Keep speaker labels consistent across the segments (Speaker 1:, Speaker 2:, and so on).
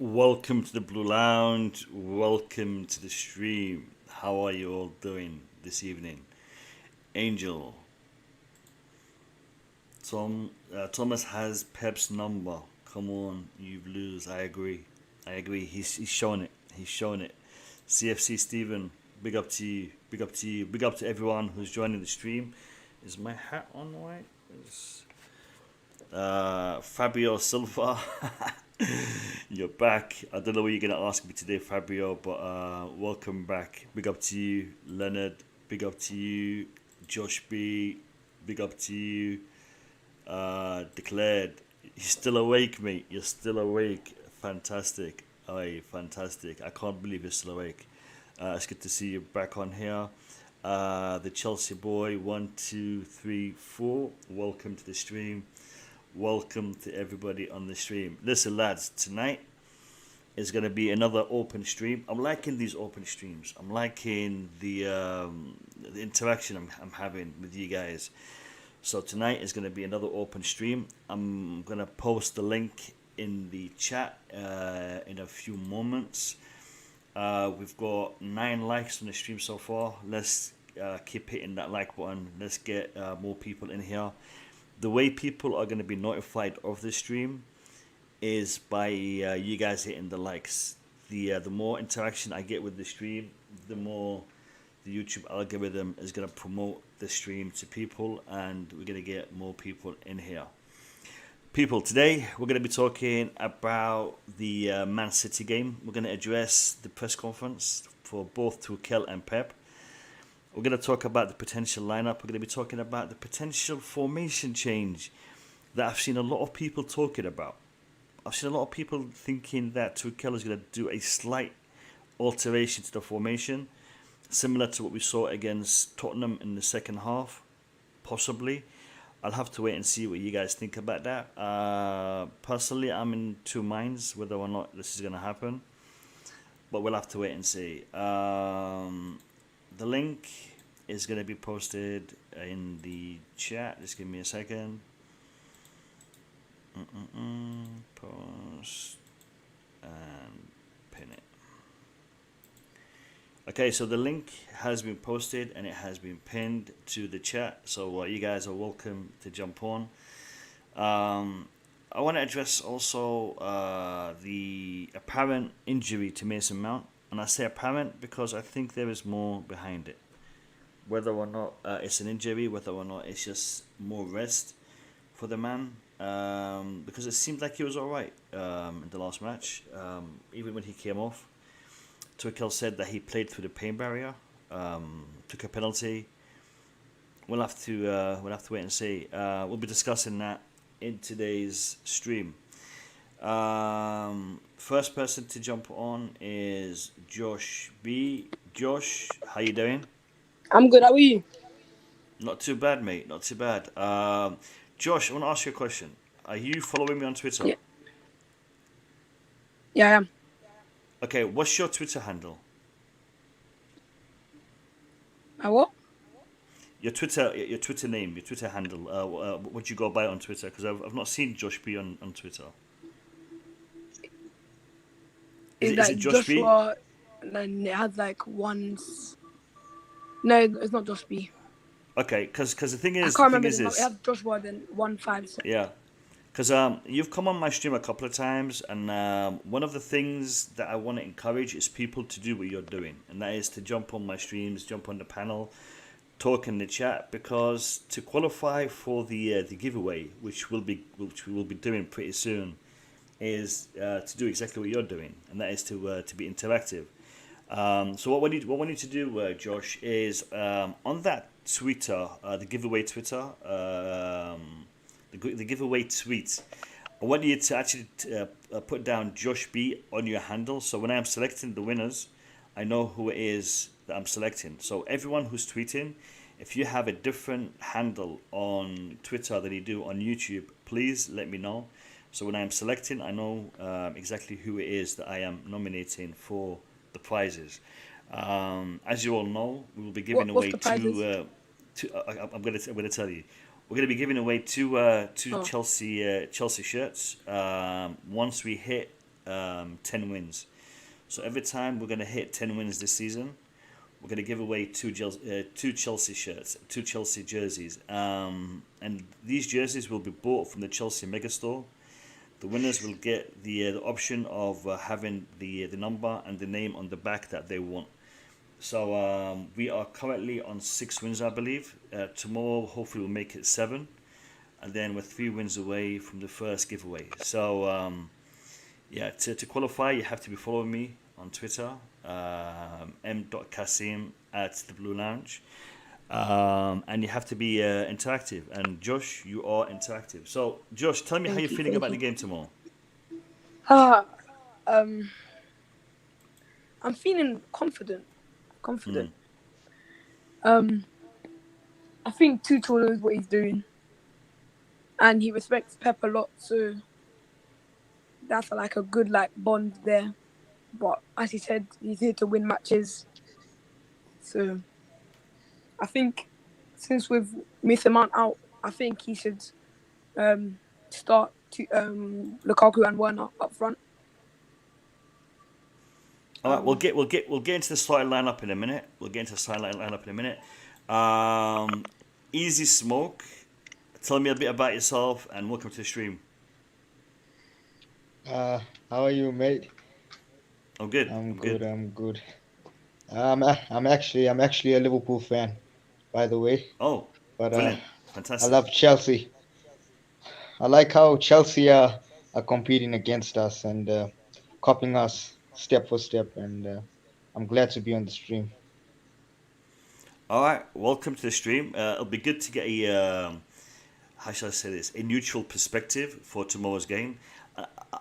Speaker 1: Welcome to the Blue Lounge. Welcome to the stream. How are you all doing this evening? Angel, Thomas has Pep's number. Come on, you Blues. I agree. He's showing it. He's showing it. CFC Stephen, big up to you. Big up to you. Big up to everyone who's joining the stream. Is my hat on right? Fabio Silva. You're back. I don't know what you're going to ask me today, Fabio, but welcome back. Big up to you, Leonard. Big up to you, Josh B. Big up to you, Declared. You're still awake, mate. You're still awake. Fantastic. Aye, fantastic. I can't believe you're still awake. It's good to see you back on here. The Chelsea boy, 1, 2, 3, 4. Welcome to the stream. Welcome to everybody on the stream. Listen, lads, tonight is going to be another open stream. I'm liking these open streams. I'm liking the interaction I'm having with you guys. So tonight is going to be another open stream. I'm going to post the link in the chat in a few moments. We've got 9 likes on the stream so far. Let's keep hitting that like button. Let's get more people in here. The way people are going to be notified of the stream is by you guys hitting the likes. The more interaction I get with the stream, the more the YouTube algorithm is going to promote the stream to people, and we're going to get more people in here. People, today we're going to be talking about the Man City game. We're going to address the press conference for both Tuchel and Pep. We're going to talk about the potential lineup. We're going to be talking about the potential formation change that I've seen a lot of people talking about. I've seen a lot of people thinking that Tuchel is going to do a slight alteration to the formation, similar to what we saw against Tottenham in the second half, possibly. I'll have to wait and see what you guys think about that. Personally, I'm in two minds whether or not this is going to happen, but we'll have to wait and see. The link is going to be posted in the chat. Just give me a second. Post and pin it. Okay, so the link has been posted and it has been pinned to the chat. So you guys are welcome to jump on. I want to address also the apparent injury to Mason Mount. And I say apparent because I think there is more behind it. Whether or not it's an injury, whether or not it's just more rest for the man. Because it seemed like he was alright in the last match. Even when he came off, Tuchel said that he played through the pain barrier, took a penalty. We'll have to wait and see. We'll be discussing that in today's stream. First person to jump on is Josh B. Josh, how you doing?
Speaker 2: I'm good. How are you?
Speaker 1: Not too bad, mate. Not too bad. Josh, I want to ask you a question. Are you following me on Twitter?
Speaker 2: Yeah, I am. Okay,
Speaker 1: what's your Twitter handle?
Speaker 2: My what?
Speaker 1: Your Twitter name, your Twitter handle. What do you go by on Twitter? Because I've not seen Josh B on Twitter. Is it
Speaker 2: Joshua, B? And then it has like ones. No, it's not Josh B.
Speaker 1: Okay, because the thing is,
Speaker 2: I can't remember. It has Joshua then 156.
Speaker 1: Yeah, because you've come on my stream a couple of times, and one of the things that I want to encourage is people to do what you're doing, and that is to jump on my streams, jump on the panel, talk in the chat, because to qualify for the giveaway, which we will be doing pretty soon, is to do exactly what you're doing, and that is to be interactive. So what we need to do, Josh, is on that Twitter, the giveaway Twitter, the giveaway tweet, I want you to actually put down Josh B on your handle. So when I'm selecting the winners, I know who it is that I'm selecting. So everyone who's tweeting, if you have a different handle on Twitter than you do on YouTube, please let me know. So when I'm selecting, I know exactly who it is that I am nominating for the prizes. As you all know, we will be giving away two. I'm going to tell you. We're going to be giving away two Chelsea shirts. Once we hit 10 wins. So every time we're going to hit 10 wins this season, we're going to give away two Chelsea shirts, two Chelsea jerseys. And these jerseys will be bought from the Chelsea Megastore. The winners will get the option of having the number and the name on the back that they want. So we are currently on 6 wins, I believe. Tomorrow, hopefully, we'll make it 7. And then we're 3 wins away from the first giveaway. So, to qualify, you have to be following me on Twitter, m.kasim at the Blue Lounge. And you have to be interactive. And Josh, you are interactive. So, Josh, tell me how you're feeling about the game tomorrow.
Speaker 2: I'm feeling confident. I think Tuchel knows what he's doing, and he respects Pep a lot. So that's like a good bond there. But as he said, he's here to win matches. So I think since we've missed him out, I think he should start Lukaku and Werner up front.
Speaker 1: All right, we'll get into the starting lineup in a minute. Easy Smoke, tell me a bit about yourself and welcome to the stream.
Speaker 3: How are you, mate?
Speaker 1: I'm good.
Speaker 3: I'm good. I'm actually a Liverpool fan, by the way.
Speaker 1: Oh,
Speaker 3: but
Speaker 1: brilliant. Fantastic.
Speaker 3: I love Chelsea. I like how Chelsea are competing against us and copying us step for step, and I'm glad to be on the stream.
Speaker 1: All right, welcome to the stream. It'll be good to get a how shall I say this? A neutral perspective for tomorrow's game.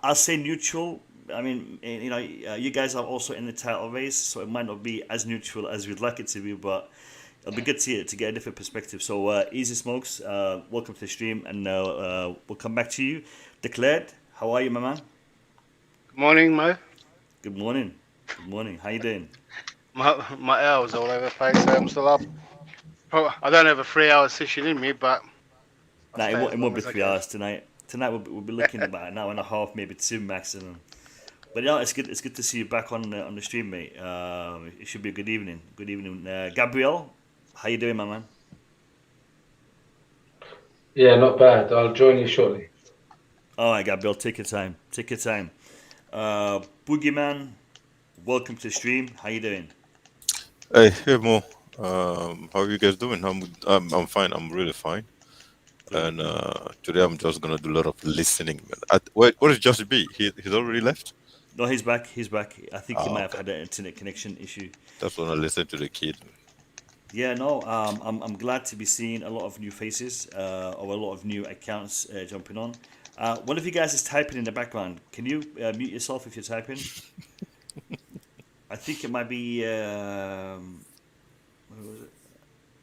Speaker 1: I'll say neutral. I mean, you guys are also in the title race, so it might not be as neutral as we'd like it to be, but it'll be good to get a different perspective. So, Easy Smokes, welcome to the stream, and we'll come back to you. Declared, how are you, my man?
Speaker 4: Good morning, Mo.
Speaker 1: Good morning. How you doing?
Speaker 4: My hours all over the place. I'm still up. I don't have a 3-hour session in me, but
Speaker 1: it won't be 3 hours tonight. Tonight we'll be looking about an hour and a half, maybe 2 maximum. But yeah, it's good to see you back on the stream, mate. It should be a good evening. Gabriel, how you doing, my man?
Speaker 5: Yeah, not bad. I'll join you shortly.
Speaker 1: All right, Gabriel, take your time. Boogeyman, welcome to the stream. How you doing?
Speaker 6: Hey Mo. How are you guys doing? I'm fine. I'm really fine. And today I'm just gonna do a lot of listening. Where is Josh B? He's already left?
Speaker 1: No, he's back. I think he might have had an internet connection issue.
Speaker 6: Just wanna listen to the kid.
Speaker 1: Yeah, no. I'm glad to be seeing a lot of new faces or a lot of new accounts jumping on. One of you guys is typing in the background. Can you mute yourself if you're typing? I think it might be. What was it?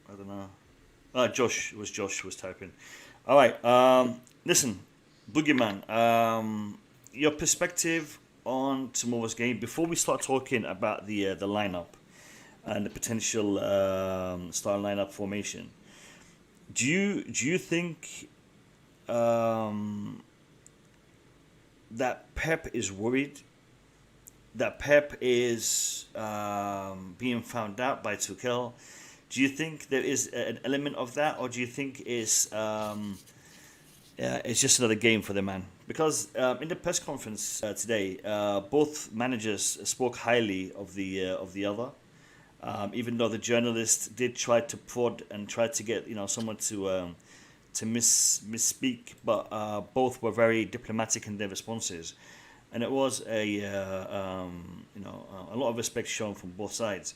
Speaker 1: I don't know. Josh was typing. All right. Listen, Boogeyman. Your perspective on tomorrow's game before we start talking about the lineup and the potential starting lineup formation. Do you think that Pep is worried? That Pep is being found out by Tuchel? Do you think there is an element of that, or do you think it's just another game for the man? Because in the press conference today, both managers spoke highly of the other, even though the journalist did try to prod and try to get someone to misspeak, but both were very diplomatic in their responses. And it was a lot of respect shown from both sides.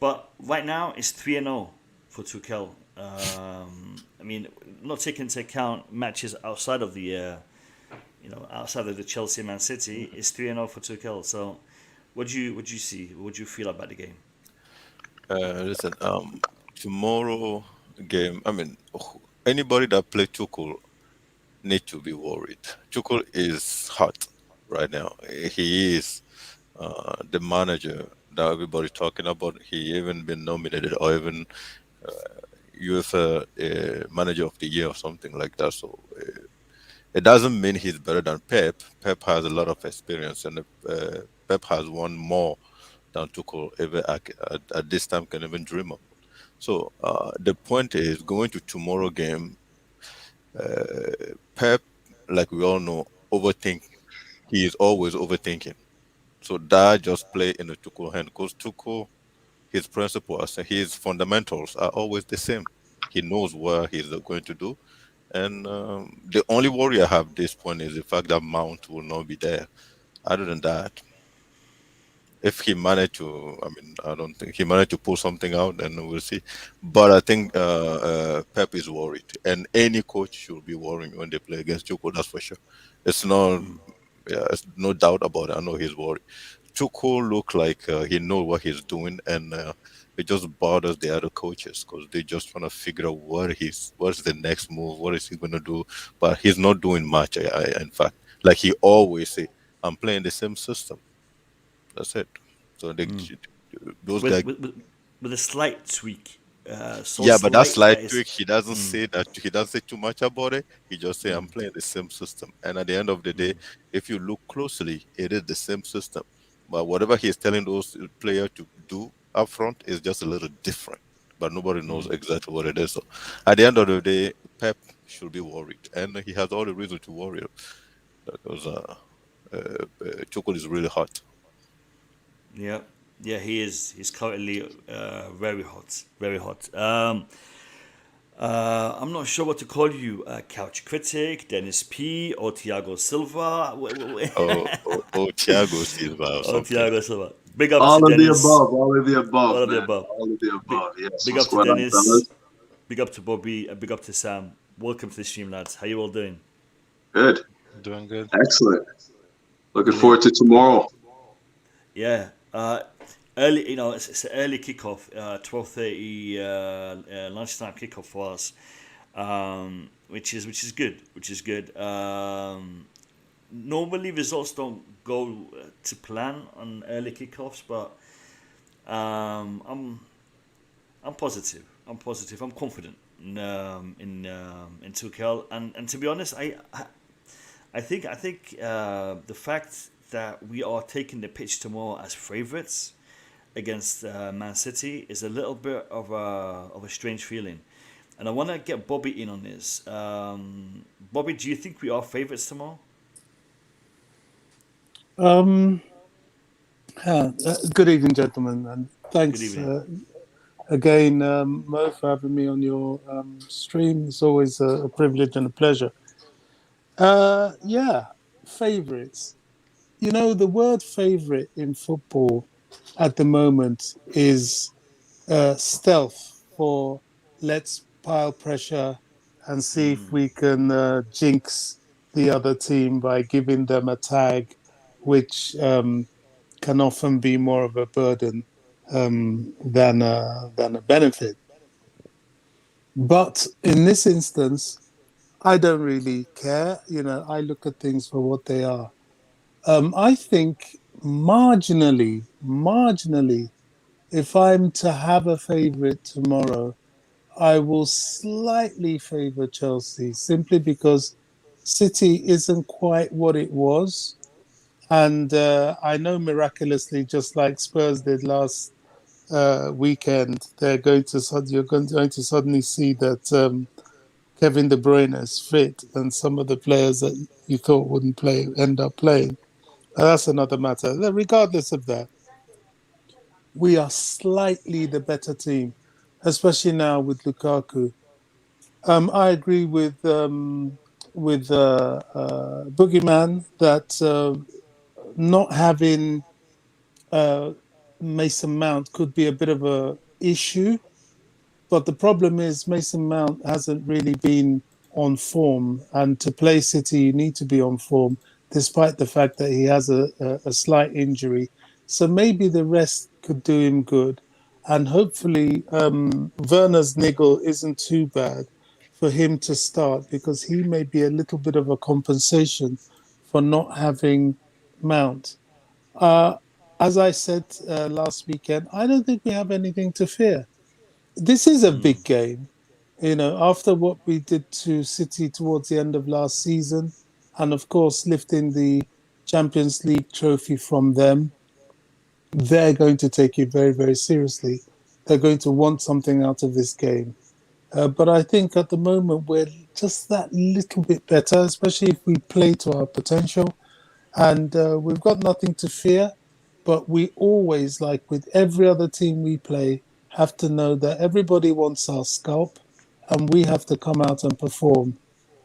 Speaker 1: But right now it's 3-0 for Tuchel. I mean, not taking into account matches outside of the Chelsea Man City, it's 3-0 for Tuchel. So, what do you see? What do you feel about the game?
Speaker 6: Listen, tomorrow game. I mean, anybody that plays Tuchel need to be worried. Tuchel is hot right now. He is the manager that everybody's talking about. He even been nominated or even UEFA manager of the year or something like that. So It doesn't mean he's better than Pep. Pep has a lot of experience, and Pep has won more than Tuchel ever at this time can even dream of. So the point is, going to tomorrow game, Pep, like we all know, overthink. He is always overthinking. So that just play in the Tuchel hand, because Tuchel, his principles, his fundamentals are always the same. He knows what he's going to do. And the only worry I have at this point is the fact that Mount will not be there. Other than that, if he managed to, I mean, I don't think he managed to pull something out, then we'll see. But I think Pep is worried, and any coach should be worrying when they play against Tuchel. That's for sure. It's not, yeah, it's no doubt about it. I know he's worried. Tuchel look like he knows what he's doing, and it just bothers the other coaches because they just trying to figure out what's the next move, what is he going to do. But he's not doing much. In fact, like he always say, I'm playing the same system. That's it. So those guys.
Speaker 1: With a slight tweak. So
Speaker 6: Yeah, but that
Speaker 1: slight
Speaker 6: slight tweak, he doesn't say that. He doesn't say too much about it. He just say, "I'm playing the same system." And at the end of the day, if you look closely, it is the same system. But whatever he's telling those players to do up front is just a little different. But nobody knows exactly what it is. So at the end of the day, Pep should be worried, and he has all the reason to worry because Tuchel is really hot.
Speaker 1: Yeah, yeah, he is. He's currently very hot, very hot. I'm not sure what to call you, couch critic, Dennis P, or Thiago Silva.
Speaker 6: Thiago Silva or
Speaker 1: Oh,
Speaker 6: something.
Speaker 1: Thiago Silva. Big up
Speaker 7: All
Speaker 1: to
Speaker 7: of the
Speaker 1: Dennis.
Speaker 7: above, all of the above,
Speaker 1: All of the
Speaker 7: man.
Speaker 1: above.
Speaker 7: All of the above, yes.
Speaker 1: Big
Speaker 7: What's
Speaker 1: up to
Speaker 7: going on,
Speaker 1: Dennis.
Speaker 7: fellas?
Speaker 1: Big up to Bobby. And big up to Sam. Welcome to the stream, lads. How you all doing?
Speaker 7: Good.
Speaker 4: Doing good.
Speaker 7: Excellent. Looking forward to tomorrow.
Speaker 1: Yeah. Early, it's an early kickoff. 12:30 lunchtime kickoff for us. Which is good. Which is good. Normally results don't go to plan on early kickoffs, but I'm positive. I'm positive. I'm confident in Tuchel, and to be honest, I think the fact that we are taking the pitch tomorrow as favourites against Man City is a little bit of a strange feeling, and I want to get Bobby in on this. Bobby, do you think we are favourites tomorrow?
Speaker 8: Good evening, gentlemen, and thanks
Speaker 1: Good evening.
Speaker 8: again, Mo, for having me on your stream. It's always a privilege and a pleasure. Favourites. The word favourite in football at the moment is stealth for let's pile pressure and see if we can jinx the other team by giving them a tag, which can often be more of a burden than a benefit. But in this instance, I don't really care. I look at things for what they are. I think marginally, if I'm to have a favourite tomorrow, I will slightly favour Chelsea simply because City isn't quite what it was. And I know miraculously, just like Spurs did last weekend, you're going to suddenly see that Kevin De Bruyne is fit and some of the players that you thought wouldn't play end up playing. That's another matter. Regardless of that, we are slightly the better team, especially now with Lukaku. I agree with Boogeyman that not having Mason Mount could be a bit of a issue, but the problem is Mason Mount hasn't really been on form, and to play City you need to be on form, despite the fact that he has a slight injury. So maybe the rest could do him good, and hopefully Werner's niggle isn't too bad for him to start, because he may be a little bit of a compensation for not having Mount. As I said last weekend, I don't think we have anything to fear. This is a big game. After what we did to City towards the end of last season, and of course lifting the Champions League trophy from them, they're going to take it very, very seriously. They're going to want something out of this game. But I think at the moment we're just that little bit better, especially if we play to our potential. And we've got nothing to fear. But we always, like with every other team we play, have to know that everybody wants our scalp and we have to come out and perform.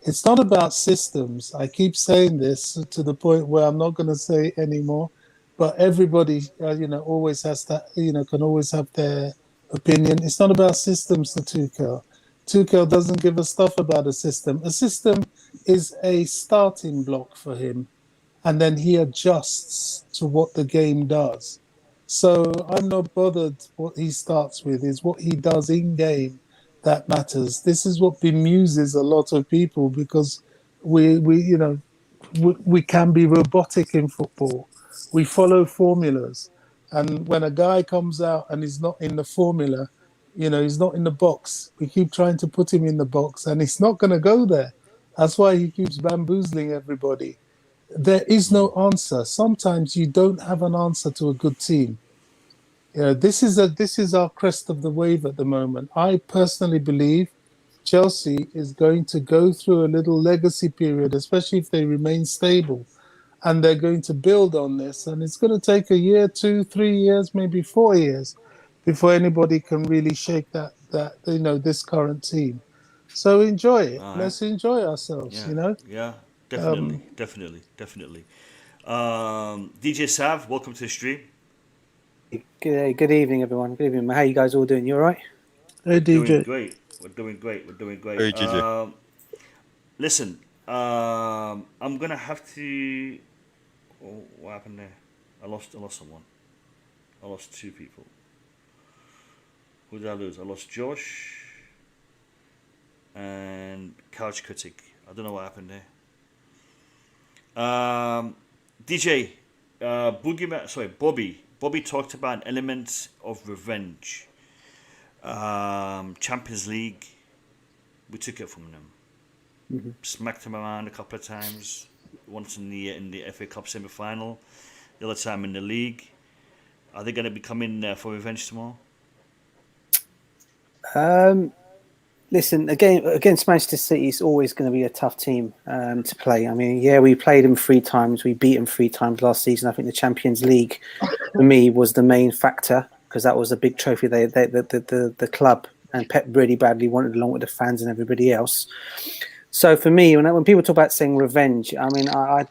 Speaker 8: It's not about systems. I keep saying this to the point where I'm not going to say it anymore. But everybody, always has that, can always have their opinion. It's not about systems to Tuchel. Tuchel doesn't give a stuff about a system. A system is a starting block for him, and then he adjusts to what the game does. So I'm not bothered what he starts with. It's what he does in game that matters. This is what bemuses a lot of people because we can be robotic in football. We follow formulas, and when a guy comes out and he's not in the formula, he's not in the box. We keep trying to put him in the box, and he's not going to go there. That's why he keeps bamboozling everybody. There is no answer. Sometimes you don't have an answer to a good team. This is our crest of the wave at the moment. I personally believe Chelsea is going to go through a little legacy period, especially if they remain stable, and they're going to build on this. And it's going to take a year, 2, 3 years, maybe 4 years before anybody can really shake that this current team. So enjoy it.
Speaker 1: All right.
Speaker 8: Let's enjoy ourselves.
Speaker 1: Yeah, definitely. DJ Sav, welcome to the stream.
Speaker 9: Good evening, everyone. Good evening. How you guys all doing? You all right?
Speaker 8: Hey, DJ.
Speaker 1: We're doing great.
Speaker 6: Hey, DJ.
Speaker 1: Listen, I'm gonna have to. Oh, what happened there? I lost someone. I lost 2 people. Who did I lose? I lost Josh and Couch Critic. I don't know what happened there. DJ, Bobby talked about an element of revenge. Champions League, we took it from them.
Speaker 9: Mm-hmm.
Speaker 1: Smacked them around a couple of times. Once in the FA Cup semi-final, the other time in the league. Are they going to be coming for revenge tomorrow?
Speaker 9: Listen, against Manchester City, it's always going to be a tough team to play. I mean, yeah, we played them 3 times. We beat them 3 times last season. I think the Champions League, for me, was the main factor because that was a big trophy the club and Pep really badly wanted, along with the fans and everybody else. So for me, when people talk about saying revenge, I mean, I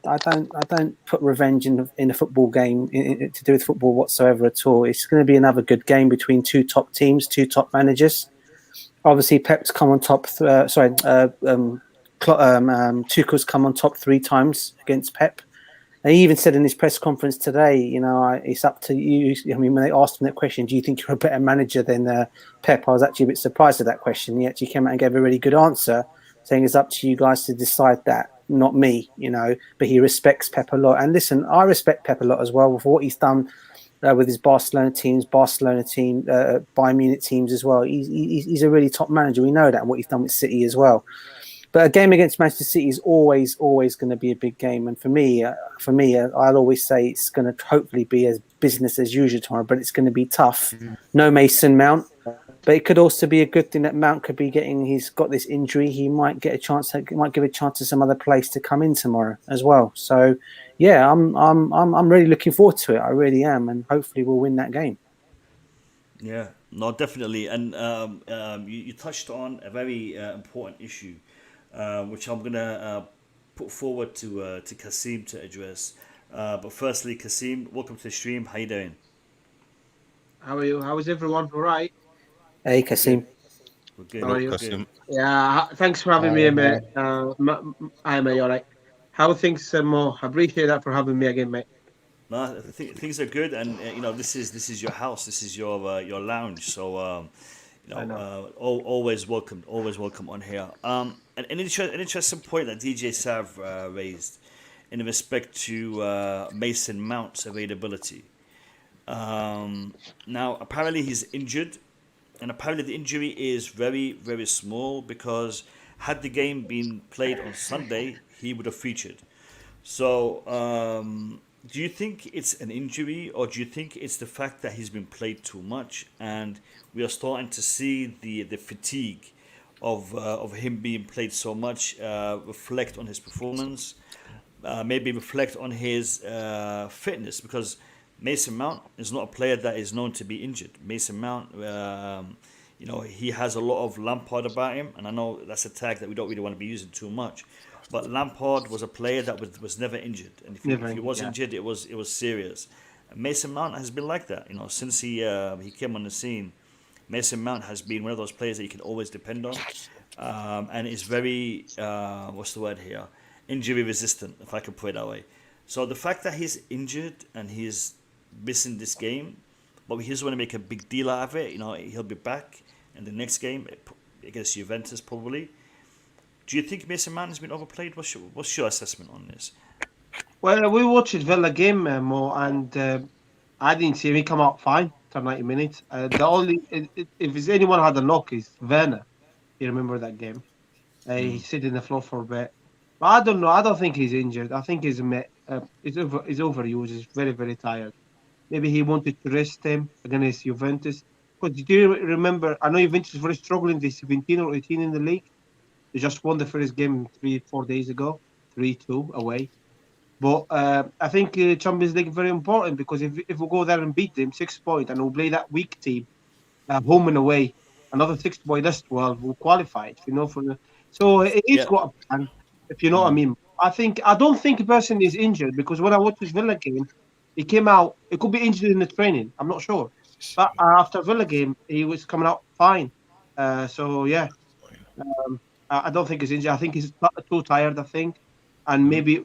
Speaker 9: don't put revenge in a football game to do with football whatsoever at all. It's going to be another good game between 2 top teams, 2 top managers. Obviously, Pep's come on top. Tuchel's come on top 3 times against Pep. And he even said in his press conference today, it's up to you. I mean, when they asked him that question, do you think you're a better manager than Pep? I was actually a bit surprised at that question. He actually came out and gave a really good answer, saying it's up to you guys to decide that, not me, But he respects Pep a lot. And listen, I respect Pep a lot as well for what he's done with his Barcelona team, Bayern Munich teams as well. He's a really top manager. We know that, and what he's done with City as well. But a game against Manchester City is always going to be a big game. And for me, I'll always say it's going to hopefully be as business as usual tomorrow, but it's going to be tough. No Mason Mount. But it could also be a good thing that Mount could be he's got this injury. He might give a chance to some other place to come in tomorrow as well. So, yeah, I'm really looking forward to it. I really am. And hopefully we'll win that game.
Speaker 1: Yeah, no, definitely. And you touched on a very important issue, which I'm going to put forward to Kasim to address. But firstly, Kasim, welcome to the stream. How you doing?
Speaker 10: How are you? How is everyone? All right?
Speaker 9: Hey, Kasim.
Speaker 1: We're good.
Speaker 10: How are you?
Speaker 6: Kasim.
Speaker 10: Yeah, thanks for having me, mate. Hi, mate. All right. How are things, Mo? I appreciate that for having me again, mate.
Speaker 1: No, things are good, and this is your house, this is your lounge, so always welcome on here. An interesting point that DJ Sav raised in respect to Mason Mount's availability. Now apparently he's injured. and apparently the injury is very, very small because had the game been played on Sunday, he would have featured. So, do you think it's an injury, or do you think it's the fact that he's been played too much, and we are starting to see the fatigue of him being played so much reflect on his performance, maybe reflect on his fitness? Because Mason Mount is not a player that is known to be injured. Mason Mount, he has a lot of Lampard about him, and I know that's a tag that we don't really want to be using too much. But Lampard was a player that was never injured, and if he was injured, it was serious. And Mason Mount has been like that, since he came on the scene. Mason Mount has been one of those players that you can always depend on, and is very what's the word here? Injury resistant, if I can put it that way. So the fact that he's injured and he's missing this game, but he doesn't want to make a big deal out of it. He'll be back in the next game against Juventus probably. Do you think Mason Mount has been overplayed? What's your assessment on this?
Speaker 10: Well, we watched Villa game, Mo, and I didn't see him come out fine after 90 minutes. The only, if there's anyone who had a knock, is Werner. You remember that game? He sat in the floor for a bit. But I don't know. I don't think he's injured. I think he's overused. He's very, very tired. Maybe he wanted to rest him against Juventus. Because do you remember? I know Juventus was very struggling. They 17 or 18 in the league. They just won the first game 3-4 days ago, 3-2 away. But I think Champions League is very important, because if we go there and beat them 6 points and we'll play that weak team, home and away, another 6 point list, well, we'll qualify. So he's got a plan, if you know what I mean. I don't think the person is injured, because when I watched his Villa game, he came out. It could be injured in the training. I'm not sure, but after Villa game, he was coming out fine. I don't think he's injured. I think he's too tired, I think. And maybe,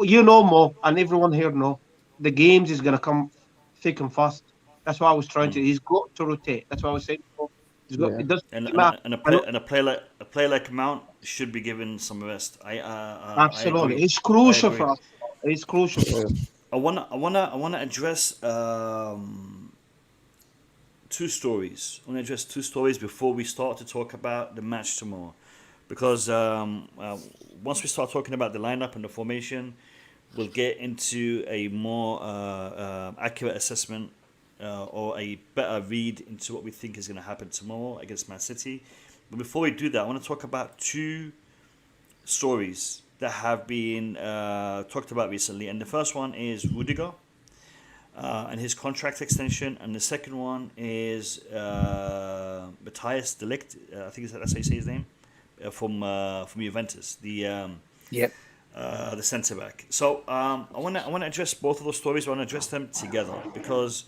Speaker 10: Mo, and everyone here know, the games is going to come thick and fast. That's why I was trying to. He's got to rotate. That's what I was saying. He's got, it doesn't matter.
Speaker 1: And a player like Mount should be given some rest.
Speaker 10: Absolutely. It's crucial for us. It's crucial for us.
Speaker 1: I wanna address two stories. I want to address two stories before we start to talk about the match tomorrow. Because once we start talking about the lineup and the formation, we'll get into a more accurate assessment or a better read into what we think is going to happen tomorrow against Man City. But before we do that, I want to talk about two stories that have been talked about recently. And the first one is Rudiger and his contract extension. And the second one is Matthijs de Ligt. I think that's how you say his name. From Juventus, the centre back. So I want to address both of those stories. I want to address them together because,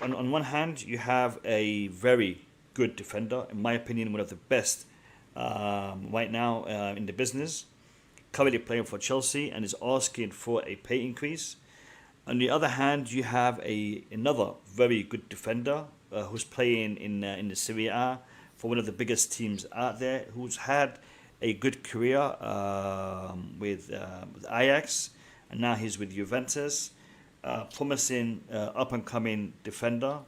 Speaker 1: on one hand, you have a very good defender, in my opinion, one of the best right now in the business, currently playing for Chelsea and is asking for a pay increase. On the other hand, you have another very good defender who's playing in the Serie A for one of the biggest teams out there, who's had a good career with Ajax, and now he's with Juventus, promising up-and-coming defender,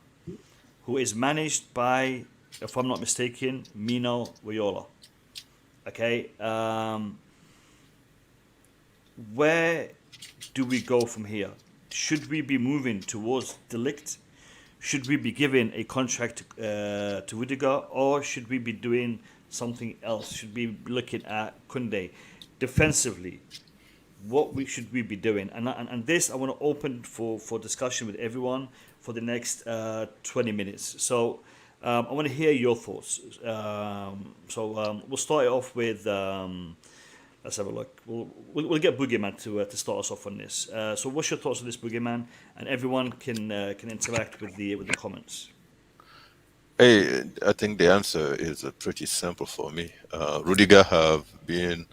Speaker 1: who is managed by, if I'm not mistaken, Mino Raiola. Okay, where do we go from here? Should we be moving towards De Ligt? Should we be giving a contract to Rudiger, or should we be doing something else? Should we be looking at Koundé defensively? Should we be doing? And this I want to open for discussion with everyone for the next 20 minutes. So I want to hear your thoughts. We'll start it off with. Let's have a look. We'll get Boogeyman to start us off on this. So what's your thoughts on this, Boogeyman? And everyone can interact with the comments.
Speaker 6: Hey, I think the answer is pretty simple for me. Rudiger have been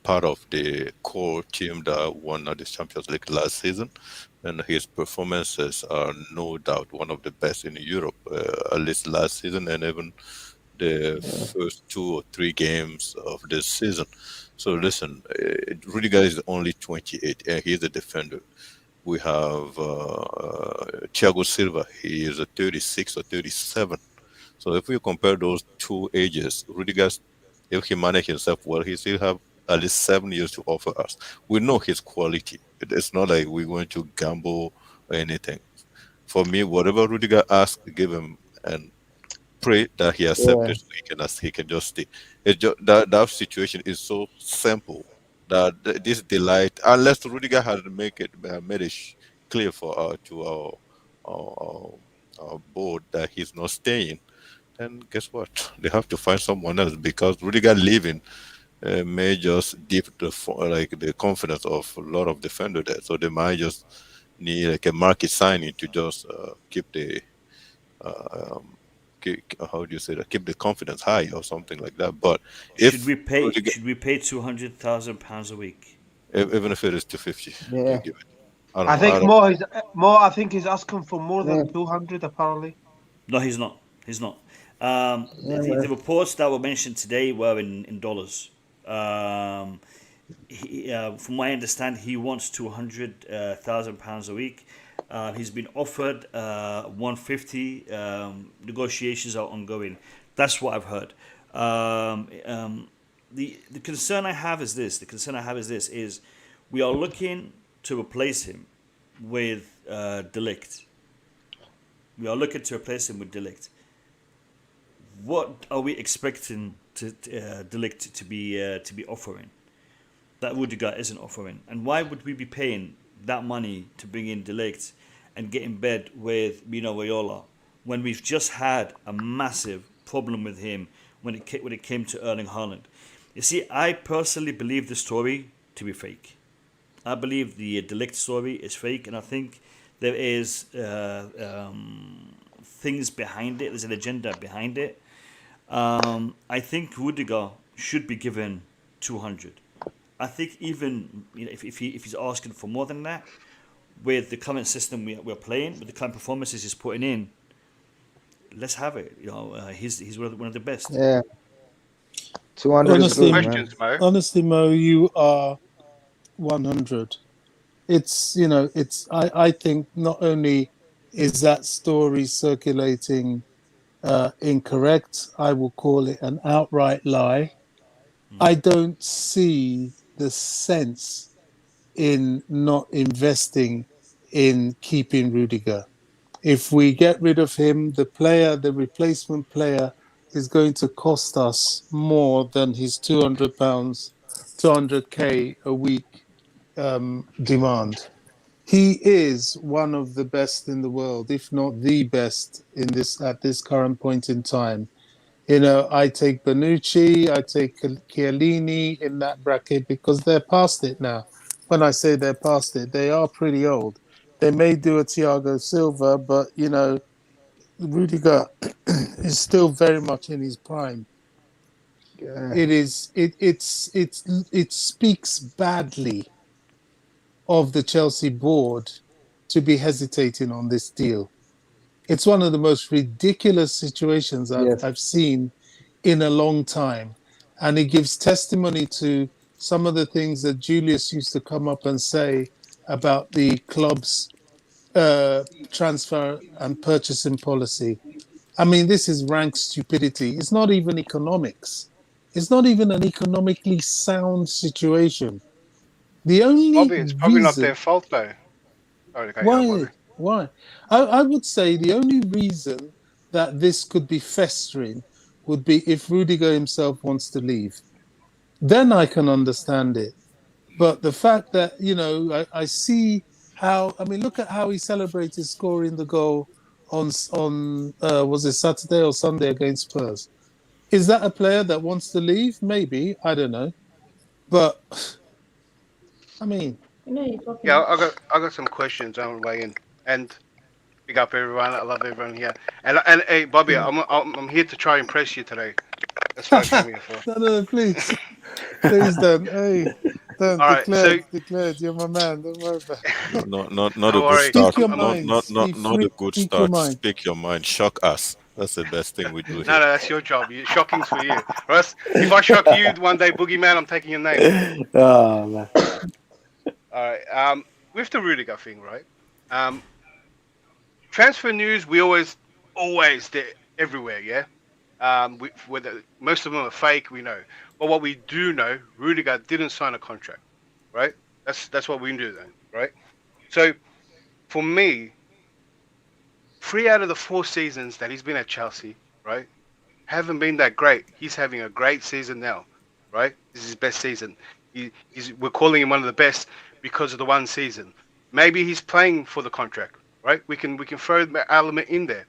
Speaker 6: part of the core team that won the Champions League last season, and his performances are no doubt one of the best in Europe, at least last season and even the first 2 or 3 games of this season. So listen, Rudiger is only 28 and he's a defender. We have Thiago Silva, he is a 36 or 37. So if we compare those two ages, Rudiger, if he manage himself well, he still have at least 7 years to offer us. We know his quality. It's not like we're going to gamble or anything. For me, whatever Rudiger asks, give him and pray that he accepts it so he can just stay. That situation is so simple that this delight, unless Rudiger had made it clear for our board that he's not staying, then guess what? They have to find someone else, because Rudiger leaving may just dip the confidence of a lot of defenders there. So they might just need like a market signing to just keep the how do you say that? Keep the confidence high or something like that. But
Speaker 1: should we pay £200,000 a week?
Speaker 6: Even if it is 250,
Speaker 3: Yeah.
Speaker 6: give it.
Speaker 10: I think more. I think he's asking for more than 200 apparently.
Speaker 1: No, he's not. He's not. The reports that were mentioned today were in dollars. From what I understand, he wants £200,000 a week. He's been offered 150. Negotiations are ongoing. That's what I've heard. The concern I have is this. Is we are looking to replace him with De Ligt. What are we expecting De Ligt to be offering that Rudiger isn't offering? And why would we be paying that money to bring in De Ligt and get in bed with Mino Raiola when we've just had a massive problem with him when it came to Erling Haaland? You see, I personally believe the story to be fake. I believe the De Ligt story is fake, and I think there is things behind it. There's an agenda behind it. I think Rudiger should be given 200. I think even if he's asking for more than that, with the current system we're playing, with the current performances he's putting in, let's have it. He's one of the best.
Speaker 3: Yeah. 200 is good, man.
Speaker 8: Honestly, Mo, you are 100. I think not only is that story circulating incorrect, I will call it an outright lie. I don't see the sense in not investing in keeping Rudiger. If we get rid of him, the replacement player is going to cost us more than his £200k a week demand. He is one of the best in the world, if not the best at this current point in time. I take Bonucci, I take Chiellini in that bracket because they're past it now. When I say they're past it, they are pretty old. They may do a Thiago Silva, but Rudiger is still very much in his prime.
Speaker 3: Yeah.
Speaker 8: It speaks badly of the Chelsea board to be hesitating on this deal. It's one of the most ridiculous situations I've seen in a long time. And it gives testimony to some of the things that Julius used to come up and say about the club's transfer and purchasing policy. I mean, this is rank stupidity. It's not even economics. It's not even an economically sound situation. The only
Speaker 4: it's probably not their fault, though.
Speaker 8: Why? I would say the only reason that this could be festering would be if Rudiger himself wants to leave. Then I can understand it. But the fact that, I see how, look at how he celebrated scoring the goal on was it Saturday or Sunday against Spurs? Is that a player that wants to leave? Maybe. I don't know. But,
Speaker 4: yeah, I got some questions on the way in, and big up everyone. I love everyone here. And hey, Bobby, I'm here to try and impress you today. That's what I'm here for.
Speaker 8: No, please don't. Hey, don't.
Speaker 4: All right,
Speaker 8: declared. You're my man. Don't worry about it.
Speaker 6: Not a good start.
Speaker 8: Speak your mind.
Speaker 6: Not a good start. Speak your mind. Shock us. That's the best thing we do here.
Speaker 4: No, that's your job. Shocking's for you. Russ, if I shock you one day, Boogeyman, I'm taking your name.
Speaker 9: Oh, man.
Speaker 4: All right. With the Rudiger thing, right? Transfer news, we always everywhere, yeah. Whether most of them are fake, we know. But what we do know, Rudiger didn't sign a contract, right? That's what we do then, right? So for me, 3 out of the 4 seasons that he's been at Chelsea, right, haven't been that great. He's having a great season now, right? This is his best season. We're calling him one of the best because of the one season. Maybe he's playing for the contract, right? We can throw that element in there.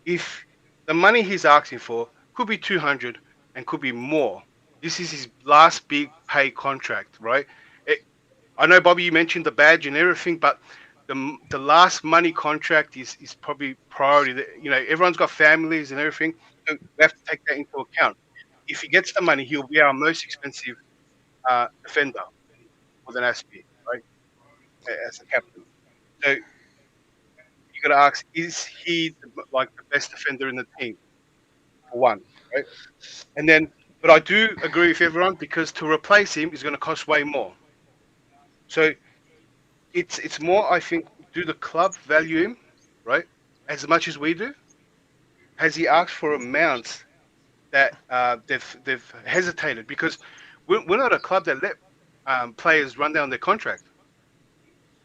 Speaker 4: If the money he's asking for could be 200 and could be more, this is his last big pay contract, right? I know, Bobby, you mentioned the badge and everything, but the last money contract is probably priority. You know, everyone's got families and everything, so we have to take that into account. If he gets the money, he'll be our most expensive defender with an Aspie, right, as a captain. So you got to ask, is he the best defender in the team? For one, right? And then, but I do agree with everyone because to replace him is going to cost way more. So it's more, I think, do the club value him, right, as much as we do? Has he asked for amounts that they've hesitated? Because we're not a club that let players run down their contract.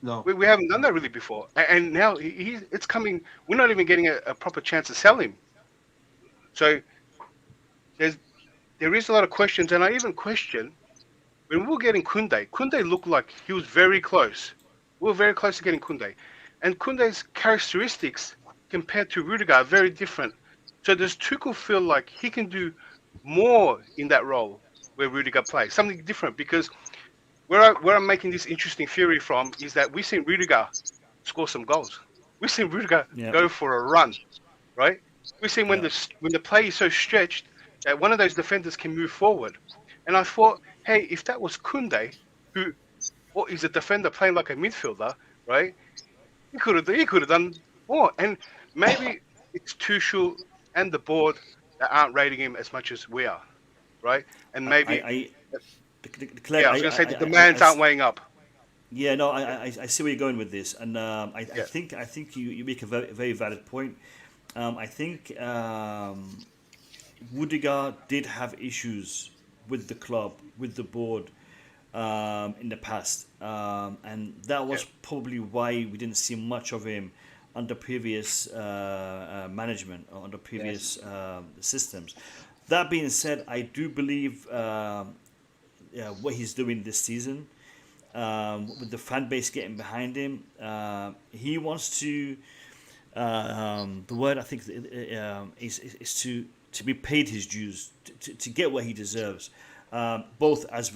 Speaker 10: No,
Speaker 4: we haven't done that really before. And now it's coming. We're not even getting a proper chance to sell him. So there is a lot of questions, and I even question when we were getting Koundé. Koundé looked like he was very close. We were very close to getting Koundé, and Koundé's characteristics compared to Rudiger are very different. So does Tuchel feel like he can do more in that role where Rudiger plays, something different? Because where I'm making this interesting theory from is that we've seen Rudiger score some goals. We've seen Rudiger go for a run, right? We've seen when the play is so stretched that one of those defenders can move forward. And I thought, hey, if that was Koundé, who is a defender playing like a midfielder, right? He could have done more. And maybe it's Tuchel and the board that aren't rating him as much as we are, right? And maybe I was going to say the demands aren't weighing up.
Speaker 1: Yeah, no, I see where you're going with this, and I think you make a very, very valid point. I think Rudiger did have issues with the club, with the board in the past, and that was probably why we didn't see much of him under previous management or under previous systems. That being said, I do believe what he's doing this season, with the fan base getting behind him, he wants to. The word I think is to be paid his dues, to get what he deserves, both as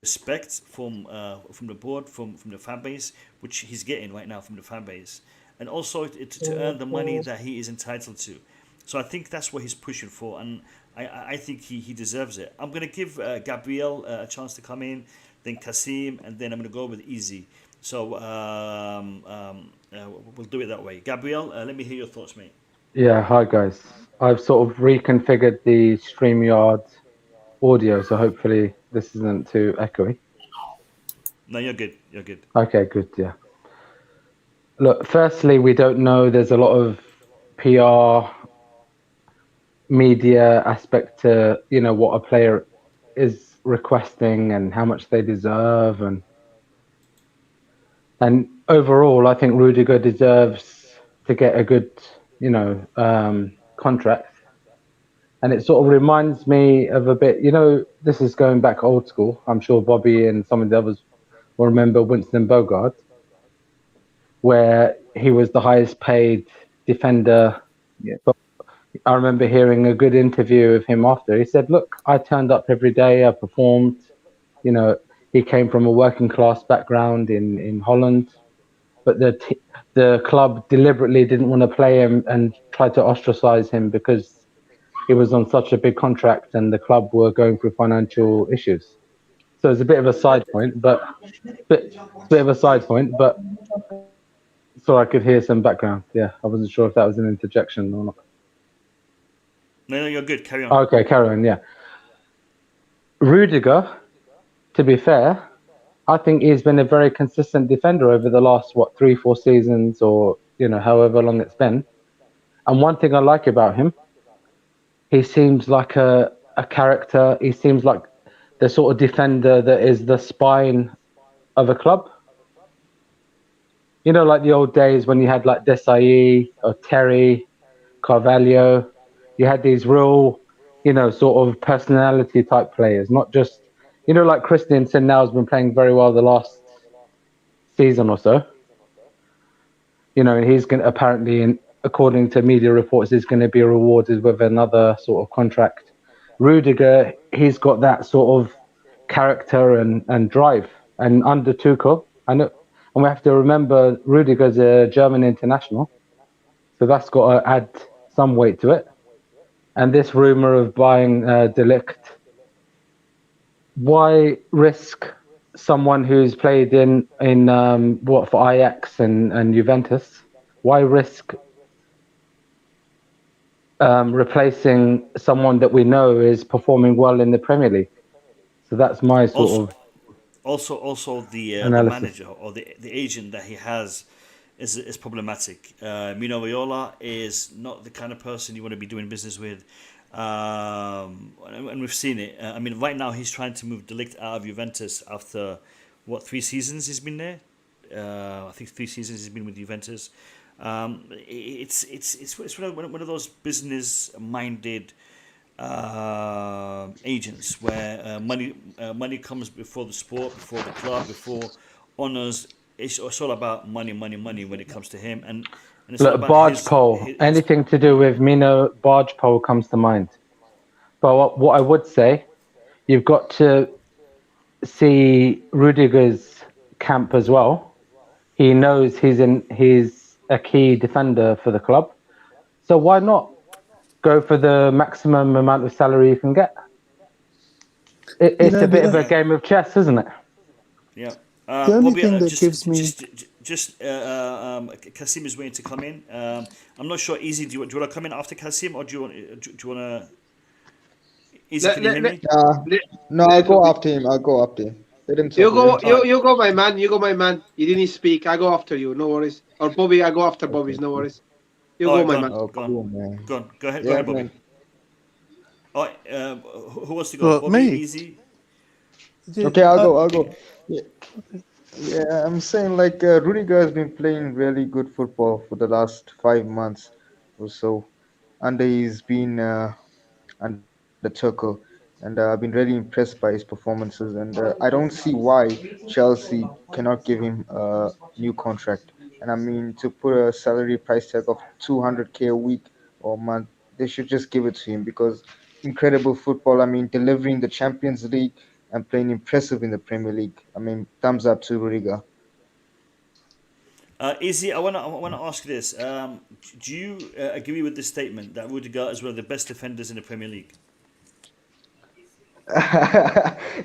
Speaker 1: respect from the board, from the fan base, which he's getting right now from the fan base, and also to earn the money that he is entitled to. So I think that's what he's pushing for, and I think he deserves it. I'm going to give Gabriel a chance to come in, then Kasim, and then I'm going to go with Easy. So we'll do it that way. Gabriel, let me hear your thoughts, mate.
Speaker 11: Yeah, hi guys. I've sort of reconfigured the StreamYard audio, so hopefully this isn't too echoey.
Speaker 1: No, you're good. You're good.
Speaker 11: Okay, good, yeah. Look, firstly, we don't know. There's a lot of PR, media aspect to, what a player is requesting and how much they deserve. And overall, I think Rudiger deserves to get a good, contract. And it sort of reminds me of a bit, this is going back old school. I'm sure Bobby and some of the others will remember Winston Bogart, where he was the highest paid defender. Yeah. But I remember hearing a good interview of him after. He said, look, I turned up every day, I performed. He came from a working class background in Holland, but the club deliberately didn't want to play him and tried to ostracize him because he was on such a big contract and the club were going through financial issues. So it's a bit of a side point, but so I could hear some background. Yeah, I wasn't sure if that was an interjection or not.
Speaker 1: No, you're good. Carry on.
Speaker 11: Okay, carry on. Yeah, Rudiger, to be fair, I think he's been a very consistent defender over the last 3-4 seasons, or however long it's been. And one thing I like about him He seems like a character. He seems like the sort of defender that is the spine of a club. You know, like the old days when you had like Desai or Terry, Carvalho. You had these real, you know, sort of personality type players, not just, you know, like Christensen now has been playing very well the last season or so. You know, and he's going to apparently, according to media reports, is going to be rewarded with another sort of contract. Rudiger, he's got that sort of character and drive. And under Tuchel, I know, and we have to remember Rudiger's a German international, so that's got to add some weight to it. And this rumor of buying De Ligt, why risk someone who's played in for Ajax and Juventus? Why risk replacing someone that we know is performing well in the Premier League? So that's my sort of
Speaker 1: also the manager or the agent that he has is problematic. Mino Raiola is not the kind of person you want to be doing business with, and we've seen it. I mean, right now he's trying to move De Ligt out of Juventus after 3 seasons he's been there. I think 3 seasons he's been with Juventus. It's one of those business-minded agents where money comes before the sport, before the club, before honours. It's all about money when it comes to him. And it's
Speaker 11: look, barge pole. Anything to do with Mino, barge pole comes to mind. But what I would say, you've got to see Rudiger's camp as well. He knows he's a key defender for the club. So why not go for the maximum amount of salary you can get? It's a bit of a game of chess, isn't it?
Speaker 1: Yeah.
Speaker 8: The only thing that gives me...
Speaker 1: Kasim is waiting to come in. I'm not sure, Easy, do you want to come in after Kasim, or do you want to... Easy, can you hear me?
Speaker 3: No, I'll go after him. Let him talk.
Speaker 10: You go, my man. You didn't speak. I go after you. No worries. Or Bobby, I go after Bobby's. No worries. You go, my man.
Speaker 3: Oh, cool, man.
Speaker 1: Go on. Go ahead, Bobby.
Speaker 3: Man.
Speaker 1: All right, who wants to go? Bobby,
Speaker 8: me.
Speaker 1: Easy?
Speaker 3: Okay, I'll go. Yeah, I'm saying like Rudiger has been playing really good football for the last 5 months or so. He's been under Tuchel, and I've been really impressed by his performances. And I don't see why Chelsea cannot give him a new contract. And I mean, to put a salary price tag of 200k a week or month, they should just give it to him, because incredible football. I mean, delivering the Champions League and playing impressive in the Premier League. I mean, thumbs up to Rudiger.
Speaker 1: Izzy, I want to ask you this. Do you agree with this statement that Rudiger is one of the best defenders in the Premier League?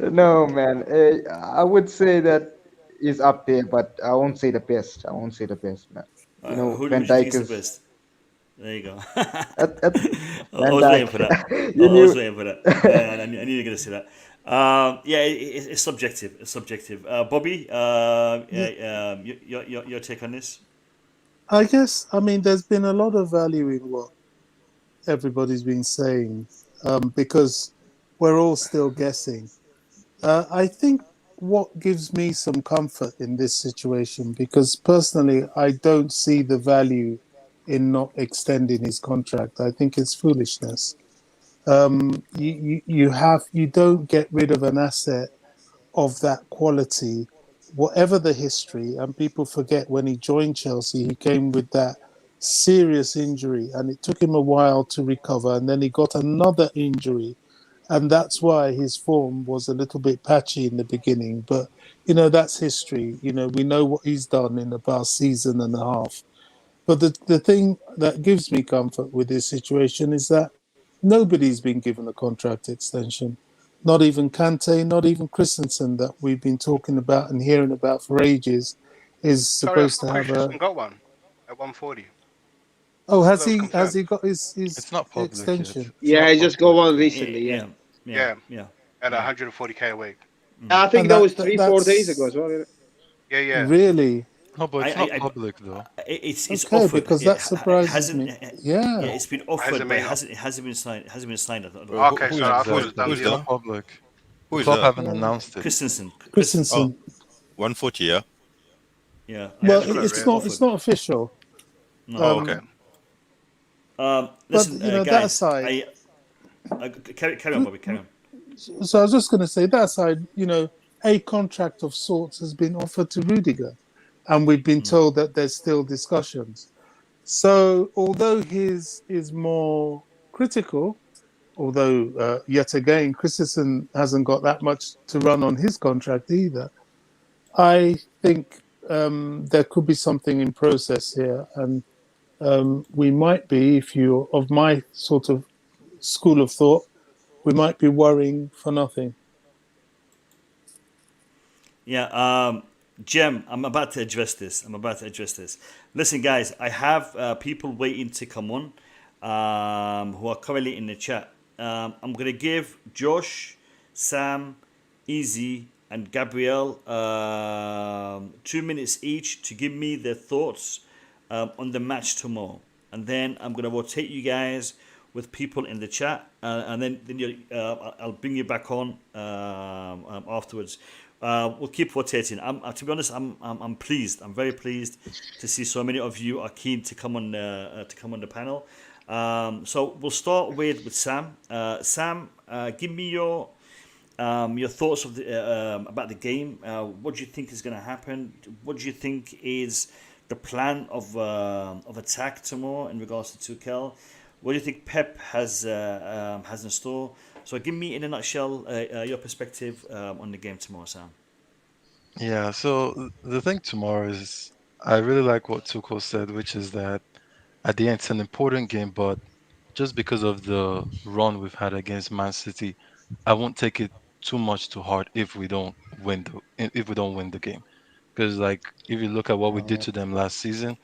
Speaker 3: No, man. I would say that he's up there, but I won't say the best. Man. You know,
Speaker 1: who
Speaker 3: Van
Speaker 1: do you think
Speaker 3: Dijk
Speaker 1: is the
Speaker 3: is...
Speaker 1: best? There you go.
Speaker 3: I
Speaker 1: was waiting for that. I was waiting for that. I knew you were going to say that. It's subjective. Bobby, your take on this?
Speaker 8: I guess, I mean, there's been a lot of value in what everybody's been saying, because we're all still guessing. I think what gives me some comfort in this situation, because personally, I don't see the value in not extending his contract. I think it's foolishness. You don't get rid of an asset of that quality, whatever the history. And people forget when he joined Chelsea, he came with that serious injury, and it took him a while to recover. And then he got another injury, and that's why his form was a little bit patchy in the beginning. But that's history. We know what he's done in the past season and a half. But the thing that gives me comfort with this situation is that nobody's been given a contract extension. Not even Kante, not even Christensen, that we've been talking about and hearing about for ages, is supposed to have a...
Speaker 4: got one at 140.
Speaker 8: Oh, has he got his
Speaker 6: It's not public
Speaker 8: extension?
Speaker 10: Yeah, he just got one recently.
Speaker 4: Yeah. At 140k a week.
Speaker 10: I think that was 3-4 days ago as well.
Speaker 4: Yeah.
Speaker 8: Really?
Speaker 6: No, but it's
Speaker 1: I,
Speaker 6: not
Speaker 1: I,
Speaker 6: public though.
Speaker 1: it's
Speaker 8: Okay,
Speaker 1: offered.
Speaker 8: because that surprises me.
Speaker 1: Yeah,
Speaker 8: Yeah.
Speaker 1: it's been offered,
Speaker 4: Hasn't
Speaker 1: but
Speaker 4: been.
Speaker 1: it hasn't been signed. It hasn't been signed. I don't know.
Speaker 6: Who,
Speaker 4: Okay,
Speaker 6: who
Speaker 4: so
Speaker 6: is
Speaker 4: I
Speaker 6: that?
Speaker 4: thought it was done
Speaker 1: Who's
Speaker 6: It's
Speaker 4: deal.
Speaker 6: not public.
Speaker 1: Who
Speaker 6: The
Speaker 1: is
Speaker 6: club
Speaker 1: that?
Speaker 6: haven't announced it.
Speaker 1: Christensen.
Speaker 8: Christensen.
Speaker 6: 140, yeah.
Speaker 1: Yeah.
Speaker 8: Well,
Speaker 4: it's got
Speaker 8: it's
Speaker 4: it,
Speaker 8: not. It's not official.
Speaker 1: No.
Speaker 6: Oh, okay.
Speaker 1: Listen,
Speaker 8: But, you know, that
Speaker 1: guys.
Speaker 8: aside-
Speaker 1: Carry on, Bobby. Carry on.
Speaker 8: So I was just going to say that aside, you know, a contract of sorts has been offered to Rudiger, and we've been told that there's still discussions. So although his is more critical, although yet again Christensen hasn't got that much to run on his contract either, I think there could be something in process here, and we might be, if you're of my sort of school of thought, we might be worrying for nothing.
Speaker 1: Yeah, Jem, I'm about to address this. Listen, guys, I have people waiting to come on who are currently in the chat. I'm going to give Josh, Sam, Easy, and Gabrielle 2 minutes each to give me their thoughts on the match tomorrow. And then I'm going to rotate you guys with people in the chat, and then I'll bring you back on afterwards. We'll keep rotating. To be honest, I'm pleased. I'm very pleased to see so many of you are keen to come on the panel. So we'll start with Sam. Sam, give me your thoughts of about the game. What do you think is going to happen? What do you think is the plan of attack tomorrow in regards to Tuchel? What do you think Pep has in store? So give me, in a nutshell, your perspective on the game tomorrow, Sam.
Speaker 6: Yeah, so the thing tomorrow is I really like what Tuchel said, which is that at the end it's an important game, but just because of the run we've had against Man City, I won't take it too much to heart if we don't win the game. Because like if you look at what we did to them last season,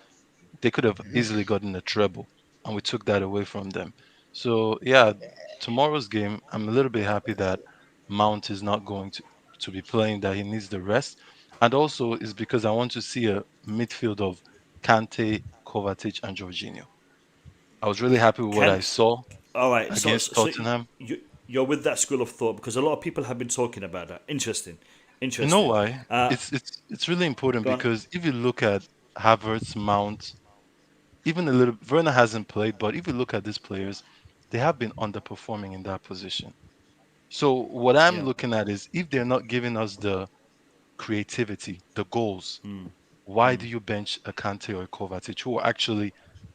Speaker 6: they could have easily gotten a treble, and we took that away from them. So yeah, tomorrow's game, I'm a little bit happy that Mount is not going to be playing, that he needs the rest, and also is because I want to see a midfield of Kante, Kovacic, and Jorginho. I was really happy with what I saw
Speaker 1: All right,
Speaker 6: against Tottenham.
Speaker 1: You're with that school of thought because a lot of people have been talking about that. Interesting.
Speaker 6: You know why? It's really important because if you look at Havertz, Mount, even a little, Werner hasn't played, but if you look at these players, they have been underperforming in that position. So what I'm looking at is if they're not giving us the creativity, the goals, why do you bench a Kante or a Kovacic who are actually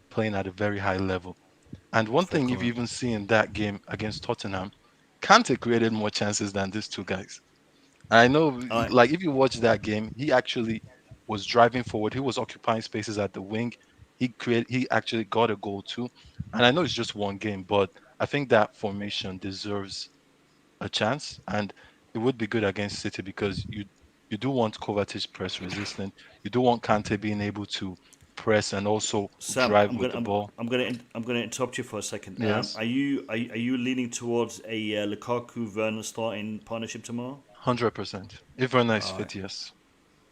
Speaker 6: playing at a very high level? And one thing you've even seen in that game against Tottenham, Kante created more chances than these two guys. And I know, like, if you watch that game, he actually was driving forward. He was occupying spaces at the wing. He actually got a goal too. And I know it's just one game, but I think that formation deserves a chance. And it would be good against City because you do want Kovacic press resistant. You do want Kante being able to press and also drive with the ball.
Speaker 1: I'm gonna interrupt you for a second.
Speaker 6: Yes.
Speaker 1: Are you leaning towards a Lukaku Werner starting partnership tomorrow?
Speaker 6: 100%. If Werner is fit, yes.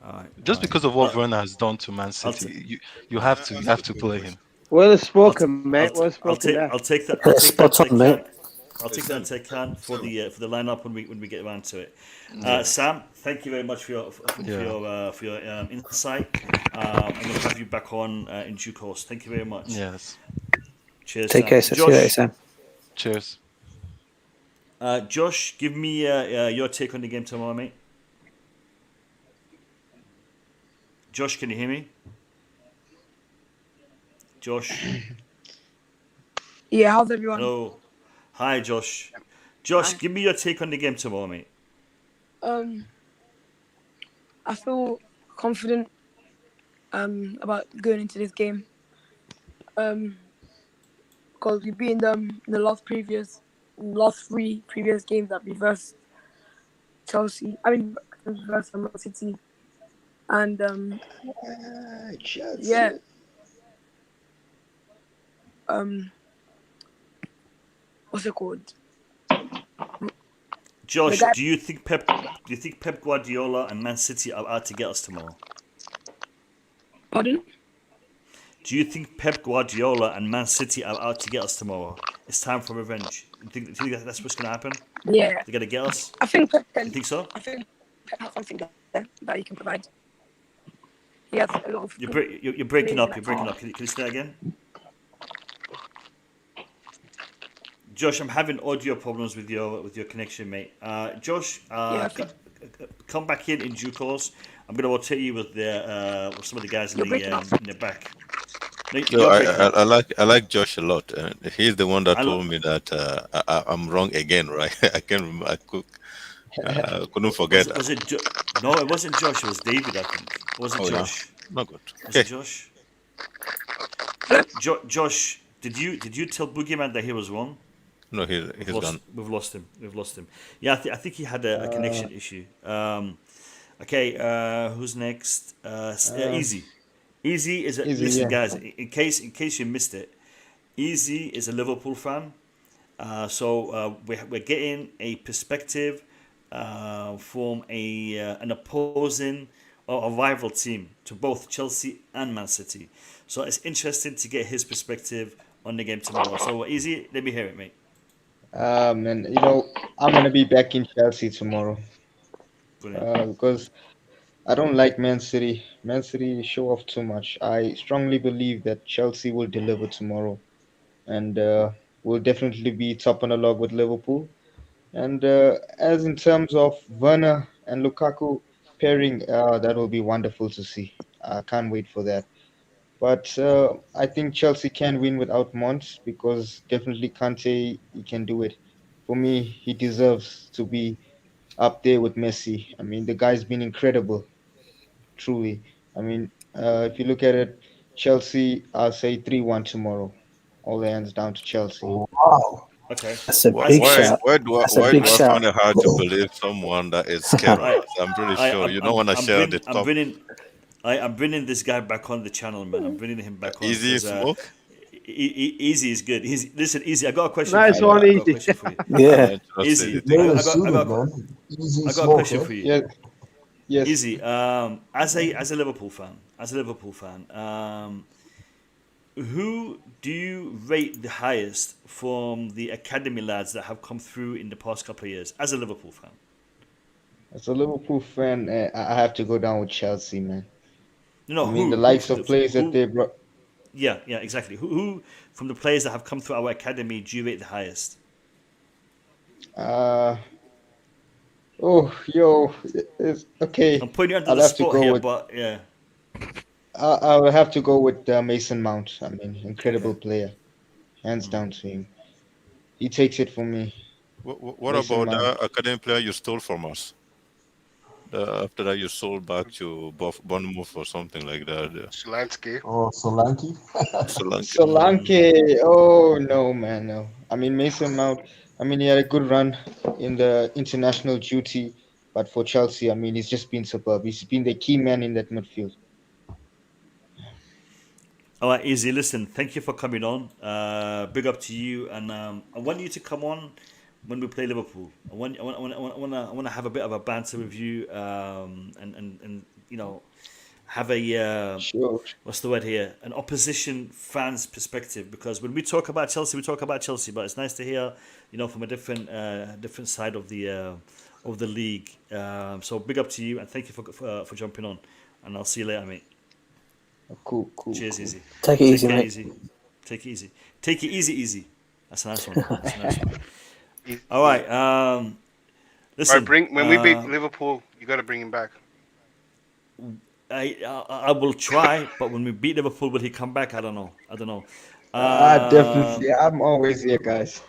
Speaker 1: All right.
Speaker 6: Just because of what Werner has done to Man City, you have to play him.
Speaker 10: Well spoken, mate. Well spoken.
Speaker 1: I'll take that. I'll take that into account for the lineup when we get around to it. Sam, thank you very much for your insight. I'm going to have you back on in due course. Thank you very much.
Speaker 6: Yes.
Speaker 1: Cheers.
Speaker 9: Take care. See you later, Sam.
Speaker 6: Cheers.
Speaker 1: Josh, give me your take on the game tomorrow, mate. Josh, can you hear me? Josh.
Speaker 2: Yeah, how's everyone?
Speaker 1: Hello. Hi, Josh. Josh, give me your take on the game tomorrow, mate.
Speaker 2: I feel confident about going into this game. Because we've beaten them in the last three previous games that we versed Chelsea. I mean, versed Man City. And yeah. What's it called?
Speaker 1: Josh, do you think Pep Guardiola and Man City are out to get us tomorrow?
Speaker 2: Pardon?
Speaker 1: Do you think Pep Guardiola and Man City are out to get us tomorrow? It's time for revenge. Do you think that's what's going to happen?
Speaker 2: Yeah.
Speaker 1: They're going to get us?
Speaker 2: I think Pep can.
Speaker 1: You think so?
Speaker 2: I think Pep has something there that he can provide. He has a lot of.
Speaker 1: You're breaking up. You're breaking up. Can you say that again? Josh, I'm having audio problems with your connection, mate. Josh, come back in due course. I'm going to rotate you with with some of the guys in the back.
Speaker 6: No, I like Josh a lot. He's the one that told me that I'm wrong again, right? I can't remember. I couldn't forget.
Speaker 1: No, it wasn't Josh. It was David, I think. It wasn't Josh.
Speaker 6: Yeah. Not good.
Speaker 1: Was it Josh? Josh, did you tell Boogeyman that he was wrong?
Speaker 6: No, he's gone.
Speaker 1: We've lost him. Yeah, I think he had a connection issue. Okay, who's next? Easy. Easy is listen, guys. In case you missed it, Easy is a Liverpool fan. So we're getting a perspective from an opposing or a rival team to both Chelsea and Man City. So it's interesting to get his perspective on the game tomorrow. So Easy, let me hear it, mate.
Speaker 3: Man, I'm gonna be back in Chelsea tomorrow. Because I don't like Man City. Man City show off too much. I strongly believe that Chelsea will deliver tomorrow, and will definitely be top on the log with Liverpool. And as in terms of Werner and Lukaku pairing, that will be wonderful to see. I can't wait for that. But I think Chelsea can win without Mount, because definitely Kante, he can do it. For me, he deserves to be up there with Messi. I mean, the guy's been incredible, truly. I mean, if you look at it, Chelsea, I'll say 3-1 tomorrow. All hands down to Chelsea.
Speaker 9: Wow.
Speaker 1: Okay.
Speaker 9: That's a big shout.
Speaker 6: Why do I find it hard to believe someone that is scared? I'm pretty sure you don't want to share the top.
Speaker 1: I'm bringing this guy back on the channel, man. I'm bringing him back on.
Speaker 6: Easy smoke?
Speaker 1: Easy is good. Listen, Easy, I got a question
Speaker 10: nice
Speaker 1: for you.
Speaker 10: one,
Speaker 1: I got a question for you.
Speaker 9: Yeah.
Speaker 1: Easy. I got a question for you.
Speaker 3: Yes.
Speaker 1: Easy. As a Liverpool fan, who do you rate the highest from the academy lads that have come through in the past couple of years? As a Liverpool fan.
Speaker 3: As a Liverpool fan, I have to go down with Chelsea, man.
Speaker 1: No,
Speaker 3: I mean, the likes of players that they brought.
Speaker 1: Yeah, exactly. Who from the players that have come through our academy do you rate the highest?
Speaker 3: It's okay.
Speaker 1: I'm putting you under the spot here, but yeah.
Speaker 3: I will have to go with Mason Mount. I mean, incredible player, hands down to him. He takes it for me.
Speaker 6: What about the academy player you stole from us? After that, you sold back to Bournemouth or something like that.
Speaker 4: Solanke.
Speaker 12: Oh, Solanke.
Speaker 3: Solanke. Oh no, man, no. I mean, Mason Mount. I mean, he had a good run in the international duty, but for Chelsea, I mean, he's just been superb. He's been the key man in that midfield.
Speaker 1: All right, Easy. Listen, thank you for coming on. Big up to you, and I want you to come on when we play Liverpool. I want to have a bit of a banter with you, and have a what's the word here? An opposition fan's perspective, because when we talk about Chelsea, but it's nice to hear, from a different side of the league. So big up to you, and thank you for jumping on, and I'll see you later, mate.
Speaker 3: Cool.
Speaker 1: Cheers, Easy.
Speaker 9: Take it easy, mate.
Speaker 1: Take it easy. That's a nice one. All right. Listen.
Speaker 4: Right, when we beat Liverpool, you got to bring him back.
Speaker 1: I will try, but when we beat Liverpool, will he come back? I don't know.
Speaker 3: Definitely. I'm always here, guys.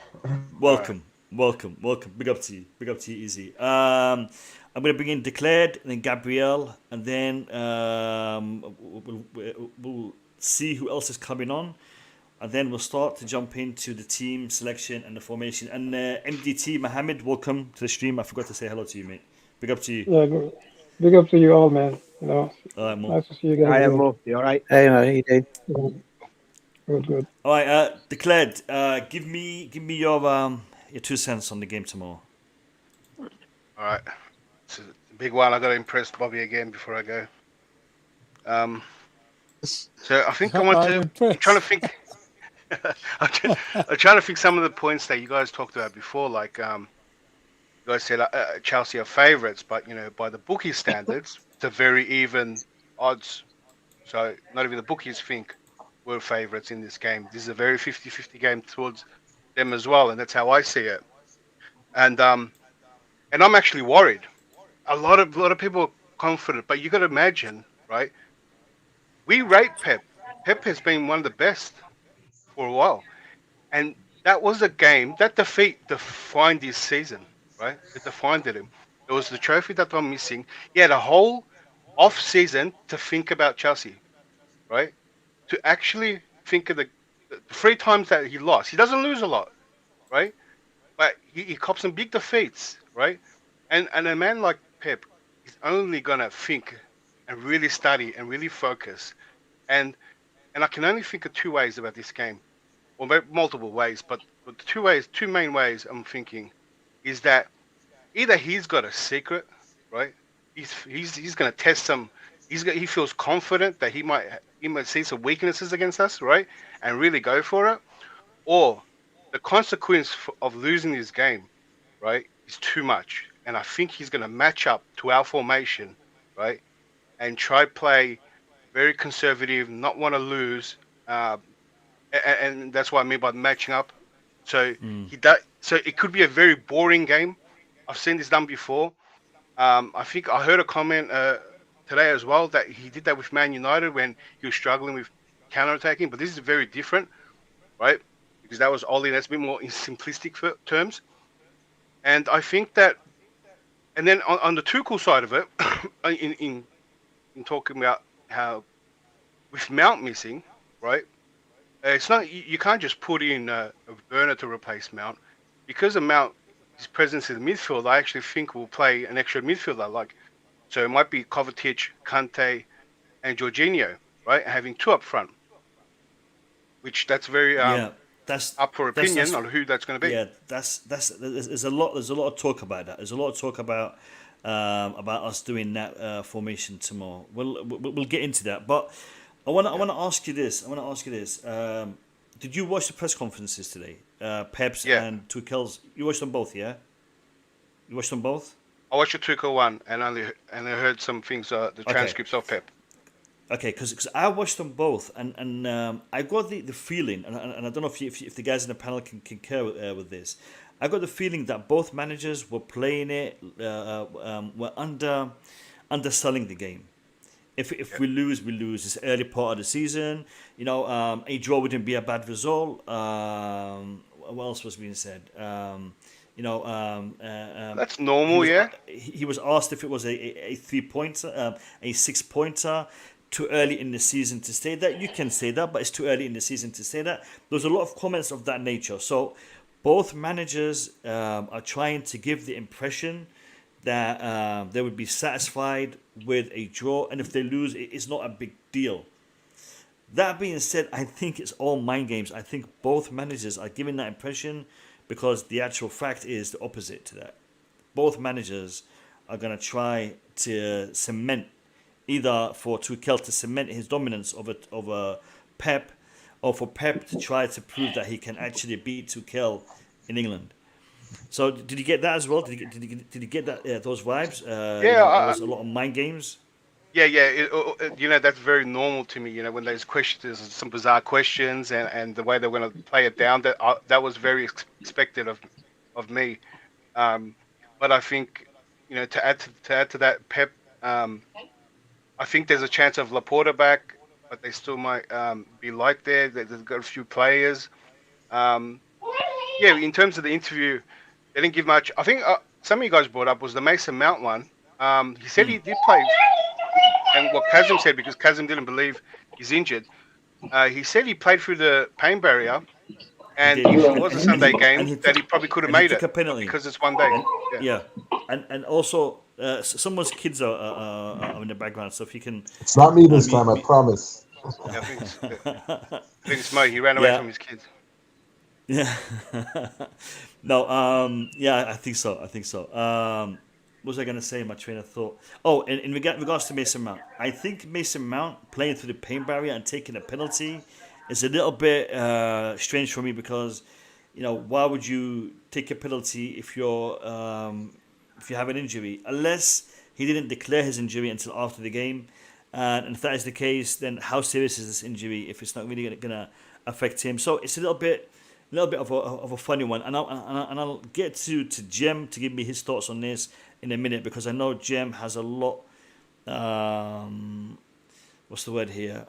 Speaker 1: Welcome. Big up to you, Easy. I'm going to bring in Declared, and then Gabrielle, and then we'll see who else is coming on. And then we'll start to jump into the team selection and the formation. And MDT, Mohammed, welcome to the stream. I forgot to say hello to you, mate. Big up to you.
Speaker 13: Yeah, good. Big up to you all, man.
Speaker 1: All right, Mo.
Speaker 13: Nice to see you guys.
Speaker 10: I am Mo. You all right?
Speaker 9: Hey, man, how you doing?
Speaker 13: Good.
Speaker 1: All right, Declared, give me your 2 cents on the game tomorrow.
Speaker 4: All right. It's a big one. I got to impress Bobby again before I go. So I think I want to. I'm trying to think. I'm trying to think some of the points that you guys talked about before. Like, you guys said Chelsea are favourites, but by the bookie standards, it's a very even odds. So not even the bookies think we're favourites in this game. This is a very 50-50 game towards them as well, and that's how I see it. And I'm actually worried. A lot of people are confident, but you got to imagine, right? We rate Pep. Pep has been one of the best for a while, and that was a game that defeat defined his season, right? It defined him. It was the trophy that I'm missing. He had a whole off season to think about Chelsea, right? To actually think of the 3 times that he lost. He doesn't lose a lot, right? But he cops some big defeats, right? And a man like Pep is only gonna think and really study and really focus. And I can only think of 2 ways about this game, or multiple ways, but the 2 main ways I'm thinking is that either he's got a secret, right? He's gonna test some. He feels confident that he might see some weaknesses against us, right? And really go for it, or the consequence of losing this game, right, is too much. And I think he's going to match up to our formation, right, and try play very conservative, not want to lose, and that's what I mean by matching up. So So it could be a very boring game. I've seen this done before. I think I heard a comment today as well that he did that with Man United when he was struggling with counter-attacking, but this is very different, right? Because that was Oli, that's a bit more in simplistic terms. And I think that, and then on the Tuchel side of it, in talking about how with Mount missing, right? It's not, you can't just put in a Werner to replace Mount, because of Mount, his presence in the midfield. I actually think we'll play an extra midfielder, so it might be Kovačić, Kante, and Jorginho, right? Having 2 up front, which that's very that's up for opinion on who that's going to be.
Speaker 1: Yeah, there's a lot of talk about that. There's a lot of talk about us doing that formation tomorrow. We'll get into that, but I want to ask you this. Did you watch the press conferences today? Pep's and Tuchel's. You watched them both, yeah? You watched them both?
Speaker 4: I watched the Tuchel one and I heard some things, the transcripts of Pep.
Speaker 1: Okay, because I watched them both, and I got the feeling, and I don't know if the guys in the panel can concur with this. I got the feeling that both managers were playing it, were underselling the game. If we lose, we lose. It's early part of the season. A draw wouldn't be a bad result. What else was being said?
Speaker 4: That's normal,
Speaker 1: He was asked if it was a 3-pointer, a 6-pointer. Too early in the season to say that. You can say that, but it's too early in the season to say that. There's a lot of comments of that nature. So both managers are trying to give the impression that they would be satisfied with a draw, and if they lose, it's not a big deal. That being said, I think it's all mind games. I think both managers are giving that impression because the actual fact is the opposite to that. Both managers are going to try to cement, either for Tuchel to cement his dominance over Pep, or for Pep to try to prove that he can actually beat Tuchel in England. So did you get that as well? Did you get that those vibes? There was a lot of mind games.
Speaker 4: Yeah. That's very normal to me. When there's questions, some bizarre questions, and the way they're going to play it down, that was very expected of me. But I think, to add to that, Pep. I think there's a chance of Laporta back, but they still might be light there. They've got a few players. In terms of the interview, they didn't give much. I think some of you guys brought up was the Mason Mount one. He said he did play, and what Kazim said, because Kazim didn't believe he's injured, he said he played through the pain barrier, and if it was a Sunday game, that he probably could have made it because it's one day.
Speaker 1: And also someone's kids are in the background, so if you can.
Speaker 12: It's not me this time, I promise.
Speaker 4: I think it's Mo. He ran away from his kids.
Speaker 1: Yeah. No. I think so. what was I going to say? My train of thought. Oh, in regards to Mason Mount, I think Mason Mount playing through the pain barrier and taking a penalty is a little bit strange for me because, why would you take a penalty if you have an injury, unless he didn't declare his injury until after the game, and if that is the case, then how serious is this injury if it's not really going to affect him? So it's a little bit of a funny one, and I'll get to Jem to give me his thoughts on this in a minute, because I know Jem has a lot. What's the word here?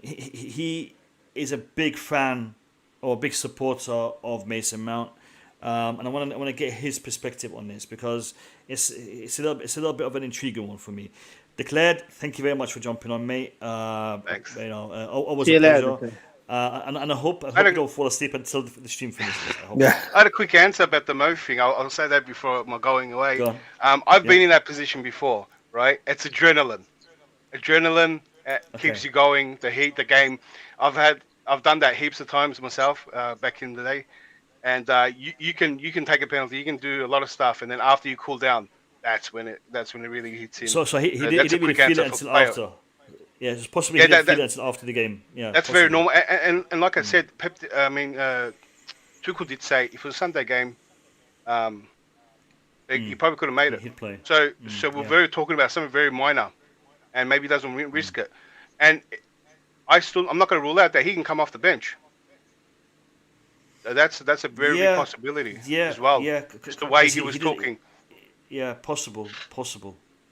Speaker 1: He is a big fan or a big supporter of Mason Mount, and I want to get his perspective on this, because it's a little bit of an intriguing one for me. Declared, thank you very much for jumping on, mate.
Speaker 4: Thanks.
Speaker 1: Always a pleasure. And I hope you don't fall asleep until the stream finishes.
Speaker 4: I had a quick answer about the Mo thing. I'll say that before my going away.
Speaker 1: Go on.
Speaker 4: I've been in that position before, right? It's adrenaline. Adrenaline keeps you going. The heat, the game. I've done that heaps of times myself back in the day, and you can take a penalty. You can do a lot of stuff, and then after you cool down, that's when it really hits him.
Speaker 1: So he didn't really feel it until after. Yeah, it's possibly he didn't feel it until after the game. Yeah,
Speaker 4: that's very normal. And like I said, Tuchel did say if it was a Sunday game, he probably could have made it.
Speaker 1: He'd play.
Speaker 4: So we're very talking about something very minor, and maybe doesn't risk it. And I'm not going to rule out that he can come off the bench. That's a very big possibility as well.
Speaker 1: Yeah,
Speaker 4: just the way he was talking.
Speaker 1: Yeah, possible.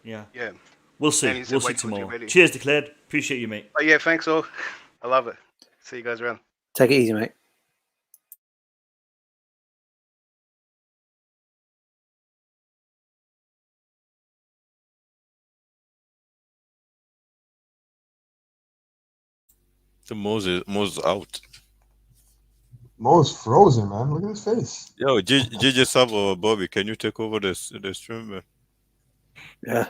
Speaker 1: Yeah.
Speaker 4: Yeah.
Speaker 1: We'll see. We'll see tomorrow. Cheers, Declared. Appreciate you, mate.
Speaker 4: Oh, yeah, thanks all. I love it. See you guys around.
Speaker 9: Take it easy, mate.
Speaker 6: The Mo's out.
Speaker 12: Mo's frozen, man. Look at his face.
Speaker 6: Yo, GG Savo, Bobby, can you take over the stream, man?
Speaker 9: Yeah.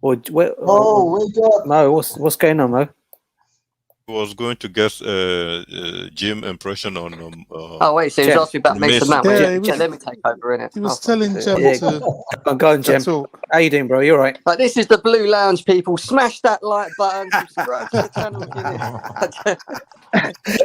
Speaker 12: Wake up!
Speaker 9: Mo, what's going on, Mo?
Speaker 6: I was going to guess Jim impression on.
Speaker 14: Oh wait, so he was asking about Mason Mount.
Speaker 8: Yeah,
Speaker 14: let me take over, innit?
Speaker 8: He was telling Jem to.
Speaker 9: I'm going, Jem. How you doing, bro? You all right?
Speaker 14: But this is the Blue Lounge, people. Smash that like button. Subscribe to the channel.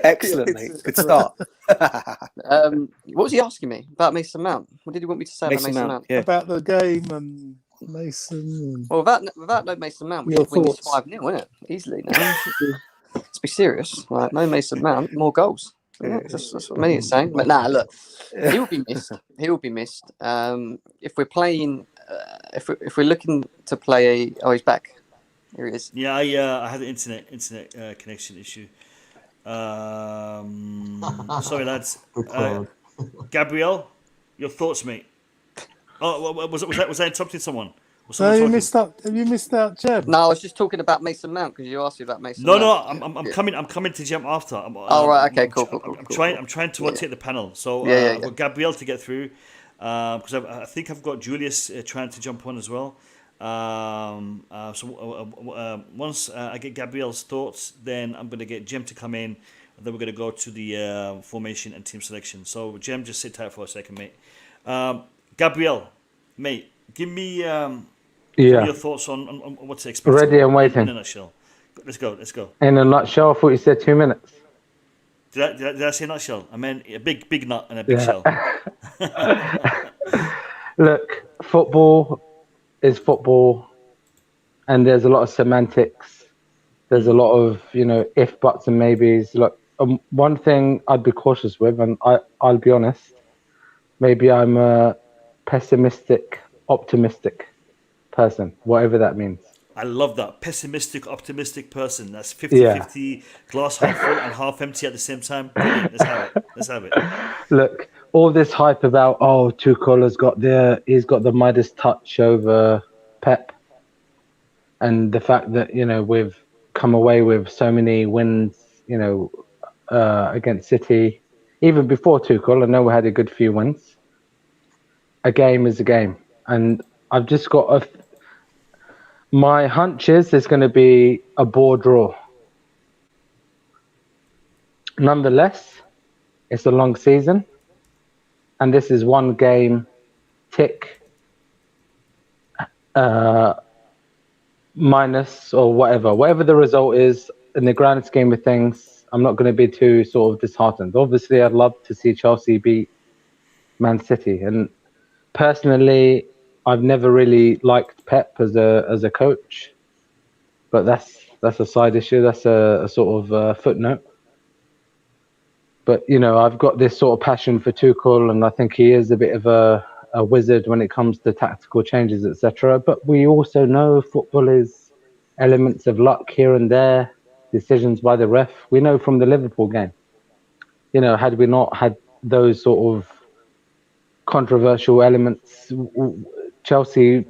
Speaker 9: Excellent, mate. Good start.
Speaker 14: What was he asking me about Mason Mount? What did he want me to say about Mason Mount?
Speaker 9: Yeah.
Speaker 8: About the game and Mason.
Speaker 14: Well, without no Mason Mount, we could win this 5-0, innit? Easily now. Let's be serious. Like, no Mason Mount, more goals. Yeah, that's what many are saying. But look, he will be missed. He will be missed. If we're playing, if we're looking to play he's back. Here he is.
Speaker 1: Yeah, I had an internet connection issue. Sorry, lads. Gabriel, your thoughts, mate? Oh, was I interrupting someone?
Speaker 8: No, you missed out. Have you missed out, Jem?
Speaker 14: No, I was just talking about Mason Mount because you asked me about Mason.
Speaker 1: No, I'm coming to Jem after.
Speaker 14: Right, okay, cool.
Speaker 1: I'm trying to rotate the panel. So I've got Gabriel to get through because I think I've got Julius trying to jump on as well. Once I get Gabriel's thoughts, then I'm going to get Jem to come in, and then we're going to go to the formation and team selection. So Jem, just sit tight for a second, mate. Gabriel, mate, give me your thoughts on what to expect.
Speaker 11: Ready and waiting.
Speaker 1: In a nutshell. Let's go.
Speaker 11: In a nutshell, I thought you said 2 minutes.
Speaker 1: Did I say nutshell? I meant a big nut and a big shell.
Speaker 11: Look, football is football, and there's a lot of semantics. There's a lot of if, buts, and maybes. Look, one thing I'd be cautious with, and I'll be honest, maybe I'm a pessimistic, optimistic person, whatever that means.
Speaker 1: I love that. Pessimistic, optimistic person. That's 50-50, glass half full and half empty at the same time. Brilliant. Let's have it. Look,
Speaker 11: all this hype about, Tuchel he's got the Midas touch over Pep. And the fact that, we've come away with so many wins, against City. Even before Tuchel, I know we had a good few wins. A game is a game. And I've just got my hunch is there's going to be a bore draw. Nonetheless, it's a long season. And this is one game tick minus or whatever the result is in the grand scheme of things, I'm not going to be too sort of disheartened. Obviously, I'd love to see Chelsea beat Man City, and personally, I've never really liked Pep as a coach, but that's a side issue. That's a sort of footnote. But I've got this sort of passion for Tuchel, and I think he is a bit of a wizard when it comes to tactical changes, etc. But we also know football is elements of luck here and there, decisions by the ref. We know from the Liverpool game, had we not had those sort of controversial elements, Chelsea,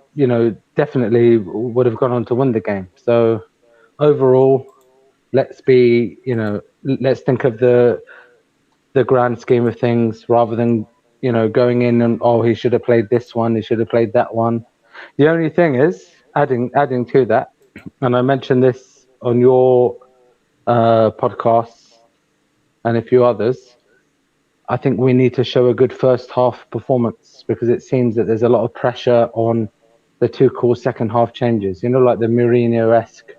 Speaker 11: definitely would have gone on to win the game. So overall, let's think of the grand scheme of things rather than going in and he should have played this one, he should have played that one. The only thing is adding to that, and I mentioned this on your podcasts and a few others, I think we need to show a good first half performance, because it seems that there's a lot of pressure on the Tuchel second half changes, like the Mourinho-esque,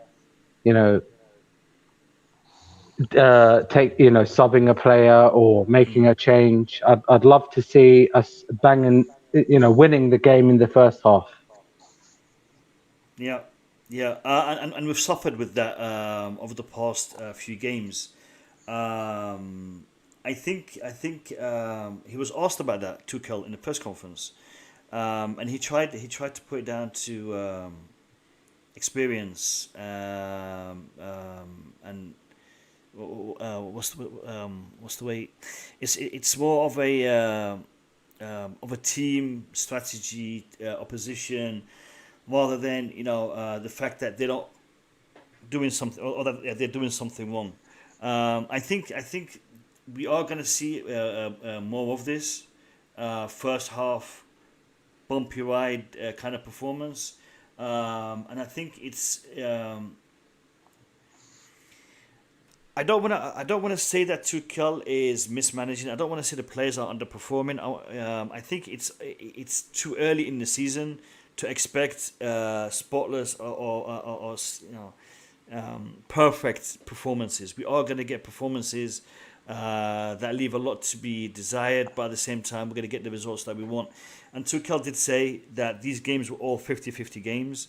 Speaker 11: subbing a player or making a change. I'd love to see us banging, winning the game in the first half.
Speaker 1: Yeah, and we've suffered with that over the past few games. I think he was asked about that, Tuchel, in the press conference, and he tried to put it down to experience and. What's the way? It's more of a team strategy, opposition, rather than the fact that they're not doing something or that they're doing something wrong. I think we are going to see more of this first half bumpy ride kind of performance, and I think it's. I don't want to say that Tuchel is mismanaging. I don't want to say the players are underperforming. I think it's too early in the season to expect spotless or perfect performances. We are going to get performances that leave a lot to be desired, but at the same time, we're going to get the results that we want. And Tuchel did say that these games were all 50-50 games.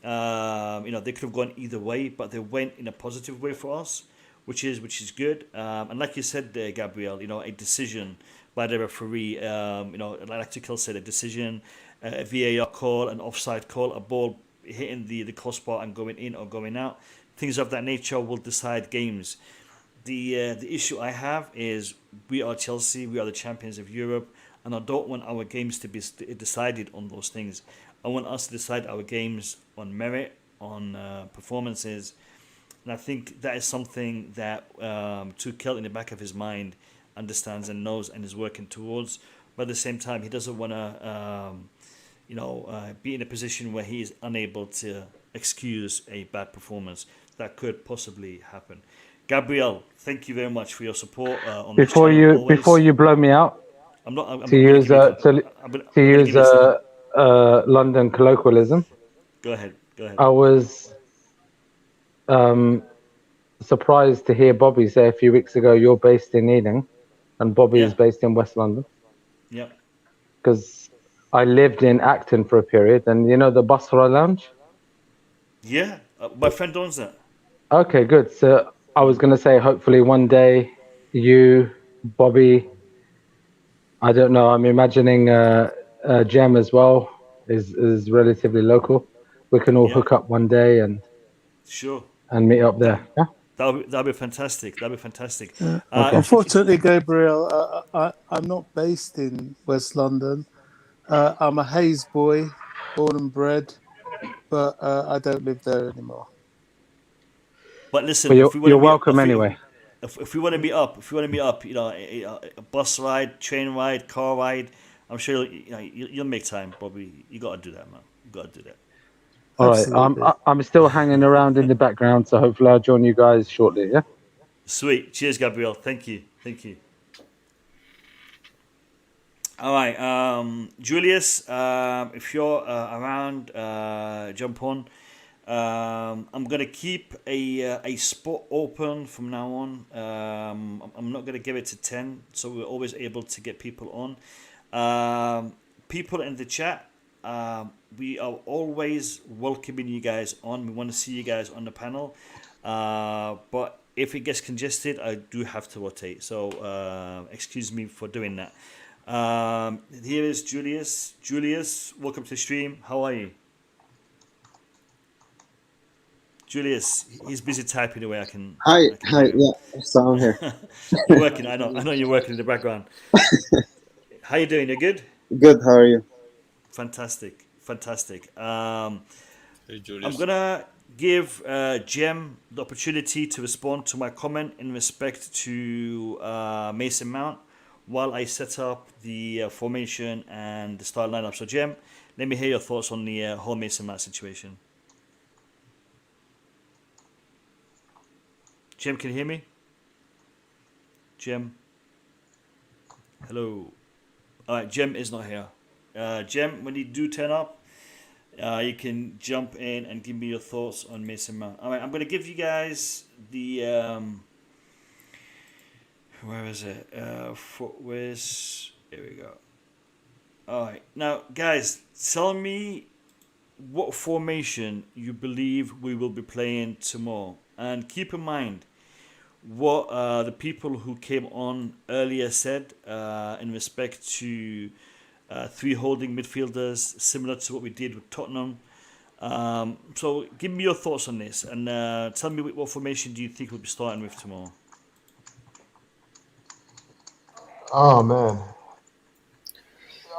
Speaker 1: They could have gone either way, but they went in a positive way for us, which is good. And like you said there, Gabriel, a decision by the referee, like Tuchel said, a decision, a VAR call, an offside call, a ball hitting the crossbar and going in or going out. Things of that nature will decide games. The issue I have is we are Chelsea, we are the champions of Europe, and I don't want our games to be decided on those things. I want us to decide our games on merit, on performances. And I think that is something that Tuchel in the back of his mind understands and knows and is working towards. But at the same time, he doesn't want to, be in a position where he is unable to excuse a bad performance that could possibly happen. Gabriel, thank you very much for your support on
Speaker 11: before you blow me out.
Speaker 1: I'm
Speaker 11: to use London colloquialism.
Speaker 1: Go ahead.
Speaker 11: I was surprised to hear Bobby say a few weeks ago you're based in Ealing and Bobby is based in West London.
Speaker 1: Yeah.
Speaker 11: Because I lived in Acton for a period, and the Basra Lounge?
Speaker 1: Yeah, my friend owns that.
Speaker 11: Okay, good. So I was going to say hopefully one day you, Bobby, I don't know, I'm imagining Jem as well is relatively local. We can all hook up one day and
Speaker 1: sure
Speaker 11: and meet up there. Yeah?
Speaker 1: That'll be fantastic.
Speaker 8: Okay. Unfortunately, Gabriel, I'm not based in West London. I'm a Hayes boy, born and bred, but I don't live there anymore.
Speaker 1: But listen,
Speaker 11: you're welcome anyway.
Speaker 1: If we want to meet up, a bus ride, train ride, car ride, I'm sure you'll make time, Bobby. You got to do that, man. You got to do that.
Speaker 11: All right, I'm still hanging around in the background, so hopefully I'll join you guys shortly. Yeah.
Speaker 1: Sweet. Cheers, Gabriel. Thank you. All right, Julius, if you're around, jump on. I'm gonna keep a spot open from now on. I'm not gonna give it to 10, so we're always able to get people on. People in the chat, we are always welcoming you guys on. We want to see you guys on the panel, but if it gets congested, I do have to rotate. So excuse me for doing that. Here is Julius. Julius, welcome to the stream. How are you? Julius, he's busy typing away. I can
Speaker 15: Hi,
Speaker 1: hear him.
Speaker 15: yeah, so I'm here.
Speaker 1: You're working. I know you're working in the background. How you doing? You good?
Speaker 15: Good, how are you?
Speaker 1: Fantastic.
Speaker 6: Hey, Julius.
Speaker 1: I'm gonna give Jem the opportunity to respond to my comment in respect to Mason Mount while I set up the formation and the start lineup. So Jem, let me hear your thoughts on the whole Mason Mount situation. Jem, can you hear me? Jem? Hello? Alright, Jem is not here. Jem, when you do turn up, you can jump in and give me your thoughts on Mason Mount. Alright, I'm going to give you guys the... where is it? Footwiz. Here we go. Alright, now guys, tell me what formation you believe we will be playing tomorrow. And keep in mind what the people who came on earlier said in respect to 3 holding midfielders, similar to what we did with Tottenham. So give me your thoughts on this and tell me what formation do you think we'll be starting with tomorrow.
Speaker 12: Oh man,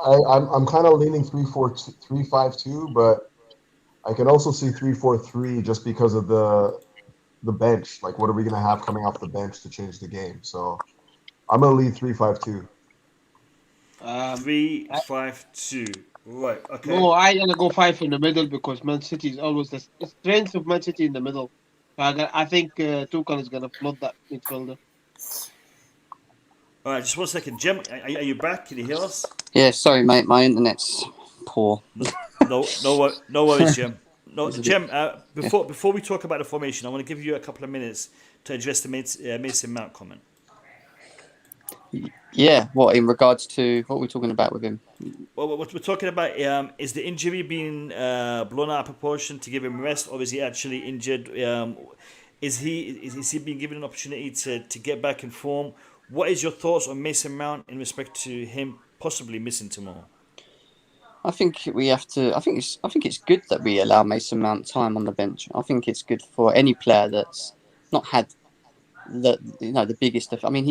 Speaker 12: I'm kind of leaning 3-5-2, but I can also see 3-4-3 just because of the bench. Like, what are we gonna have coming off the bench to change the game? So I'm gonna lead 3-5-2.
Speaker 1: 3-5-2. Right. Okay.
Speaker 10: No, I'm gonna go 5 in the middle because Man City is always the strength of Man City in the middle. I think Tuchel is gonna flood that midfielder.
Speaker 1: All right, just 1 second. Jem, are you back? Can you hear us?
Speaker 14: Yeah, sorry, mate. My internet's poor.
Speaker 1: No worries, Jem. No, Jem. Before we talk about the formation, I want to give you a couple of minutes to address the Mason Mount comment.
Speaker 14: Yeah, what in regards to what we're talking about with him?
Speaker 1: Well, what we're talking about is the injury being blown out of proportion to give him rest, or is he actually injured? Is he being given an opportunity to get back in form? What is your thoughts on Mason Mount in respect to him possibly missing tomorrow?
Speaker 14: I think we have to. I think it's good that we allow Mason Mount time on the bench. I think it's good for any player that's not had the biggest. I mean,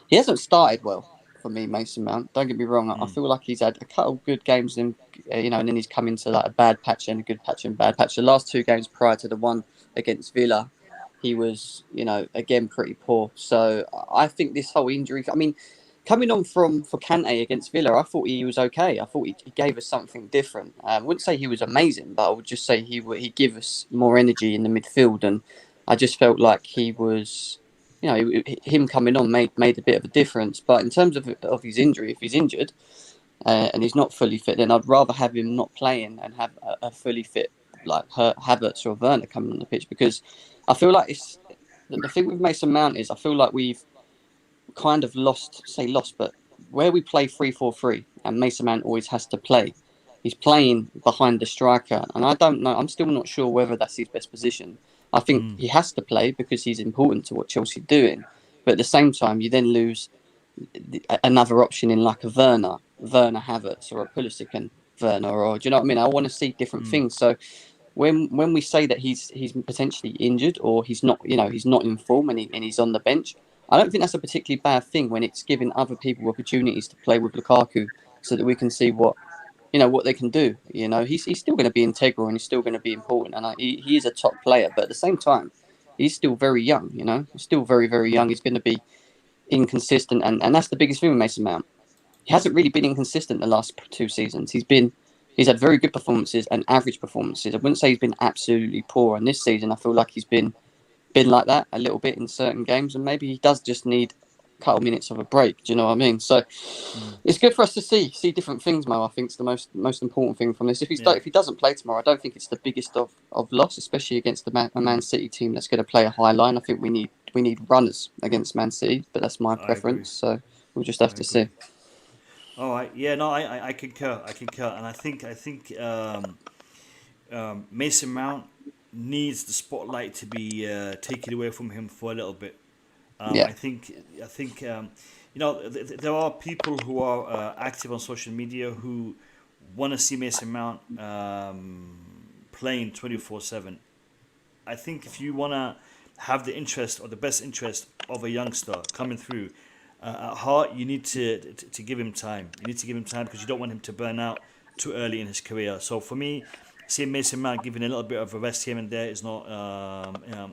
Speaker 14: he hasn't started well for me, Mason Mount. Don't get me wrong. I feel like he's had a couple of good games, and then he's come into like a bad patch and a good patch and bad patch. The last 2 games prior to the one against Villa, he was, again, pretty poor. So I think this whole injury, I mean, coming on for Kante against Villa, I thought he was okay. I thought he gave us something different. I wouldn't say he was amazing, but I would just say he gave us more energy in the midfield. And I just felt like he was, him coming on made a bit of a difference. But in terms of his injury, if he's injured and he's not fully fit, then I'd rather have him not playing and have a fully fit like Havertz or Werner coming on the pitch, because I feel like the thing with Mason Mount is I feel like we've kind of lost, but where we play 3-4-3 and Mason Mount always has to play, he's playing behind the striker, and I don't know, I'm still not sure whether that's his best position. I think he has to play because he's important to what Chelsea are doing, but at the same time you then lose another option in like a Werner Havertz or a Pulisic and Werner, or do you know what I mean? I want to see different things. So when we say that he's potentially injured or he's not in form and he's on the bench, I don't think that's a particularly bad thing when it's giving other people opportunities to play with Lukaku, so that we can see what they can do. He's still going to be integral and he's still going to be important, and he is a top player. But at the same time, he's still very young. He's still very, very young. He's going to be inconsistent, and that's the biggest thing with Mason Mount. He hasn't really been inconsistent the last 2 seasons. He's had very good performances and average performances. I wouldn't say he's been absolutely poor. And this season, I feel like he's been like that a little bit in certain games, and maybe he does just need couple minutes of a break. Do you know what I mean? So it's good for us to see different things, Mo. I think it's the most important thing from this. If he doesn't play tomorrow, I don't think it's the biggest of loss, especially against a Man City team that's going to play a high line. I think we need runners against Man City, but that's my preference. So we'll just have to see.
Speaker 1: All right. Yeah. No. I concur. And I think Mason Mount needs the spotlight to be taken away from him for a little bit. I think there are people who are active on social media who want to see Mason Mount playing 24/7. I think if you want to have the interest or the best interest of a youngster coming through, at heart, you need to give him time. You need to give him time because you don't want him to burn out too early in his career. So for me, seeing Mason Mount giving a little bit of a rest here and there is not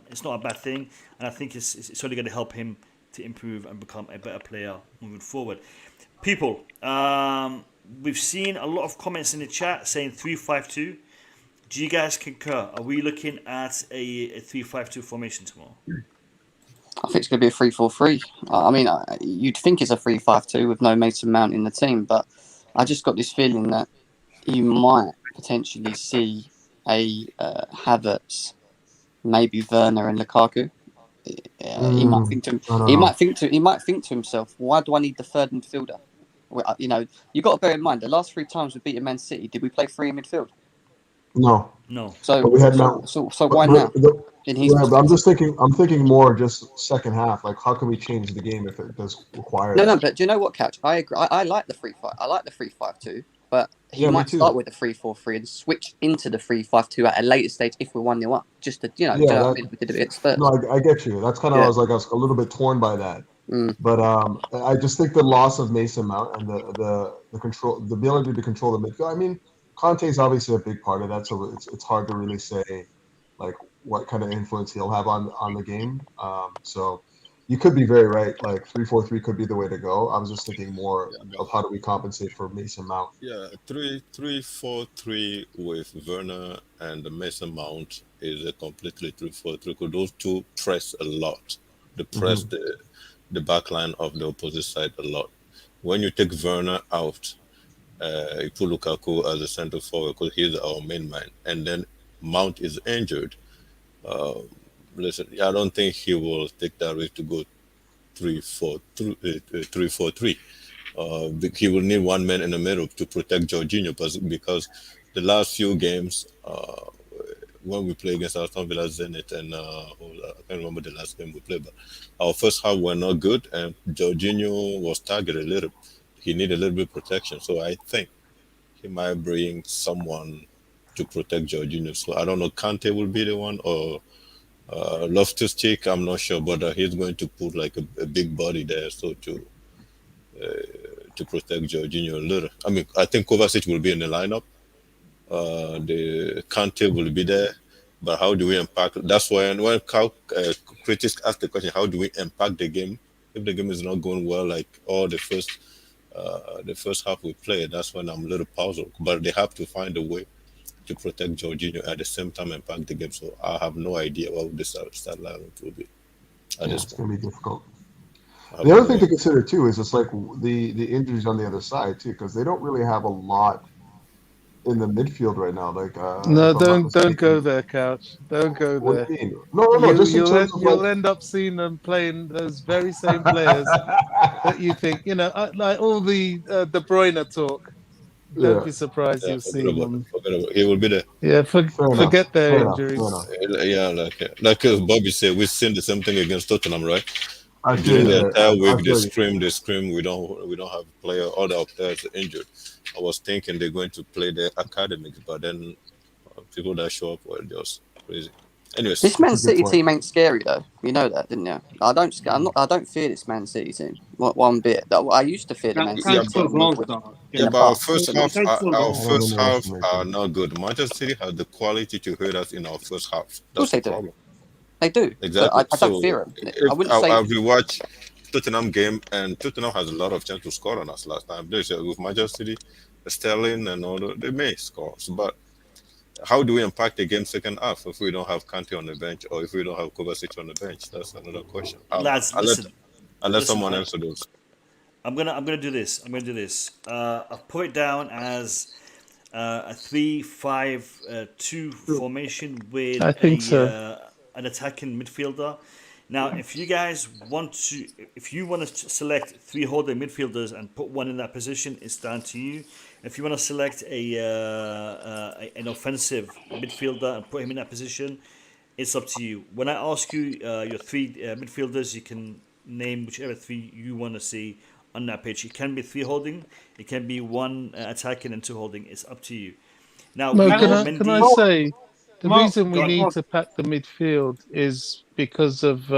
Speaker 1: it's not a bad thing, and I think it's only going to help him to improve and become a better player moving forward. People, we've seen a lot of comments in the chat saying 3-5-2. Do you guys concur? Are we looking at a 3-5-2 formation tomorrow?
Speaker 14: I think it's going to be a 3-4-3. I mean, you'd think it's a 3-5-2 with no Mason Mount in the team, but I just got this feeling that you might potentially see a Havertz, maybe Werner and Lukaku. He might think to himself, why do I need the third midfielder? Well, you got to bear in mind the last 3 times we beat Man City, did we play 3 in midfield?
Speaker 12: No.
Speaker 1: So
Speaker 12: but we had now.
Speaker 14: So why now?
Speaker 12: I'm just thinking. I'm thinking more just second half. Like, how can we change the game if it does require?
Speaker 14: No. But do you know what, Couch? I agree. I like the 3-5. I like the 3-5-2. But he might start with the 3-4-3 and switch into the 3-5-2 at a later stage if we're 1-0 up. Just to, we did a bit of expert.
Speaker 12: No, I get you. That's kind of I was a little bit torn by that. But I just think the loss of Mason Mount and the control, the ability to control the midfield. I mean, Conte is obviously a big part of that, so it's hard to really say like what kind of influence he'll have on the game. So you could be very right. Like 3-4-3 could be the way to go. I was just thinking more of how do we compensate for Mason Mount.
Speaker 6: Yeah, 3-4-3 with Werner and Mason Mount is a completely 3-4-3 because those two press a lot. They press the back line of the opposite side a lot. When you take Werner out, you put Lukaku as a center forward because he's our main man, and then Mount is injured. Listen, I don't think he will take that risk to go 3-4-3. He will need one man in the middle to protect Jorginho because the last few games, when we play against Aston Villa, Zenit, and I can't remember the last game we played, but our first half were not good, and Jorginho was targeted a little. He needed a little bit of protection, so I think he might bring someone to protect Jorginho. So I don't know, Kante will be the one or Loftus-Cheek, I'm not sure, but he's going to put like a big body there so to protect Jorginho a little. I mean, I think Kovačić will be in the lineup. The Kante will be there, but how do we impact? That's why when critics ask the question, how do we impact the game if the game is not going well, like all the first half we played? That's when I'm a little puzzled. But they have to find a way to protect Jorginho at the same time impact the game. So I have no idea what the start lineup will be.
Speaker 12: It's going to be difficult. The other thing to consider too is it's like the injuries on the other side too, because they don't really have a lot in the midfield right now. Like
Speaker 8: no, don't go there, Couch. Don't go there.
Speaker 12: What do you mean? No.
Speaker 8: You'll end up seeing them playing those very same players that you think, like all the De Bruyne talk. Don't be surprised you'll see them.
Speaker 6: He will be there.
Speaker 8: Yeah, forget their injuries.
Speaker 6: Yeah, like Bobby said, we've seen the same thing against Tottenham, right? During the entire week, they scream. We don't have player. All the players are injured. I was thinking they're going to play the academics, but then people that show up were just crazy. Anyways,
Speaker 14: this Man City team ain't scary though. You know that, didn't you? I don't fear this Man City team one bit. I used to fear the Man City team.
Speaker 6: But our first half are not good. Manchester City has the quality to hurt us in our first half.
Speaker 14: That's the problem. They do.
Speaker 6: Exactly.
Speaker 14: I don't fear them.
Speaker 6: I've rewatched Tottenham game, and Tottenham has a lot of chance to score on us last time. With Manchester City, Sterling and all they may score. But how do we impact the game second half if we don't have Kante on the bench or if we don't have Kovačić on the bench? That's another question.
Speaker 1: Lads, listen.
Speaker 6: Unless
Speaker 1: Listen,
Speaker 6: someone else does.
Speaker 1: I'm gonna do this. I've put it down as a 3-5-2 formation with
Speaker 8: I think so.
Speaker 1: An attacking midfielder. Now, if you guys want to, select 3 holding midfielders and put one in that position, it's down to you. If you want to select an offensive midfielder and put him in that position, it's up to you. When I ask you your 3 midfielders, you can name whichever 3 you want to see on that pitch. It can be 3 holding, it can be 1 attacking and 2 holding. It's up to you. Now,
Speaker 8: No,
Speaker 1: we
Speaker 8: can
Speaker 1: know
Speaker 8: I
Speaker 1: Mendy.
Speaker 8: say the reason we
Speaker 1: go on.
Speaker 8: need to pack the midfield is because of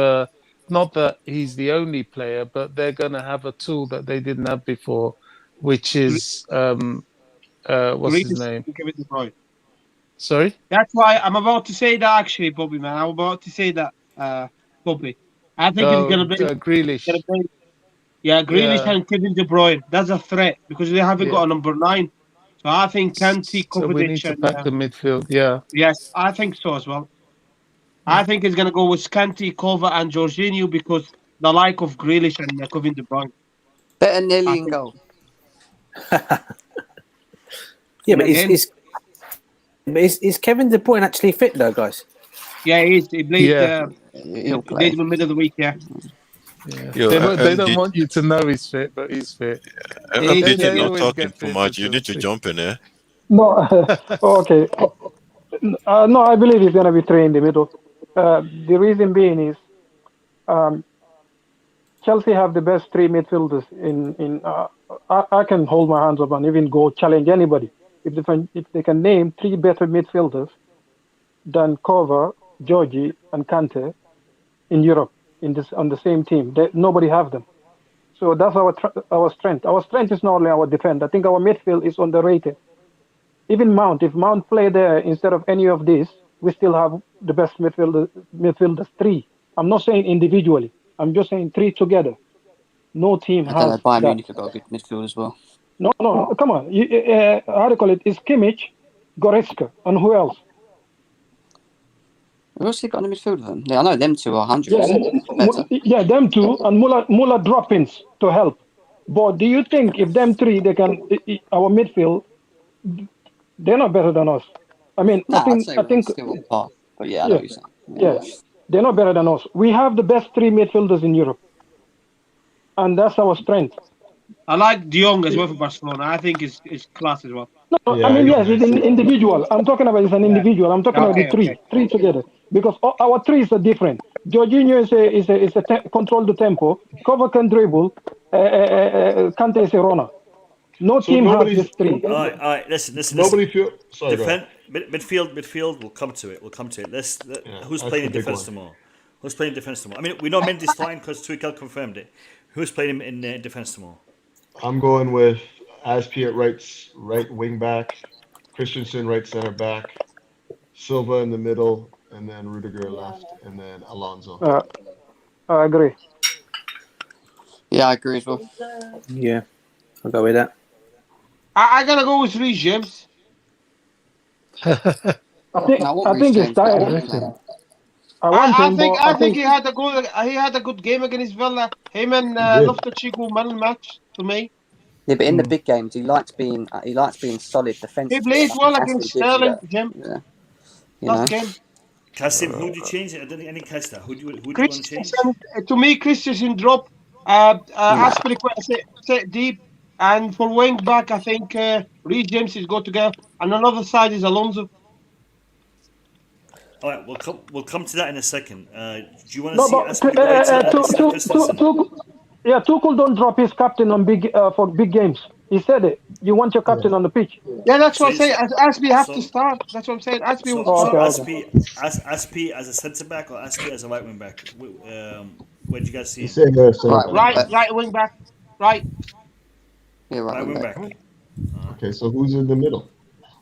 Speaker 8: not that he's the only player, but they're going to have a tool that they didn't have before, which is what's his name?
Speaker 10: Kevin De Bruyne.
Speaker 8: Sorry?
Speaker 10: That's why I'm about to say that, actually, Bobby, man. I'm about to say that, Bobby. I think it's going to be
Speaker 8: Grealish.
Speaker 10: Grealish
Speaker 8: Yeah.
Speaker 10: and Kevin De Bruyne. That's a threat because they haven't
Speaker 8: Yeah.
Speaker 10: got a number 9. So I think Kante,
Speaker 8: So we need
Speaker 10: Kovačić,
Speaker 8: to
Speaker 10: and
Speaker 8: pack the midfield, yeah.
Speaker 10: yes, I think so as well. I think it's going to go with Kante, Kova, and Jorginho because the like of Grealish and Kevin De Bruyne.
Speaker 14: Better Nelly in goal.
Speaker 9: Yeah, but is Kevin De Bruyne actually fit though, guys?
Speaker 10: Yeah, he is. He played,
Speaker 14: He'll play.
Speaker 10: played in the middle of the week, yeah.
Speaker 6: Yo,
Speaker 8: They don't want you to know he's fit, but he's fit.
Speaker 6: MD,
Speaker 8: They
Speaker 6: not
Speaker 8: always
Speaker 6: talking
Speaker 8: get
Speaker 6: too
Speaker 8: fit
Speaker 6: much. You
Speaker 8: until
Speaker 6: need to
Speaker 8: 6.
Speaker 6: jump in there.
Speaker 13: No, okay. No, I believe he's going to be 3 in the middle. The reason being is Chelsea have the best 3 midfielders. I can hold my hands up and even go challenge anybody. If they can name 3 better midfielders than Kova, Georgie, and Kante in Europe on the same team, nobody have them. So that's our strength. Our strength is not only our defense. I think our midfield is underrated. Even Mount, if Mount play there instead of any of these, we still have the best midfielders 3. I'm not saying individually. I'm just saying 3 together. No team
Speaker 14: I don't know.
Speaker 13: has
Speaker 14: Bayern
Speaker 13: that.
Speaker 14: Munich have got a good midfield as well.
Speaker 13: No, come on. How do you call it? It's Kimmich, Goretzka, and who else?
Speaker 14: Who else have got in the midfield then? Yeah, I know them 2 are 100%.
Speaker 13: Yeah, them 2, and Muller drop-ins to help. But do you think if them 3, they can, our midfield, they're not better than us? I mean,
Speaker 14: No,
Speaker 13: I think
Speaker 14: still on par. But yeah, I know what you're saying.
Speaker 13: Yeah, they're not better than us. We have the best 3 midfielders in Europe, and that's our strength.
Speaker 10: I like De Jong as well for Barcelona. I think it's class as well.
Speaker 13: No, I mean, yes, it's an individual. I'm talking about it's an individual. I'm talking about the 3 together, because our 3s are different. Jorginho is a control the tempo. Kova can dribble. Kante is a runner. No team has this 3.
Speaker 1: All right. Listen.
Speaker 12: Nobody feel. Sorry,
Speaker 1: midfield. We'll come to it. Who's playing in defense tomorrow? Who's playing defense tomorrow? I mean, we know Mendy's fine because Tuchel confirmed it. Who's playing him in defense tomorrow?
Speaker 12: I'm going with Azpi at right wing back, Christensen right center back, Silva in the middle, and then Rudiger left, and then Alonso.
Speaker 13: I agree.
Speaker 14: Yeah, I agree as well.
Speaker 9: Yeah, I'll go with that.
Speaker 10: I gotta go with Reece James.
Speaker 13: I think it's time.
Speaker 10: I think he had a good game against Villa. Him and Loftus-Cheek man match to me.
Speaker 14: Yeah, but in the big games, he likes being solid defensively.
Speaker 10: He plays well against Sterling, Jim.
Speaker 14: Yeah.
Speaker 10: Last game.
Speaker 1: Kasim, who do you change? I don't think any catch that. Who do you want to change?
Speaker 10: To me, Christensen drop. Azpilicueta sit deep, and for wing back, I think Reece James is good to go, and another side is Alonso.
Speaker 1: All right, we'll come to that in a second. Do you want to see
Speaker 13: Tuchel don't drop his captain on for big games. He said it. You want your captain on the pitch.
Speaker 10: Yeah, that's what I'm saying. Aspi have to start. That's what I'm saying. Aspi
Speaker 1: as a centre back or Aspi as a right wing back? Where did you guys see him?
Speaker 10: Right wing back. Right.
Speaker 14: Yeah,
Speaker 1: right wing back.
Speaker 12: Okay, so who's in the middle?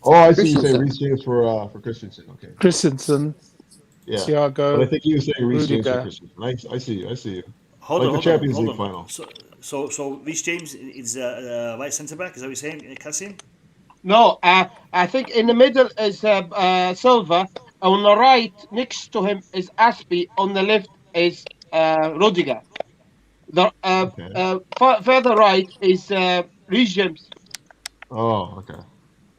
Speaker 12: Oh, I see you say Reece James for Christensen. Okay.
Speaker 8: Christensen.
Speaker 12: Yeah.
Speaker 8: Thiago.
Speaker 12: But I think you were saying Reece James for Christensen. I see you.
Speaker 1: Hold on.
Speaker 12: Champions League final.
Speaker 1: So Reece James is right centre back. Is that what you're saying, Kasim?
Speaker 10: No, I think in the middle is Silva. On the right, next to him is Aspi. On the left is Rudiger. Further right is Reece James.
Speaker 12: Oh, okay.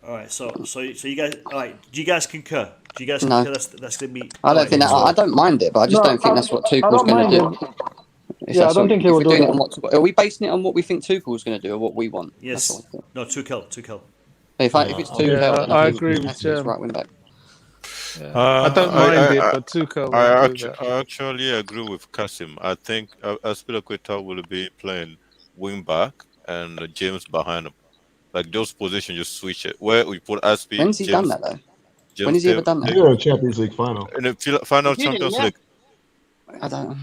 Speaker 1: All right. So you guys. All right. Do you guys concur? Do you guys
Speaker 14: No.
Speaker 1: concur? That's gonna be.
Speaker 14: I don't think that. I don't mind it, but I just don't think that's what Tuchel's going to do.
Speaker 13: Yeah, I don't think he will do that.
Speaker 14: Are we basing it on what we think Tuchel's going to do or what we want?
Speaker 1: Yes. No, Tuchel.
Speaker 14: If it's Tuchel, then
Speaker 8: I
Speaker 14: think
Speaker 8: agree with
Speaker 14: that's
Speaker 8: Jim.
Speaker 14: right wing back.
Speaker 8: I don't mind it, but Tuchel will do that.
Speaker 6: I actually agree with Kasim. I think Azpilicueta will be playing wing back and James behind him. Like those positions, just switch it. Where we put Aspi.
Speaker 14: When's he done that though? When has he ever done that?
Speaker 12: Yeah, Champions League final.
Speaker 6: In the final Champions League.
Speaker 14: I don't.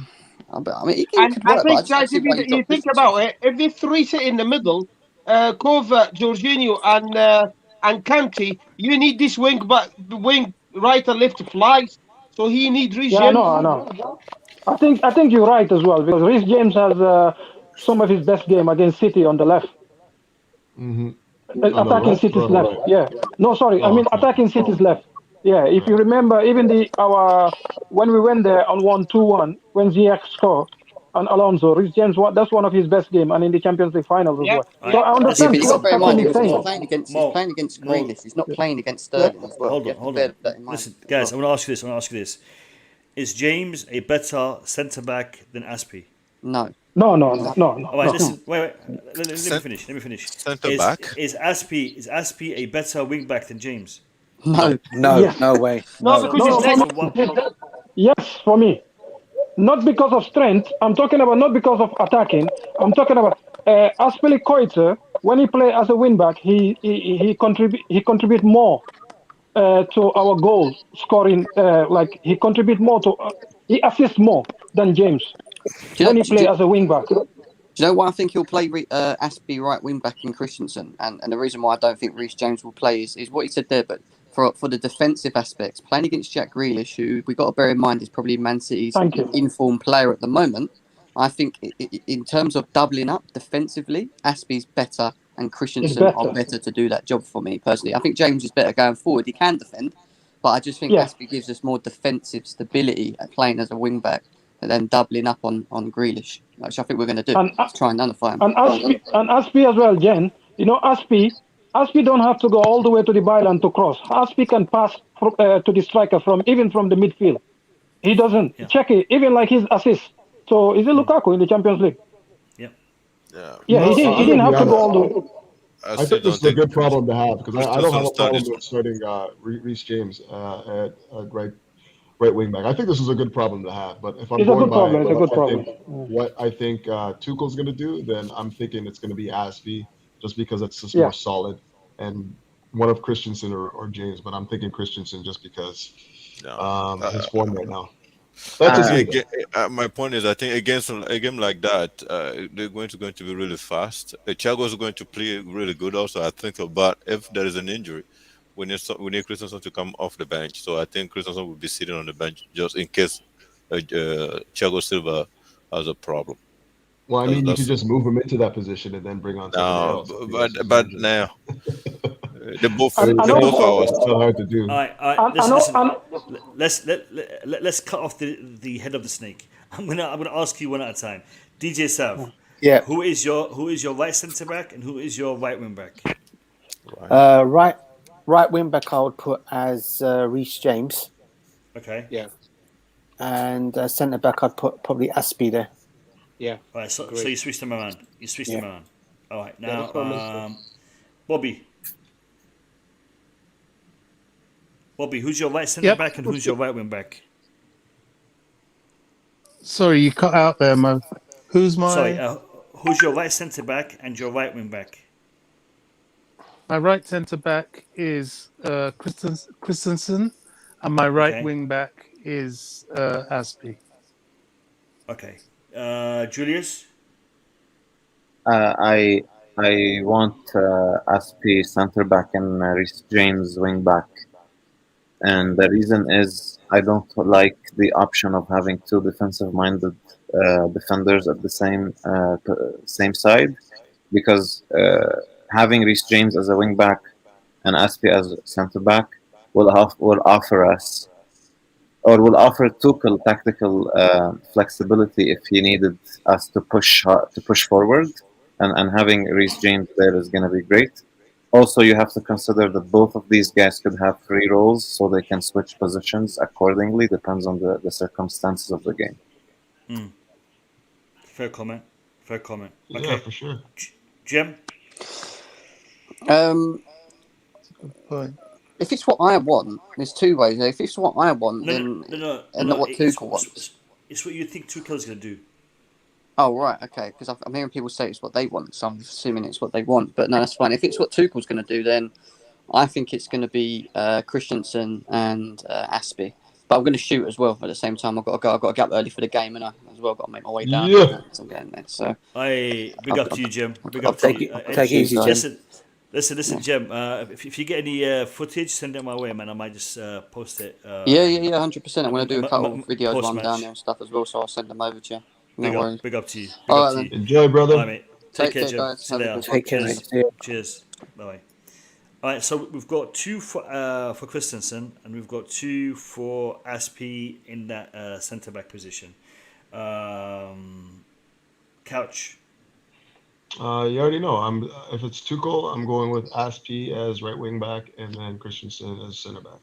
Speaker 14: I mean,
Speaker 10: And I think, guys, if you think about it, if the three sit in the middle, Kova, Jorginho, and Kanté, you need this wing right and left flies. So he needs Reece James.
Speaker 13: I know. I think you're right as well, because Reece James has some of his best game against City on the left.
Speaker 12: Mm-hmm.
Speaker 13: Attacking City's left.
Speaker 12: Right.
Speaker 13: Yeah. No, sorry. I mean attacking City's left. Yeah. If you remember, even when we went there on 1-2-1, when Ziyech scored and Alonso, Reece James, that's one of his best game, and in the Champions League finals as well. So I understand.
Speaker 14: He's got bear in mind, he's
Speaker 13: saying.
Speaker 14: playing against Grealish. He's not playing against Sterling as well.
Speaker 1: Hold on. Listen, guys, I want to ask you this. Is James a better centre back than Aspi?
Speaker 14: No.
Speaker 13: No.
Speaker 1: All right, listen. Wait. Let me finish.
Speaker 6: Centre back.
Speaker 1: Is Aspi a better wing back than James?
Speaker 14: No.
Speaker 13: Yes.
Speaker 9: No way.
Speaker 10: No, because
Speaker 13: Yes, for me. Not because of strength. I'm talking about not because of attacking. I'm talking about Azpilicueta. When he play as a wing back, he contribute more to our goal scoring. Like he contribute more to he assists more than James when he play as a wing back.
Speaker 14: Do you know why I think he'll play Aspi right wing back in Christensen? And the reason why I don't think Reece James will play is what he said there, but for the defensive aspects, playing against Jack Grealish, who we got to bear in mind is probably Man City's informed player at the moment, I think in terms of doubling up defensively, Aspi's better and Christensen are better to do that job for me personally. I think James is better going forward. He can defend, but I just think Aspi gives us more defensive stability at playing as a wing back and then doubling up on Grealish, which I think we're going to do. Try and nullify him.
Speaker 13: And Aspi as well, Jen. You know, Aspi don't have to go all the way to the byline to cross. Aspi can pass to the striker even from the midfield. He doesn't. Check it, even like his assist. So is it Lukaku in the Champions League? Yeah, he didn't have to go all the way.
Speaker 12: I think this is a good problem to have, because I don't have a problem with starting Reece James at right wing back. I think this is a good problem to have. But if I'm going by what I think Tuchel's going to do, then I'm thinking it's going to be Aspi, just because it's just more solid, and one of Christensen or James. But I'm thinking Christensen just because his form right now.
Speaker 6: My point is, I think against a game like that, they're going to be really fast. Thiago is going to play really good also, I think. But if there is an injury, we need Christensen to come off the bench. So I think Christensen will be sitting on the bench just in case Thiago Silva has a problem.
Speaker 12: Well, I mean, you could just move him into that position and then bring on somebody else.
Speaker 6: But now they both are
Speaker 12: so hard to do.
Speaker 1: All right. Let's cut off the head of the snake. I'm gonna ask you one at a time. DJ Sav.
Speaker 9: Yeah.
Speaker 1: Who is your right centre back and who is your right wing back?
Speaker 9: Right wing back I would put as Reece James.
Speaker 1: Okay.
Speaker 9: Yeah. And centre back I'd put probably Aspi there.
Speaker 16: Yeah.
Speaker 1: All right. So you switched them around. Them around. All right. Now, Bobby, who's your right centre back and who's your right wing back?
Speaker 8: Sorry, you cut out there, Mo. Who's
Speaker 1: your right centre back and your right wing back?
Speaker 8: My right centre back is Christensen, and my right wing back is Aspi.
Speaker 1: Okay. Julius?
Speaker 15: I want Aspi centre back and Reece James wing back. And the reason is I don't like the option of having two defensive-minded defenders at the same side, because having Reece James as a wing back and Aspi as centre back will offer us or will offer Tuchel tactical flexibility if he needed us to push forward, and having Reece James there is going to be great. Also, you have to consider that both of these guys could have free roles, so they can switch positions accordingly. Depends on the circumstances of the game.
Speaker 1: Fair comment. Okay.
Speaker 12: Yeah, for sure.
Speaker 1: Jim?
Speaker 14: If it's what I want, there's two ways. If it's what I want, then and not what Tuchel wants.
Speaker 1: It's what you think Tuchel's going to do.
Speaker 14: Oh, right, okay. Because I'm hearing people say it's what they want, so I'm assuming it's what they want. But no, that's fine. If it's what Tuchel's going to do, then I think it's going to be Christensen and Aspie. But I'm going to shoot as well at the same time. I've got to get up early for the game, and I as well got to make my way down.
Speaker 12: Yeah.
Speaker 14: So I'm getting there. So
Speaker 1: big up to you, Jim. Big
Speaker 14: I'll
Speaker 1: up to
Speaker 14: take
Speaker 1: you.
Speaker 14: it. Take it easy, Jim.
Speaker 1: Listen, Jim. If you get any footage, send it my way, man. I might just post it.
Speaker 14: Yeah, 100%. I'm going to do a couple of videos while I'm down there and stuff as well, so I'll send them over to you.
Speaker 1: Big up to you.
Speaker 14: All right, then.
Speaker 12: Enjoy, brother.
Speaker 1: All right, mate. Take care, Jim.
Speaker 14: Guys.
Speaker 1: See you later.
Speaker 9: Take care, mate.
Speaker 1: Cheers. Bye. All right, so we've got 2 for Christensen, and we've got 2 for Aspie in that centre back position. Couch.
Speaker 12: You already know. If it's Tuchel, I'm going with Aspie as right wing back, and then Christensen as center back.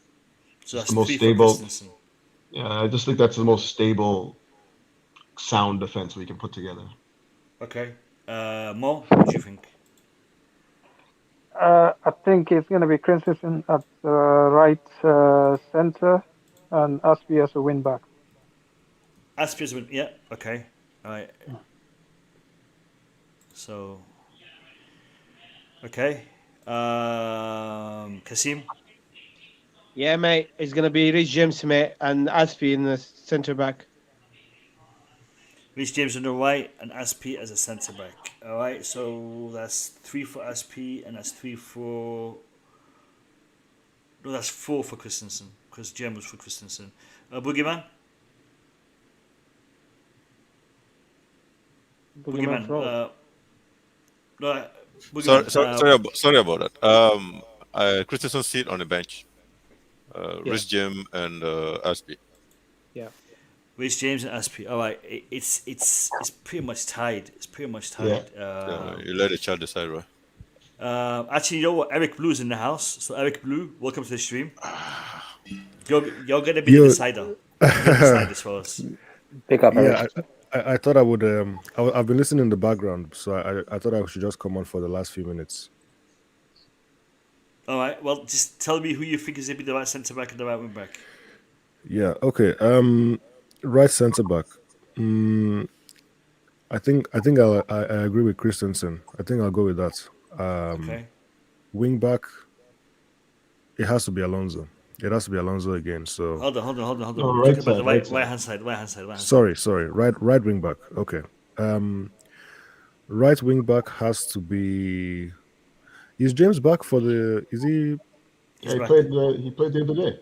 Speaker 1: So that's
Speaker 12: the most
Speaker 1: 3 for
Speaker 12: stable.
Speaker 1: Christensen.
Speaker 12: Yeah, I just think that's the most stable, sound defense we can put together.
Speaker 1: Okay. Mo, what do you think?
Speaker 13: I think it's going to be Christensen at right center and Aspie as a wing back.
Speaker 1: Aspie as a wing, yeah. Okay. All right. So. Okay. Kasim.
Speaker 10: Yeah, mate. It's going to be Reece James, mate, and Aspie in the centre back.
Speaker 1: Reece James on the right and Aspie as a centre back. All right, so that's 3 for Aspie and that's 3 for. No, that's 4 for Christensen because James was for Christensen. Boogeyman. Boogeyman. No, Boogeyman.
Speaker 6: Sorry about that. Christensen sit on the bench. Reece James and Aspie.
Speaker 10: Yeah.
Speaker 1: Reece James and Aspie. All right, it's pretty much tied. It's pretty much tied.
Speaker 6: You let the child decide, right?
Speaker 1: Actually, you know what? Eric Blue's in the house. So Eric Blue, welcome to the stream. You're gonna be the decider. You're gonna decide this for us.
Speaker 14: Pick up, Eric.
Speaker 16: Yeah, I thought I would. I've been listening in the background, so I thought I should just come on for the last few minutes.
Speaker 1: All right. Well, just tell me who you think is gonna be the right centre back and the right wing back.
Speaker 16: Yeah. Okay. Right centre back. I think I agree with Christensen. I think I'll go with that.
Speaker 1: Okay.
Speaker 16: Wing back. It has to be Alonso. It has to be Alonso again. So
Speaker 1: hold on.
Speaker 12: Oh, right
Speaker 1: Talk about
Speaker 12: side,
Speaker 1: the right hand side.
Speaker 16: Sorry. Right wing back. Okay. Right wing back has to be. Is James back for the? Is he?
Speaker 12: Yeah, he played the other day.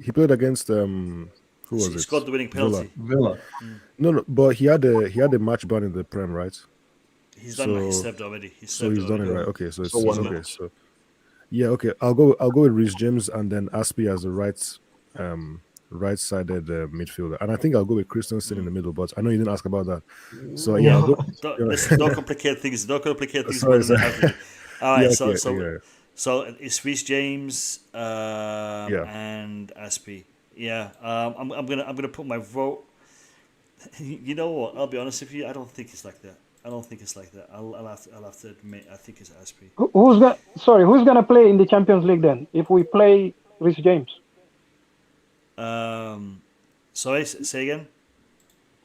Speaker 16: He played against who was it?
Speaker 1: He scored the winning penalty.
Speaker 12: Villa.
Speaker 16: No, but he had a match ban in the Prem, right?
Speaker 1: He's done it. He's served already. He's
Speaker 16: done it, right? Okay, so it's okay.
Speaker 1: Match.
Speaker 16: So yeah, okay. I'll go with Reece James and then Aspie as the right-sided midfielder, and I think I'll go with Christensen in the middle. But I know you didn't ask about that, so yeah. I'll go,
Speaker 1: Don't complicate things. Don't complicate things.
Speaker 16: Sorry.
Speaker 1: All right.
Speaker 16: Yeah,
Speaker 1: So it's Reece James and Aspie. Yeah. I'm gonna put my vote. You know what? I'll be honest with you. I don't think it's like that. I'll have to admit. I think it's Aspie.
Speaker 13: Who's gonna play in the Champions League then? If we play Reece James.
Speaker 1: Sorry. Say again.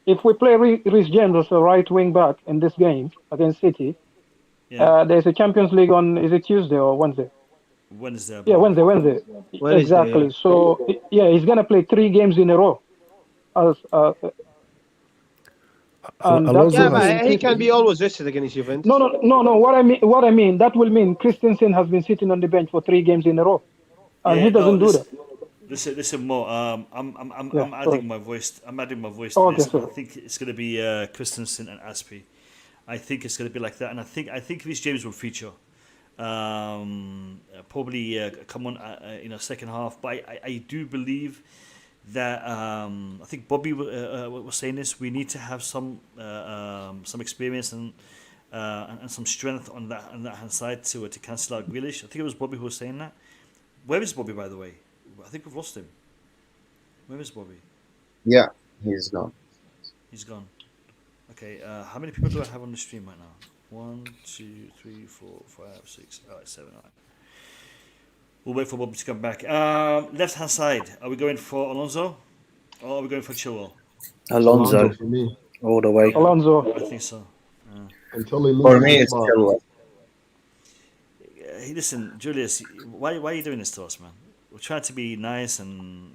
Speaker 13: If we play Reece James as a right wing back in this game against City, there's a Champions League on. Is it Tuesday or Wednesday?
Speaker 1: Wednesday.
Speaker 13: Yeah, Wednesday. Exactly. Yeah. So he's gonna play 3 games in a row.
Speaker 10: But he can be always rested against Juventus.
Speaker 13: No. What I mean, that will mean Christensen has been sitting on the bench for 3 games in a row, and he doesn't do that.
Speaker 1: Listen more. I'm adding my voice. I'm adding my voice to
Speaker 13: Okay,
Speaker 1: this.
Speaker 13: sorry.
Speaker 1: I think it's going to be Christensen and Aspie. I think it's going to be like that, and I think Reece James will feature. Probably come on in a second half. But I do believe that I think Bobby was saying this. We need to have some experience and some strength on that hand side to cancel out Grealish. I think it was Bobby who was saying that. Where is Bobby, by the way? I think we've lost him. Where is Bobby?
Speaker 15: Yeah, he's gone.
Speaker 1: He's gone. Okay, how many people do I have on the stream right now? 1, 2, 3, 4, 5, 6. All right, 7. All right. We'll wait for Bobby to come back. Left hand side. Are we going for Alonso, or are we going for Chilwell?
Speaker 9: Alonso
Speaker 12: for me.
Speaker 9: all the way.
Speaker 13: Alonso.
Speaker 1: I think so.
Speaker 12: Until he loses
Speaker 15: For me,
Speaker 12: his
Speaker 15: it's
Speaker 12: mind.
Speaker 15: Chilwell.
Speaker 1: Hey, listen, Julius, why are you doing this to us, man? We're trying to be nice and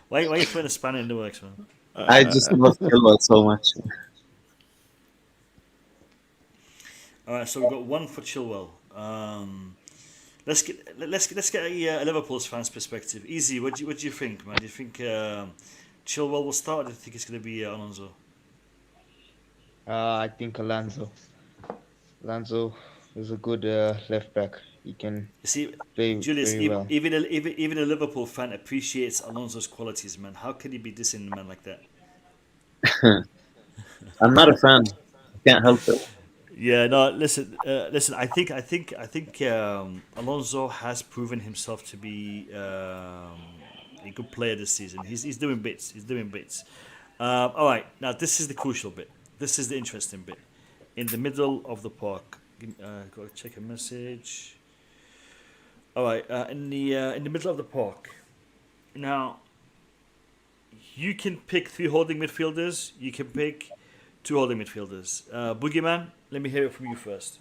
Speaker 1: why are you putting a spanner in the works, man?
Speaker 15: I just love Chilwell so much.
Speaker 1: All right, so we've got one for Chilwell. Let's get a Liverpool's fans' perspective. Easy. What do you think, man? Do you think Chilwell will start, or do you think it's going to be Alonso?
Speaker 3: I think Alonso. Alonso is a good left back. He can
Speaker 1: You see,
Speaker 3: play
Speaker 1: Julius,
Speaker 3: very well.
Speaker 1: even a Liverpool fan appreciates Alonso's qualities, man. How can he be dissing a man like that?
Speaker 15: I'm not a fan. I can't help it.
Speaker 1: Yeah, no. Listen. I think Alonso has proven himself to be a good player this season. He's doing bits. All right. Now this is the crucial bit. This is the interesting bit. In the middle of the park. Got to check a message. All right. In the middle of the park. Now. You can pick 3 holding midfielders. You can pick 2 holding midfielders. Boogeyman, let me hear it from you first.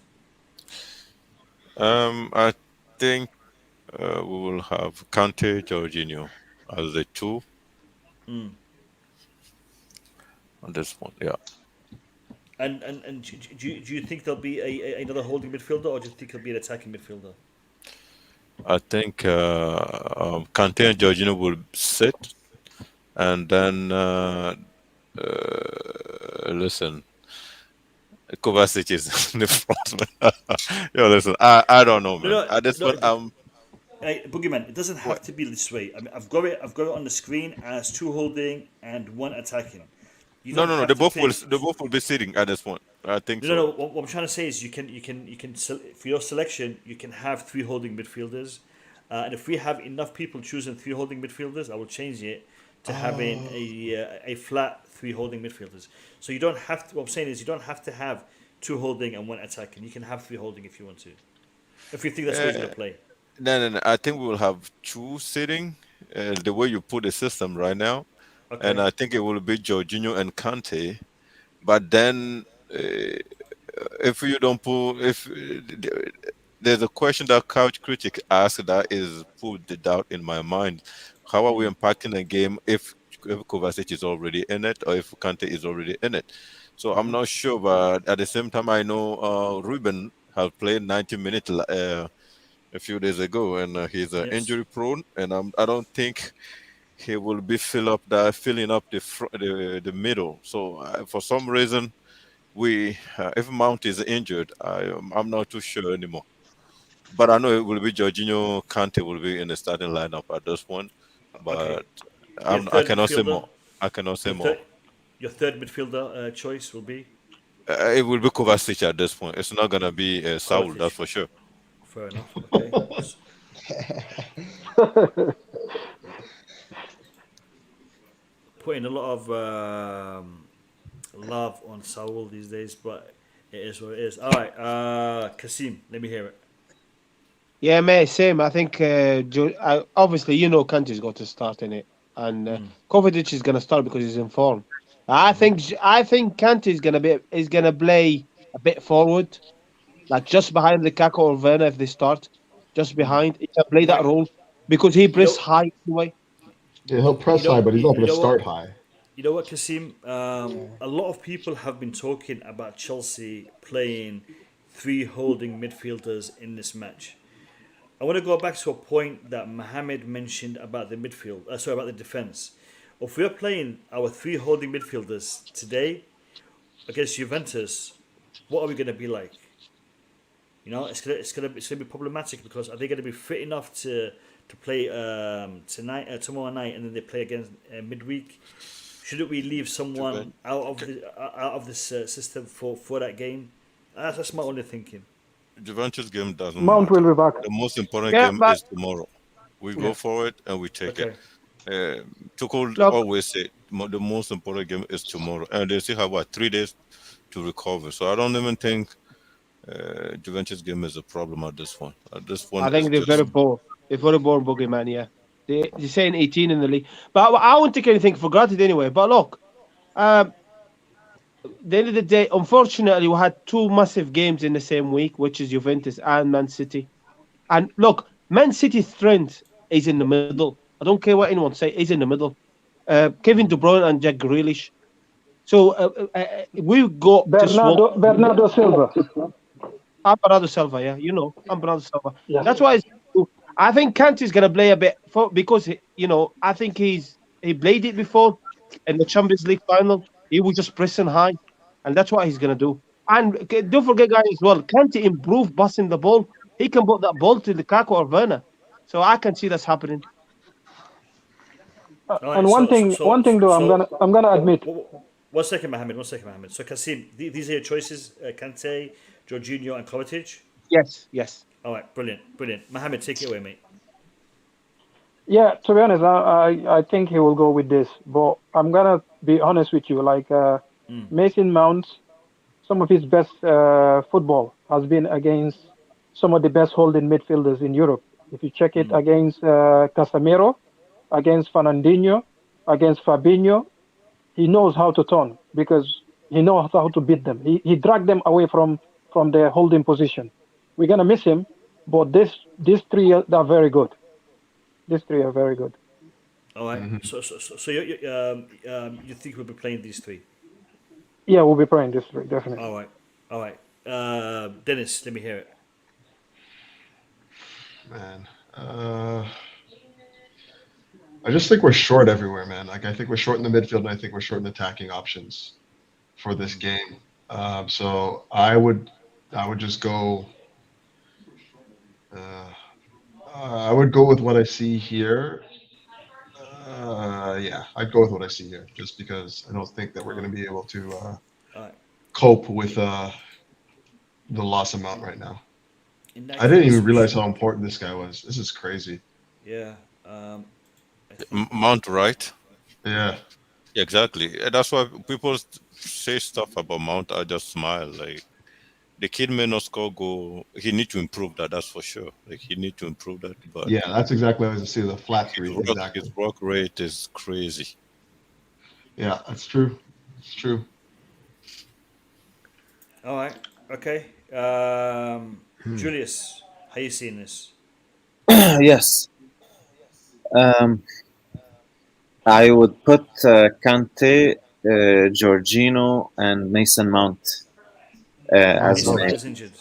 Speaker 6: I think we will have Kante, Jorginho as the 2 on this one. Yeah.
Speaker 1: And do you think there'll be another holding midfielder, or do you think it'll be an attacking midfielder?
Speaker 6: I think Kante and Jorginho will sit, and then listen. Kovacic is in the front. Yo, listen, I don't know, man. At this point,
Speaker 1: Hey, Boogeyman, it doesn't have to be this way. I mean, I've got it on the screen as 2 holding and 1 attacking.
Speaker 6: No. They both will be sitting at this point. I think so.
Speaker 1: No. What I'm trying to say is, you can for your selection, you can have 3 holding midfielders, and if we have enough people choosing 3 holding midfielders, I will change it to having a flat 3 holding midfielders. So you don't have to. What I'm saying is, you don't have to have 2 holding and 1 attacking. You can have 3 holding if you want to. If you think that's the way you're gonna play.
Speaker 6: No. I think we will have 2 sitting, the way you put the system right now. Okay. And I think it will be Jorginho and Kante. But then, if you don't put, there's a question that Couch Critic asked that is put the doubt in my mind. How are we impacting the game if Kovacic is already in it, or if Kante is already in it? So I'm not sure, but at the same time, I know Ruben has played 90 minutes a few days ago, and he's injury prone, and I don't think he will be filling up the middle. So for some reason, if Mount is injured, I'm not too sure anymore. But I know it will be Jorginho. Kante will be in the starting lineup at this point. But I cannot say more.
Speaker 1: Your third midfielder choice will be?
Speaker 6: It will be Kovacic at this point. It's not gonna be Saul, that's for sure.
Speaker 1: Fair enough. Okay. Putting a lot of love on Saul these days, but it is what it is. All right, Kasim, let me hear it.
Speaker 10: Yeah, mate, same. I think obviously Kante's got to start in it, and Kovacic is going to start because he's in form. I think Kante is gonna play a bit forward, like just behind Lukaku or Werner if they start, just behind. He can play that role because he press high anyway.
Speaker 12: Yeah, he'll press high, but he's not going to start high.
Speaker 1: You know what, Kasim? A lot of people have been talking about Chelsea playing 3 holding midfielders in this match. I want to go back to a point that Mohamed mentioned about the about the defense. If we're playing our 3 holding midfielders today against Juventus, what are we going to be like? You know, it's gonna be problematic because are they going to be fit enough to play tomorrow night, and then they play again midweek? Shouldn't we leave someone out of this system for that game? That's my only thinking.
Speaker 6: Juventus game doesn't
Speaker 13: Mount
Speaker 6: matter.
Speaker 13: will be back.
Speaker 6: The most important game is tomorrow. We go for it and we take it. Tuchel always say the most important game is tomorrow, and they still have 3 days to recover. So I don't even think Juventus game is a problem at this point.
Speaker 10: I think they're very poor. They're very poor boogeyman. Yeah, they're saying 18 in the league, but I won't take anything for granted anyway. But look, at the end of the day, unfortunately, we had 2 massive games in the same week, which is Juventus and Man City. And look, Man City's strength is in the middle. I don't care what anyone say, is in the middle. Kevin De Bruyne and Jack Grealish. So we got
Speaker 13: Bernardo Silva.
Speaker 10: Bernardo Silva, yeah, Bernardo Silva. Yeah. That's why I think Kante's gonna play a bit because I think he played it before in the Champions League final. He was just pressing high, and that's what he's gonna do. And don't forget, guys, as well, Kante improved passing the ball. He can put that ball to Lukaku or Werner, so I can see that's happening.
Speaker 13: And one thing though, I'm gonna admit.
Speaker 1: 1 second, Mohammed. So Kasim, these are your choices: Kante, Jorginho, and Kovacic.
Speaker 10: Yes.
Speaker 1: All right, brilliant. Mohammed, take it away, mate.
Speaker 13: Yeah, to be honest, I think he will go with this, but I'm gonna be honest with you. Like Mason Mount, some of his best football has been against some of the best holding midfielders in Europe. If you check it against Casemiro, against Fernandinho, against Fabinho, he knows how to turn because he knows how to beat them. He dragged them away from their holding position. We're gonna miss him, but these 3 are very good. These 3 are very good.
Speaker 1: All right. Mm-hmm. So you think we'll be playing these 3?
Speaker 13: Yeah, we'll be playing these 3 definitely.
Speaker 1: All right. Dennis, let me hear it.
Speaker 12: Man, I just think we're short everywhere, man. Like I think we're short in the midfield, and I think we're short in attacking options for this game. So I would just go. I would go with what I see here. I'd go with what I see here, just because I don't think that we're going to be able to cope with the loss amount right now. I didn't even realize how important this guy was. This is crazy.
Speaker 1: Yeah.
Speaker 6: Mount, right?
Speaker 12: Yeah.
Speaker 6: Exactly. That's why people say stuff about Mount. I just smile. Like the kid may not score goal. He need to improve that. That's for sure. Like he need to improve that. But
Speaker 12: yeah, that's exactly what I was going to say. The flat 3.
Speaker 6: His work rate is crazy.
Speaker 12: Yeah, that's true. It's true.
Speaker 1: All right. Okay. Julius, how you seeing this?
Speaker 15: Yes. I would put Kante, Jorginho, and Mason Mount as
Speaker 1: Mason Mount is injured.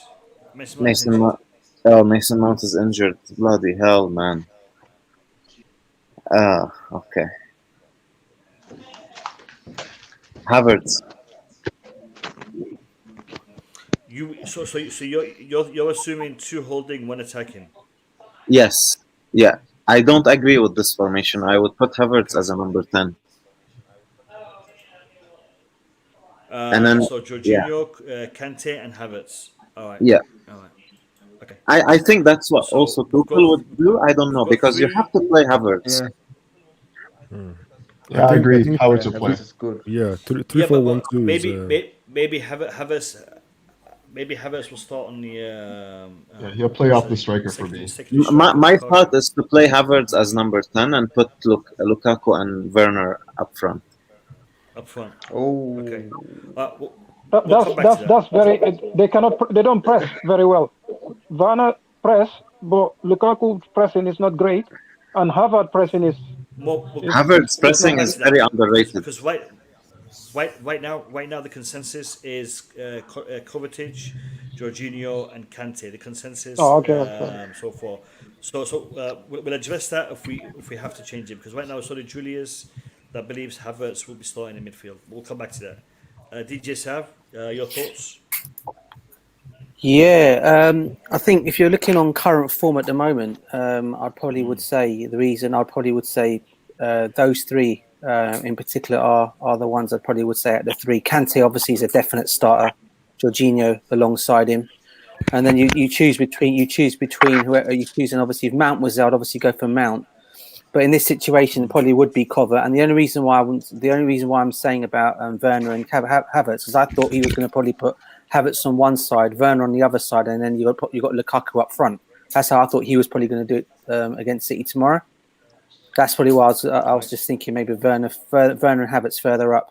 Speaker 15: Mason Mount is injured. Bloody hell, man. Okay. Havertz.
Speaker 1: So you're assuming 2 holding, 1 attacking.
Speaker 15: Yes. Yeah. I don't agree with this formation. I would put Havertz as a number 10. And then
Speaker 1: so Jorginho, Kante, and Havertz. All right.
Speaker 15: Yeah.
Speaker 1: All right. Okay.
Speaker 15: I think that's what also Tuchel would do. I don't know because you have to play Havertz.
Speaker 12: Yeah, I agree. Havertz will play.
Speaker 3: Is good.
Speaker 16: Yeah, 3-4-1-2.
Speaker 1: Maybe Havertz. Maybe Havertz will start on the.
Speaker 12: He'll play off the striker for me.
Speaker 15: My thought is to play Havertz as number 10 and put Lukaku and Werner up front.
Speaker 12: Oh.
Speaker 1: Okay.
Speaker 13: That's very. They don't press very well. Werner press, but Lukaku pressing is not great, and Havertz pressing is.
Speaker 15: Havertz pressing is very underrated.
Speaker 1: Because right now the consensus is Kovacic, Jorginho, and Kante. The consensus.
Speaker 13: Oh, okay.
Speaker 1: So far, so we'll address that if we have to change it, because right now it's only Julius that believes Havertz will be starting in midfield. We'll come back to that. DJ Sav, your thoughts?
Speaker 9: Yeah, I think if you're looking on current form at the moment, I probably would say those three in particular are the ones I probably would say at the three. Kante obviously is a definite starter. Jorginho alongside him, and then you choose between whoever you choose, and obviously if Mount was there, I'd obviously go for Mount. But in this situation, it probably would be Cover. And the only reason why I'm saying about Werner and Havertz is I thought he was going to probably put Havertz on one side, Werner on the other side, and then you got Lukaku up front. That's how I thought he was probably going to do it against City tomorrow. That's probably why I was just thinking maybe Werner and Havertz further up.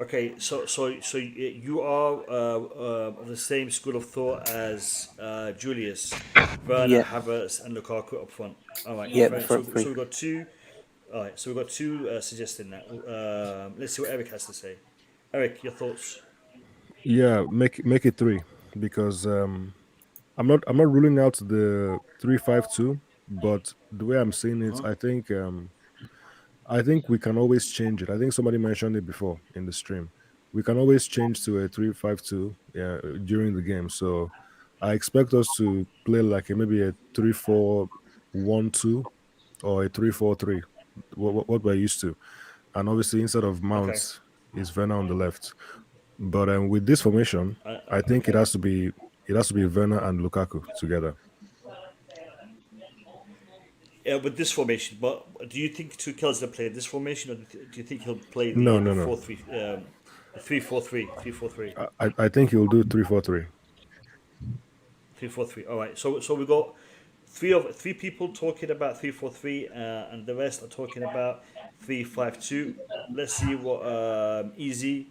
Speaker 1: Okay, so you are of the same school of thought as Julius, Werner, Havertz, and Lukaku up front. All right.
Speaker 9: Yeah.
Speaker 1: So we've got two. All right. So we've got two suggesting that. Let's see what Eric has to say. Eric, your thoughts?
Speaker 16: Yeah, make it three because I'm not ruling out the 3-5-2, but the way I'm seeing it, I think we can always change it. I think somebody mentioned it before in the stream. We can always change to a 3-5-2 during the game. So I expect us to play like maybe a 3-4-1-2 or a 3-4-3, what we're used to. And obviously instead of Mount is Werner on the left. But with this formation, I think it has to be Werner and Lukaku together.
Speaker 1: Yeah, with this formation, but do you think Tuchel's going to play this formation, or do you think he'll play the
Speaker 16: No.
Speaker 1: 3-4-3?
Speaker 16: I think he'll do 3-4-3.
Speaker 1: 3-4-3. All right. So we got three people talking about 3-4-3, and the rest are talking about 3-5-2. Let's see what Easy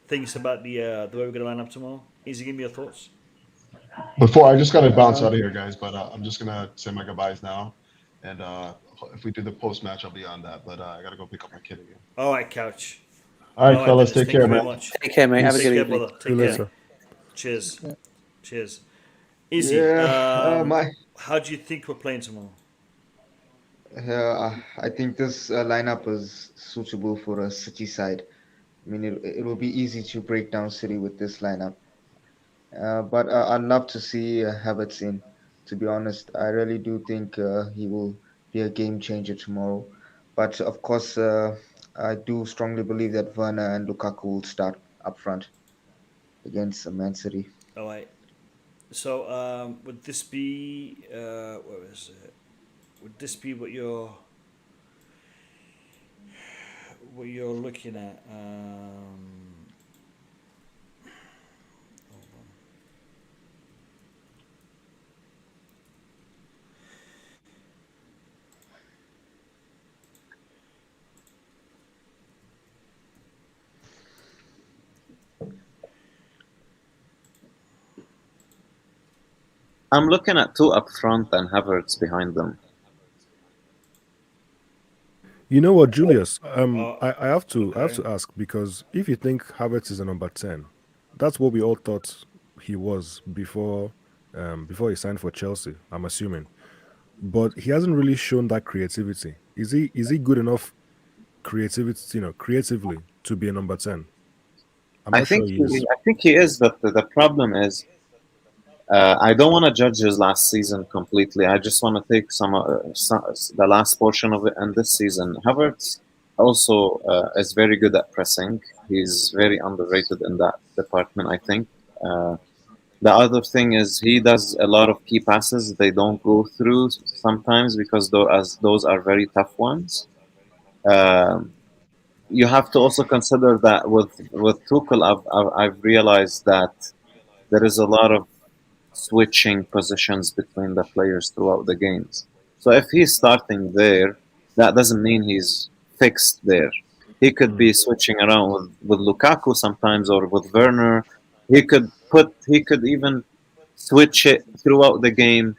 Speaker 1: thinks about the way we're going to line up tomorrow. Easy, give me your thoughts.
Speaker 12: Before I just got to bounce out of here, guys, but I'm just gonna say my goodbyes now. And if we do the post match, I'll be on that. But I gotta go pick up my kid again.
Speaker 1: All right, Couch.
Speaker 12: All right, fellas, take care, man.
Speaker 9: Take care, mate. Have a good evening.
Speaker 1: Brother. Take care. Cheers.
Speaker 3: Yeah.
Speaker 1: Cheers. Easy. How do you think we're playing tomorrow?
Speaker 3: I think this lineup is suitable for a City side. I mean, it will be easy to break down City with this lineup. But I'd love to see Havertz in. To be honest, I really do think he will be a game changer tomorrow. But of course, I do strongly believe that Werner and Lukaku will start up front against Man City.
Speaker 1: All right. So would this be where is it? Would this be what you're looking at?
Speaker 15: I'm looking at two up front and Havertz behind them.
Speaker 16: You know what, Julius? I have to ask, because if you think Havertz is a number 10, that's what we all thought he was before he signed for Chelsea, I'm assuming. But he hasn't really shown that creativity. Is he good enough creatively to be a number 10?
Speaker 15: I think he is, but the problem is I don't want to judge his last season completely. I just want to take some the last portion of it and this season. Havertz also is very good at pressing. He's very underrated in that department, I think. The other thing is he does a lot of key passes. They don't go through sometimes because those are very tough ones. You have to also consider that with Tuchel, I've realized that there is a lot of switching positions between the players throughout the games. So if he's starting there, that doesn't mean he's fixed there. He could be switching around with Lukaku sometimes or with Werner. He could even switch it throughout the game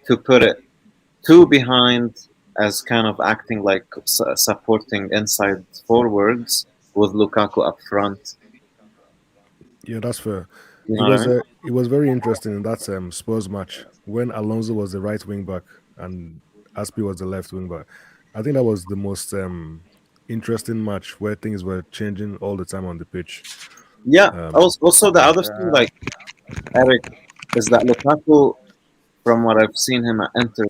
Speaker 15: to put it two behind as kind of acting like supporting inside forwards with Lukaku up front.
Speaker 16: Yeah, that's fair. It was very interesting in that Spurs match when Alonso was the right wing back and Aspi was the left wing back. I think that was the most interesting match where things were changing all the time on the pitch.
Speaker 15: Yeah. Also, the other thing, like Eric, is that Lukaku, from what I've seen him at Inter,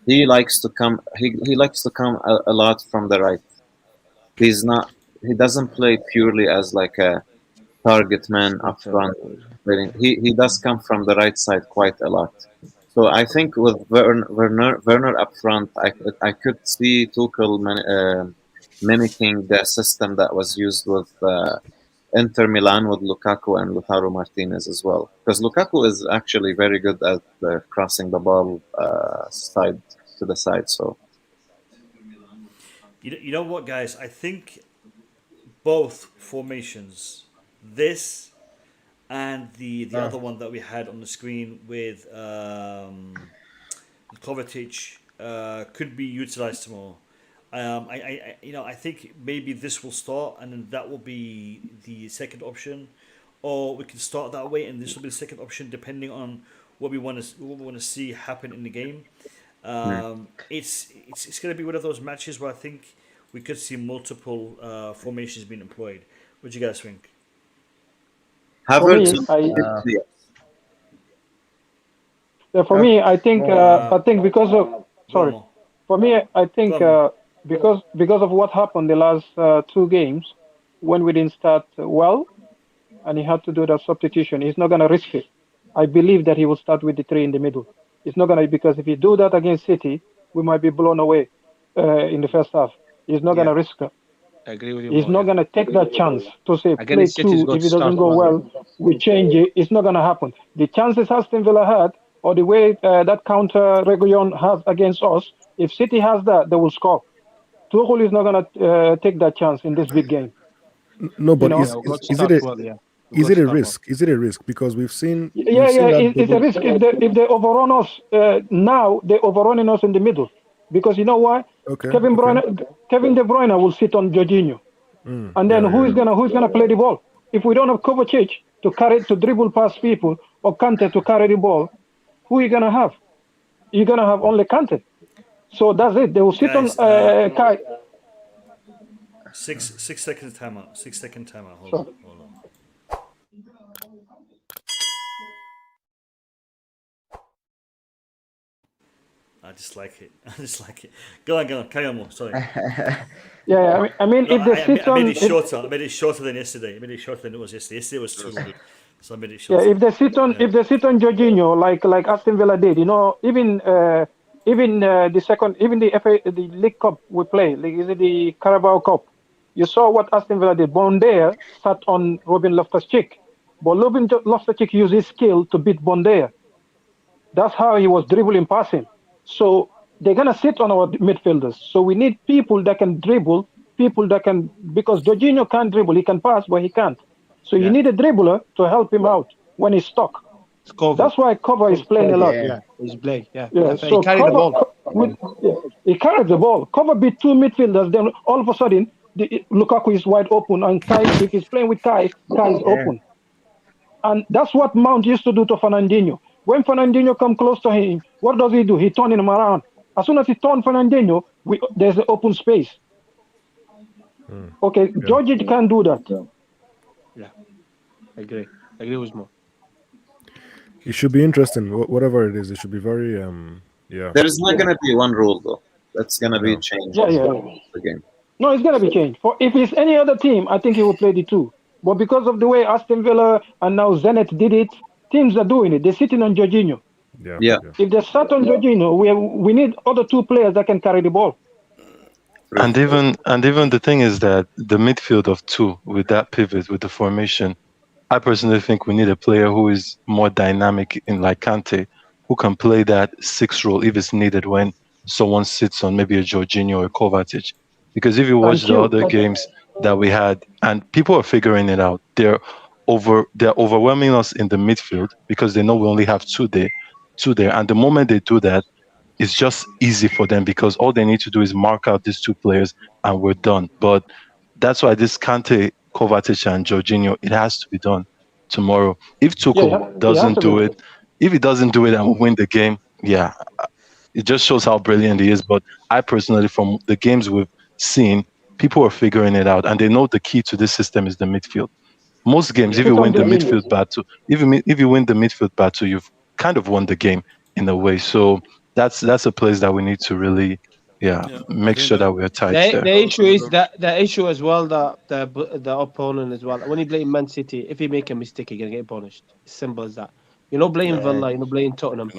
Speaker 15: he likes to come. He likes to come a lot from the right. He's not. He doesn't play purely as like a target man up front. He does come from the right side quite a lot. So I think with Werner up front, I could see Tuchel mimicking the system that was used with Inter Milan with Lukaku and Lautaro Martinez as well. Because Lukaku is actually very good at crossing the ball side to the side. So
Speaker 1: you know what, guys? I think both formations, this and the other one that we had on the screen with Kovačić, could be utilized tomorrow. I think maybe this will start and then that will be the second option, or we can start that way and this will be the second option depending on what we want to see happen in the game. It's going to be one of those matches where I think we could see multiple formations being employed. What do you guys think?
Speaker 13: For me, I think because of because of what happened the last 2 games when we didn't start well, and he had to do that substitution. He's not going to risk it. I believe that he will start with the 3 in the middle. It's not going to, because if you do that against City, we might be blown away in the first half. He's not going to risk it.
Speaker 10: I agree with you.
Speaker 13: He's not going to take that chance to say play 2. If it doesn't go well, we change it. It's not going to happen. The chances Aston Villa had, or the way that counter Reguilon has against us, if City has that, they will score. Tuchel is not going to take that chance in this big game.
Speaker 16: No, but is it a risk? Is it a risk? Because we've seen.
Speaker 13: It's a risk. If they overrun us now, they're overrunning us in the middle. Because you know why? Kevin De Bruyne will sit on Jorginho, and then who's gonna play the ball? If we don't have Kovačić to dribble past people, or Kante to carry the ball, who are you gonna have? You're gonna have only Kante. So that's it. They will sit on Kai.
Speaker 1: 6 second timer. 6 second timer. Hold on. I just like it. Go on. Carry on more. Sorry.
Speaker 13: I mean, if they sit on,
Speaker 1: I made it shorter than yesterday. I made it shorter than it was yesterday. Yesterday was too long, so I made it shorter.
Speaker 13: Yeah, if they sit on Jorginho like Aston Villa did, even the League Cup we play, is it the Carabao Cup? You saw what Aston Villa did. Bondea sat on Robin Loftus-Cheek, but Robin Loftus-Cheek used his skill to beat Bondea. That's how he was dribbling passing. So they're going to sit on our midfielders. So we need people that can dribble, because Jorginho can't dribble. He can pass, but he can't. So you need a dribbler to help him out when he's stuck. That's why Cover is playing a lot.
Speaker 10: Yeah, he's playing. Yeah.
Speaker 13: So
Speaker 10: he carried the ball.
Speaker 13: He carried the ball. Cover beat 2 midfielders. Then all of a sudden, Lukaku is wide open, and Kai, if he's playing with Kai is open. And that's what Mount used to do to Fernandinho. When Fernandinho come close to him, what does he do? He turns him around. As soon as he turns Fernandinho, there's an open space. Georgie can't do that.
Speaker 10: Yeah, I agree with Mo.
Speaker 16: It should be interesting. Whatever it is, it should be very
Speaker 15: There is not going to be one rule though. That's going to be changed. The game.
Speaker 13: No, it's going to be changed. If it's any other team, I think he will play the 2. But because of the way Aston Villa and now Zenit did it, teams are doing it. They're sitting on Jorginho.
Speaker 15: Yeah.
Speaker 13: If they sat on Jorginho, we need other 2 players that can carry the ball.
Speaker 17: And even the thing is that the midfield of 2 with that pivot, with the formation, I personally think we need a player who is more dynamic in like Kante, who can play that 6 role if it's needed when someone sits on maybe a Jorginho or a Kovačić. Because if you watch the other games that we had, and people are figuring it out, they're overwhelming us in the midfield because they know we only have 2 there. And the moment they do that, it's just easy for them because all they need to do is mark out these 2 players and we're done. But that's why this Kante, Kovačić, and Jorginho, it has to be done tomorrow. If Tuchel doesn't do it, if he doesn't do it and we win the game, it just shows how brilliant he is. But I personally, from the games we've seen, people are figuring it out and they know the key to this system is the midfield. Most games, if you win the midfield battle, if you win the midfield battle, you've kind of won the game in a way. So that's a place that we need to really, make sure that we're tight there.
Speaker 10: The issue is that the issue as well that the opponent as well. When you play Man City, if you make a mistake, you're gonna get punished. It's simple as that. You're not playing Villa, you're not playing Tottenham.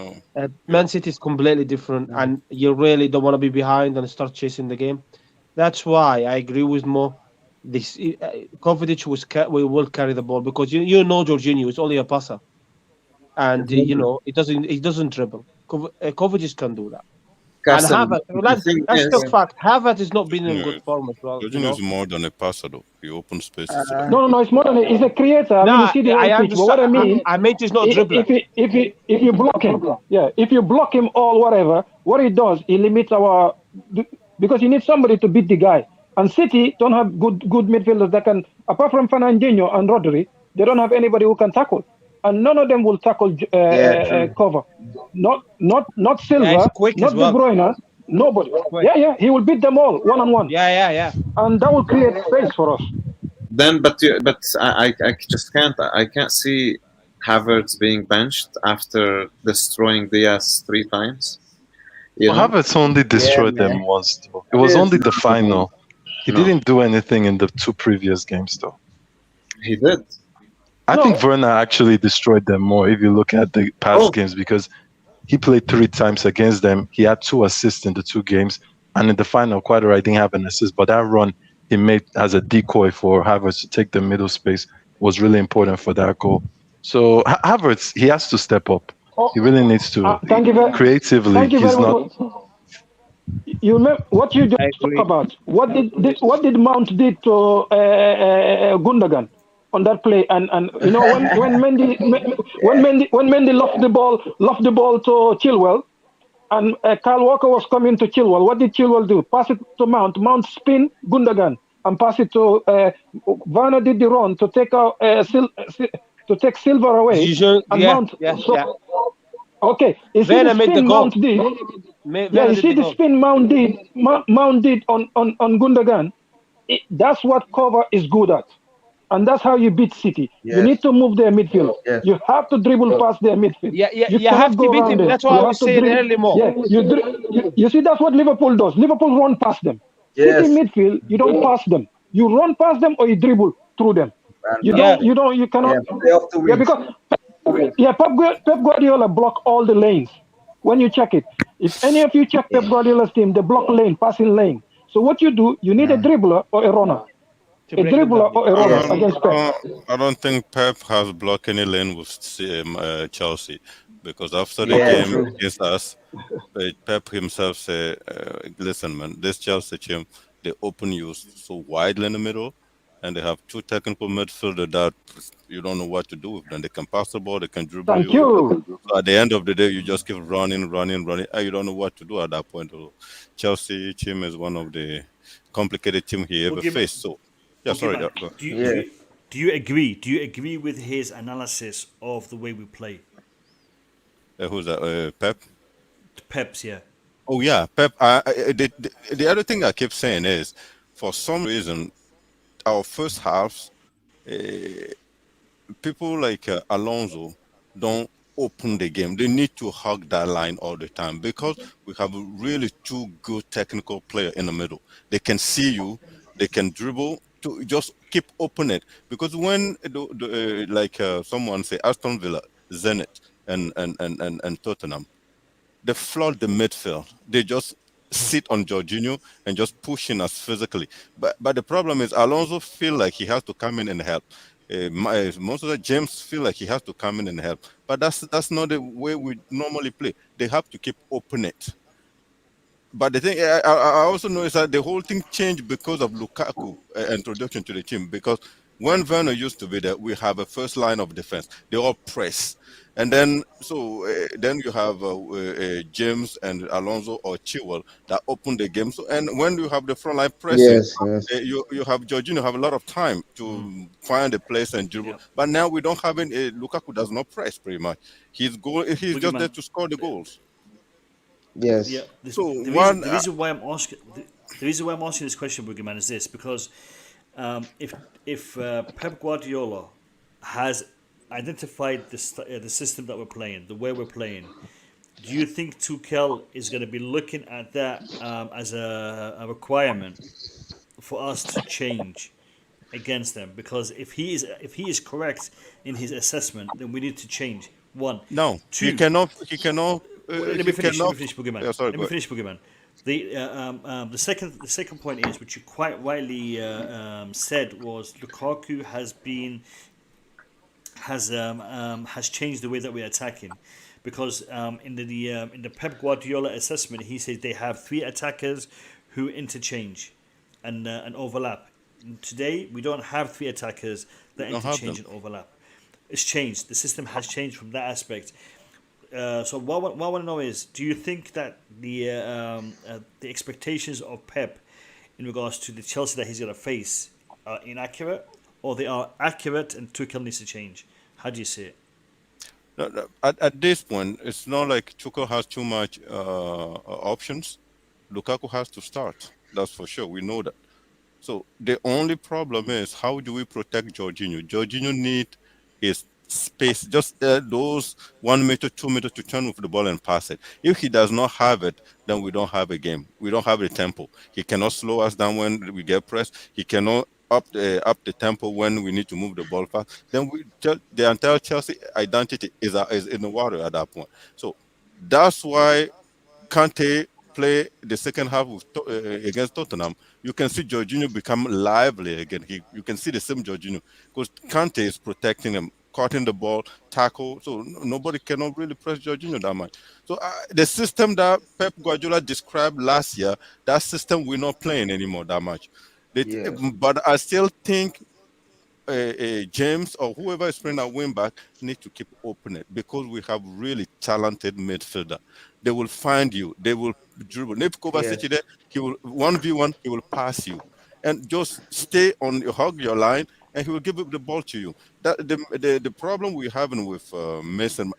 Speaker 10: Man City is completely different, and you really don't want to be behind and start chasing the game. That's why I agree with Mo. This Kovačić will carry the ball because you know Jorginho is only a passer, and he doesn't dribble. Kovačić can do that. And Havertz, that's the fact. Havertz has not been in good form as well.
Speaker 6: Jorginho is more than a passer, though. He opens spaces.
Speaker 13: No, it's more than he's a creator.
Speaker 10: No,
Speaker 13: you see the
Speaker 10: I
Speaker 13: pitch, but what I mean,
Speaker 10: he's not dribbling.
Speaker 13: If you block him, if you block him or whatever, what he does, he limits our because you need somebody to beat the guy. And City don't have good midfielders that can, apart from Fernandinho and Rodri, they don't have anybody who can tackle. And none of them will tackle cover. Not Silva, not De Bruyne, nobody. He will beat them all one-on-one.
Speaker 10: Yeah.
Speaker 13: And that will create space for us.
Speaker 15: Then, but I just can't see Havertz being benched after destroying Diaz 3 times.
Speaker 17: Havertz only destroyed them once, though. It was only the final. He didn't do anything in the 2 previous games, though.
Speaker 15: He did.
Speaker 17: I think Werner actually destroyed them more if you look at the past games because he played 3 times against them. He had 2 assists in the 2 games. And in the final, Quadra didn't have an assist. But that run he made as a decoy for Havertz to take the middle space was really important for that goal. So Havertz, he has to step up. He really needs to. Creatively, he's not.
Speaker 13: You remember what you just talked about? What did Mount did to Gundogan on that play? And when Mendy lost the ball to Chilwell, and Kyle Walker was coming to Chilwell. What did Chilwell do? Pass it to Mount. Mount spin Gundogan and pass it to Werner. Did the run to take out to take Silva away. Mount. Okay, you see the spin Mount did. You see the spin Mount did on Gundogan. That's what cover is good at. And that's how you beat City.
Speaker 3: Yes.
Speaker 13: You need to move their midfield. Yes. You have to dribble past their midfield.
Speaker 10: You have to beat them. That's why I was saying early more.
Speaker 13: You see, that's what Liverpool does. Liverpool run past them. City midfield, you don't pass them. You run past them or you dribble through them. You cannot. Because Pep Guardiola block all the lanes. When you check it, if any of you check Pep Guardiola's team, they block lane, passing lane. So what you do, you need a dribbler or a runner. A dribbler or a runner against Pep.
Speaker 6: I don't think Pep has blocked any lane with Chelsea because after the game against us, Pep himself said, listen, man, this Chelsea team, they open you so widely in the middle, and they have 2 technical midfielders that you don't know what to do with them. They can pass the ball, they can dribble.
Speaker 13: Thank you.
Speaker 6: So at the end of the day, you just keep running, and you don't know what to do at that point. Chelsea team is one of the complicated teams he ever faced. So, sorry.
Speaker 1: Do you agree? Do you agree with his analysis of the way we play?
Speaker 6: Who's that? Pep?
Speaker 1: Pep's, yeah.
Speaker 6: Oh, yeah, Pep. The other thing I keep saying is, for some reason, our first halves, people like Alonso don't open the game. They need to hug that line all the time because we have really 2 good technical players in the middle. They can see you, they can dribble, to just keep open it. Because when, someone say, Aston Villa, Zenit, and Tottenham, they flood the midfield. They just sit on Jorginho and just pushing us physically. But the problem is Alonso feel like he has to come in and help. Most of the James feel like he has to come in and help. But that's not the way we normally play. They have to keep open it. But the thing I also noticed that the whole thing changed because of Lukaku introduction to the team. Because when Werner used to be there, we have a first line of defense. They all press. And then then you have James and Alonso or Chilwell that open the game. So and when you have the front line pressing, you have Jorginho have a lot of time to find a place and dribble. But now we don't have any. Lukaku does not press pretty much. He's just there to score the goals.
Speaker 3: Yes.
Speaker 1: Yeah. The reason why I'm asking this question, Boogeyman, is this because if Pep Guardiola has identified the system that we're playing, the way we're playing. Do you think Tuchel is going to be looking at that as a requirement for us to change against them? Because if he is correct in his assessment, then we need to change. One.
Speaker 18: No,
Speaker 1: Two.
Speaker 18: he cannot.
Speaker 1: Let me finish, Boogeyman.
Speaker 18: Yeah, sorry,
Speaker 1: Let me finish, Boogeyman. The second point is, which you quite rightly said, was Lukaku has changed the way that we're attacking, because in the Pep Guardiola assessment, he says they have 3 attackers who interchange and overlap. Today we don't have 3 attackers that interchange and overlap. It's changed. The system has changed from that aspect. So what I want to know is, do you think that the expectations of Pep in regards to the Chelsea that he's going to face are inaccurate, or they are accurate and Tuchel needs to change? How do you see it?
Speaker 18: At this point, it's not like Tuchel has too much options. Lukaku has to start. That's for sure. We know that. So the only problem is, how do we protect Jorginho? Jorginho needs his space, just those 1 meter, 2 meters to turn with the ball and pass it. If he does not have it, then we don't have a game. We don't have the tempo. He cannot slow us down when we get pressed. He cannot up the tempo when we need to move the ball fast. Then the entire Chelsea identity is in the water at that point. So that's why Kante play the second half against Tottenham. You can see Jorginho become lively again. You can see the same Jorginho, because Kante is protecting him, cutting the ball, tackle. So nobody cannot really press Jorginho that much. So the system that Pep Guardiola described last year, that system we're not playing anymore that much. But I still think James or whoever is playing at wing back need to keep opening, because we have really talented midfielder. They will find you. They will dribble. If Kovačić there, he will 1v1. He will pass you, and just stay on hug your line, and he will give the ball to you. That the problem we're having with Mason.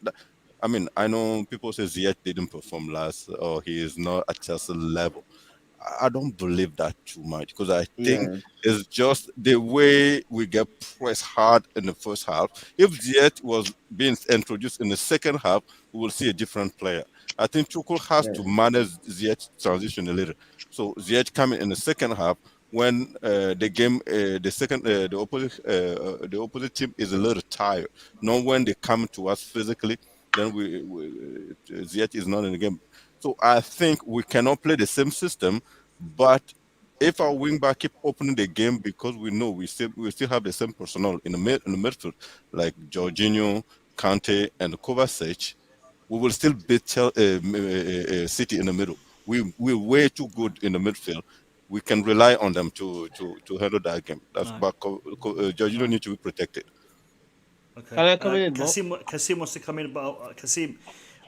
Speaker 18: I mean, I know people say Ziyech didn't perform last, or he is not at Chelsea level. I don't believe that too much, because I think it's just the way we get pressed hard in the first half. If Ziyech was being introduced in the second half, we will see a different player. I think Tuchel has to manage Ziyech's transition a little. So Ziyech coming in the second half when the opposite team is a little tired. Not when they come to us physically, then Ziyech is not in the game. So I think we cannot play the same system, but if our wing back keep opening the game, because we know we still have the same personnel in the midfield, like Jorginho, Kante, and Kovačić, we will still beat City in the middle. We're way too good in the midfield. We can rely on them to handle that game. That's but Jorginho needs to be protected.
Speaker 1: Okay.
Speaker 10: Can I come in?
Speaker 1: Kasim wants to come in, but Kasim,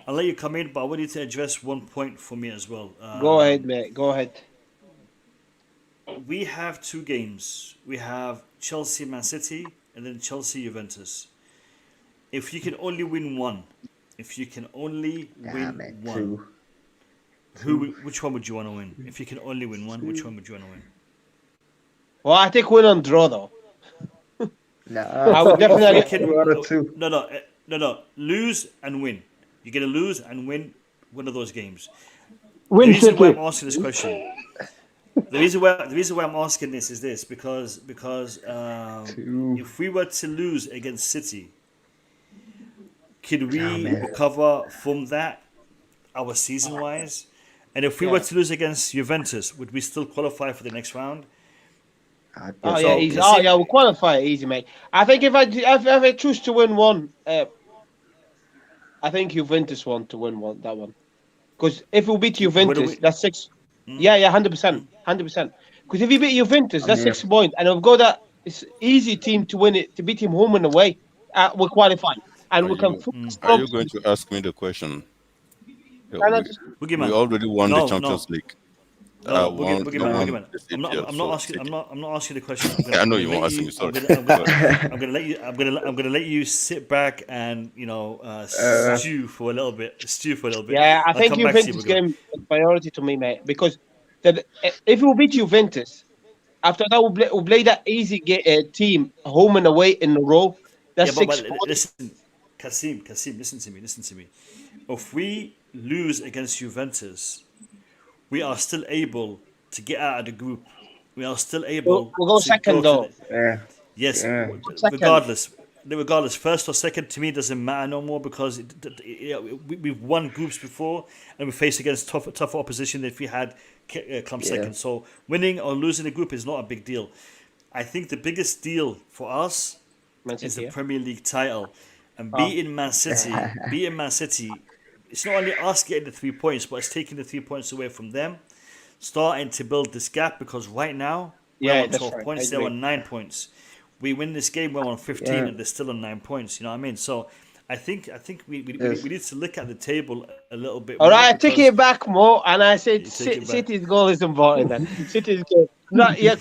Speaker 1: I'll let you come in, but I want you to address one point for me as well.
Speaker 10: Go ahead, mate. Go ahead.
Speaker 1: We have 2 games. We have Chelsea, Man City, and then Chelsea, Juventus. If you can only win one, which one would you want to win? If you can only win one, which one would you want to win?
Speaker 10: Well, I think win and draw though. I would definitely.
Speaker 1: No. Lose and win. You're gonna lose and win one of those games. The reason why I'm asking this question. The reason why I'm asking this is this, because if we were to lose against City, could we recover from that our season wise? And if we were to lose against Juventus, would we still qualify for the next round?
Speaker 10: Easy. We'll qualify easy, mate. I think if I choose to win one, I think Juventus want to win that one. Because if we beat Juventus, that's 6. 100%. Because if you beat Juventus, that's 6 points, and we've got that it's easy team to win it, to beat him home and away. We're qualified, and we can.
Speaker 18: Are you going to ask me the question? We already won the Champions League.
Speaker 1: I'm not asking the question.
Speaker 18: I know you won't ask me. Sorry.
Speaker 1: I'm gonna let you sit back and stew for a little bit.
Speaker 10: Yeah, I think Juventus game is priority to me, mate. Because if we beat Juventus, after that we'll play that easy team home and away in a row. That's
Speaker 1: Yeah, but
Speaker 10: 6 points.
Speaker 1: listen, Kasim, listen to me. If we lose against Juventus, we are still able to get out of the group. We are still able
Speaker 10: We'll go
Speaker 1: to go
Speaker 10: second
Speaker 1: to
Speaker 10: though.
Speaker 1: the, yes,
Speaker 10: Second.
Speaker 1: regardless, first or second to me doesn't matter no more because we've won groups before and we faced against tougher opposition if we had come second. So winning or losing the group is not a big deal. I think the biggest deal for us is the Premier League title and beating Man City. It's not only us getting the 3 points, but it's taking the 3 points away from them, starting to build this gap because right now we're on 12 points, they're on 9 points. We win this game, we're on 15 and they're still on 9 points. You know what I mean? So I think we need to look at the table a little bit.
Speaker 10: All right, I take it back more, and I said City's goal is important. Then City's game, not yeah.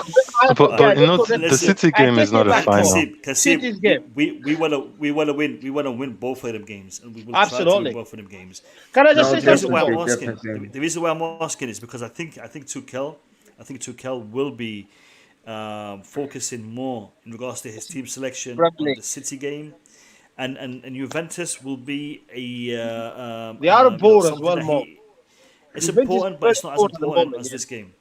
Speaker 17: But you know, the City game is not a final.
Speaker 10: City's game.
Speaker 1: We want to win. We want to win both of them games, and we will
Speaker 10: Absolutely
Speaker 1: try to win both of them games.
Speaker 10: Can I just say
Speaker 1: something? The reason why I'm asking is because I think Tuchel will be focusing more in regards to his team selection on the City game. And Juventus will be a
Speaker 10: they are bored as well, Mo.
Speaker 1: It's important, but it's not as important as this game.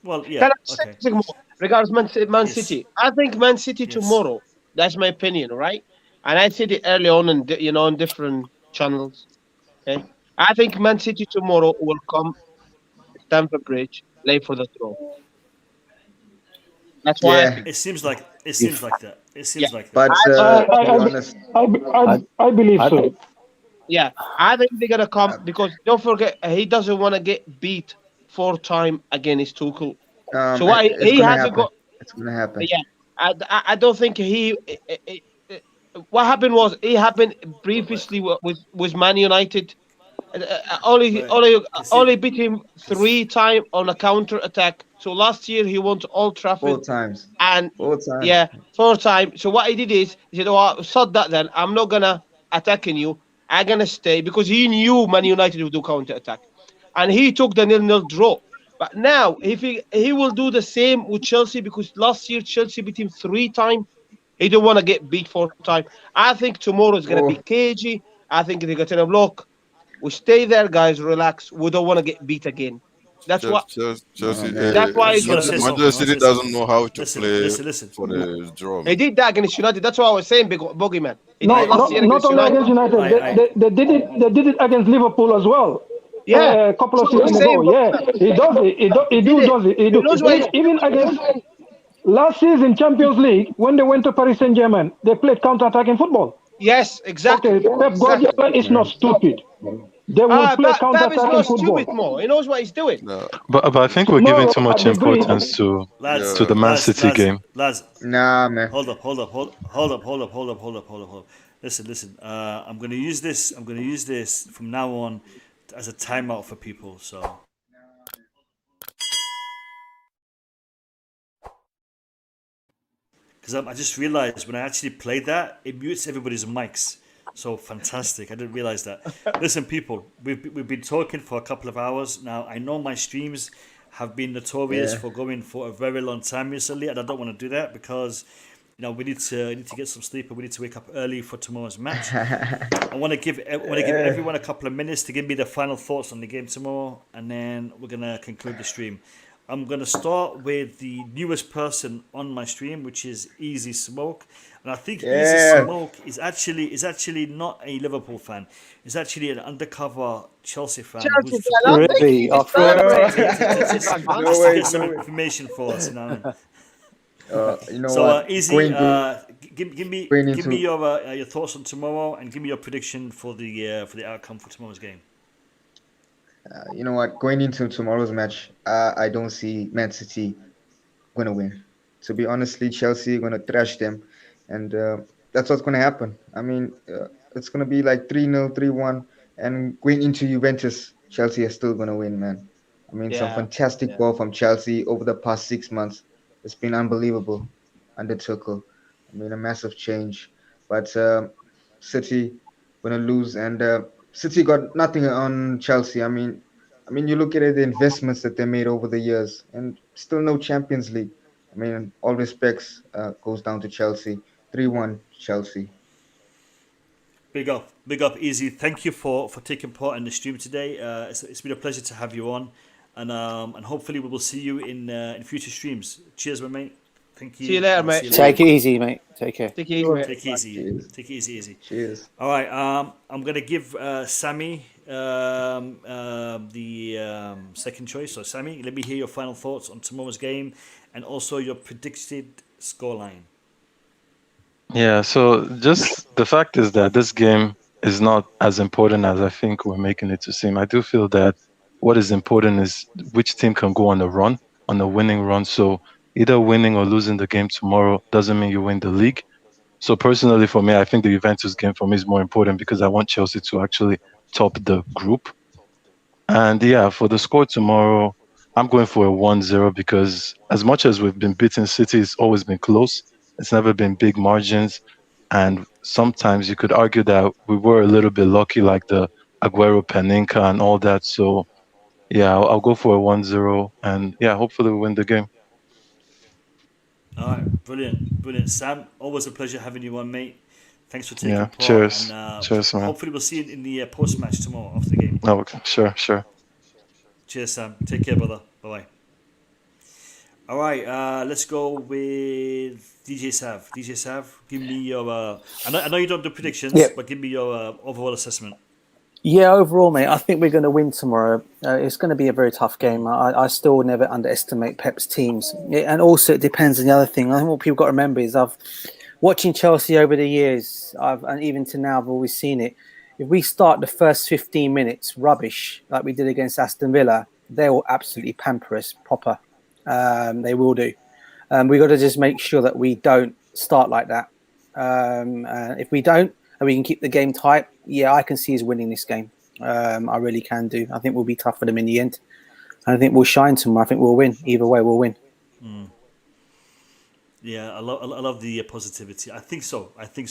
Speaker 1: Well, yeah. Okay.
Speaker 10: Regards Man City, I think Man City tomorrow. That's my opinion, right? And I said it early on, on different channels. Okay, I think Man City tomorrow will come Stamford Bridge, play for the throne. That's why
Speaker 1: it seems like that. It seems like that.
Speaker 3: But
Speaker 13: I believe so.
Speaker 10: Yeah, I think they're gonna come because don't forget he doesn't want to get beat 4 times against Tuchel. So why he hasn't got?
Speaker 3: It's gonna happen.
Speaker 10: Yeah, I don't think he. What happened was it happened previously with Man United. Only beat him 3 times on a counter attack. So last year he went to Old Trafford
Speaker 3: 4 times.
Speaker 10: And
Speaker 3: 4 times.
Speaker 10: Yeah, 4 times. So what he did is he said, "Oh, sod that then. I'm not gonna attacking you. I'm gonna stay," because he knew Man United would do counter attack, and he took the 0-0 draw. But now if he will do the same with Chelsea because last year Chelsea beat him 3 times. He don't want to get beat 4 times. I think tomorrow is gonna be cagey. I think they're gonna tell him, "Look, we stay there, guys. Relax. We don't want to get beat again." That's what. That's why
Speaker 18: Manchester City doesn't know how to play for the draw.
Speaker 10: They did that against United. That's what I was saying, Bogeyman.
Speaker 13: Not only against United. They did it against Liverpool as well.
Speaker 10: Yeah,
Speaker 13: a couple of seasons ago. Yeah, he does it. Even against last season Champions League when they went to Paris Saint-Germain, they played counter-attacking football.
Speaker 10: Yes, exactly.
Speaker 13: Okay, Pep Guardiola is not stupid. They will play counter-attacking football.
Speaker 10: Stupid more. He knows what he's doing.
Speaker 17: No. But I think we're giving too much importance to the Man City game.
Speaker 3: Nah, man.
Speaker 1: Hold up. Listen. I'm gonna use this from now on as a timeout for people. So. Because I just realized when I actually played that, it mutes everybody's mics. So fantastic. I didn't realize that. Listen, people, we've been talking for a couple of hours. Now, I know my streams have been notorious for going for a very long time recently, and I don't want to do that because we need to get some sleep and we need to wake up early for tomorrow's match. I want to give everyone a couple of minutes to give me their final thoughts on the game tomorrow, and then we're gonna conclude the stream. I'm going to start with the newest person on my stream, which is Easy Smoke. And I think Easy Smoke is actually not a Liverpool fan. He's actually an undercover Chelsea fan.
Speaker 9: Really?
Speaker 1: To get some information for us. Easy, give me your thoughts on tomorrow and give me your prediction for the outcome for tomorrow's game.
Speaker 3: You know what? Going into tomorrow's match, I don't see Man City going to win. To be honestly, Chelsea going to thrash them. And that's what's going to happen. I mean, it's going to be like 3-0, 3-1. And going into Juventus, Chelsea is still going to win, man. I mean, some fantastic ball from Chelsea over the past 6 months. It's been unbelievable under Tuchel. I mean, a massive change. But City going to lose. And City got nothing on Chelsea. I mean, you look at it, the investments that they made over the years, and still no Champions League. I mean, all respects goes down to Chelsea. 3-1 Chelsea.
Speaker 1: Big up, Easy. Thank you for taking part in the stream today. It's been a pleasure to have you on, and hopefully we will see you in future streams. Cheers, my mate. Thank you.
Speaker 10: See you later, mate.
Speaker 9: Take it easy, mate. Take care.
Speaker 10: Take it easy, mate.
Speaker 1: Take it easy. Take it easy.
Speaker 3: Cheers.
Speaker 1: All right. I'm gonna give Sammy the second choice. So, Sammy, let me hear your final thoughts on tomorrow's game, and also your predicted scoreline.
Speaker 17: Yeah, so just the fact is that this game is not as important as I think we're making it to seem. I do feel that what is important is which team can go on a run, on a winning run. So either winning or losing the game tomorrow doesn't mean you win the league. So personally for me, I think the Juventus game for me is more important because I want Chelsea to actually top the group. And yeah, for the score tomorrow, I'm going for a 1-0 because as much as we've been beating City, it's always been close. It's never been big margins. And sometimes you could argue that we were a little bit lucky, like the Aguero Panenka and all that. So yeah, I'll go for a 1-0. And yeah, hopefully we win the game.
Speaker 1: All right, brilliant. Sam, always a pleasure having you on, mate. Thanks for taking part.
Speaker 17: Cheers.
Speaker 1: And,
Speaker 17: Cheers, man.
Speaker 1: Hopefully we'll see you in the post-match tomorrow after the game.
Speaker 17: Oh, okay. Sure.
Speaker 1: Cheers, Sam. Take care, brother. Bye-bye. All right, let's go with DJ Sav. DJ Sav, give me your... I know you don't do predictions, but give me your overall assessment.
Speaker 9: Yeah, overall, mate, I think we're going to win tomorrow. It's going to be a very tough game. I still never underestimate Pep's teams. And also, it depends on the other thing. I think what people got to remember is watching Chelsea over the years, and even to now, I've always seen it. If we start the first 15 minutes rubbish, like we did against Aston Villa, they will absolutely pamper us proper. They will do. We got to just make sure that we don't start like that. If we don't, and we can keep the game tight, yeah, I can see us winning this game. I really can do. I think we'll be tough for them in the end. I think we'll shine tomorrow. I think we'll win. Either way, we'll win.
Speaker 1: Yeah, I love the positivity. I think so. I think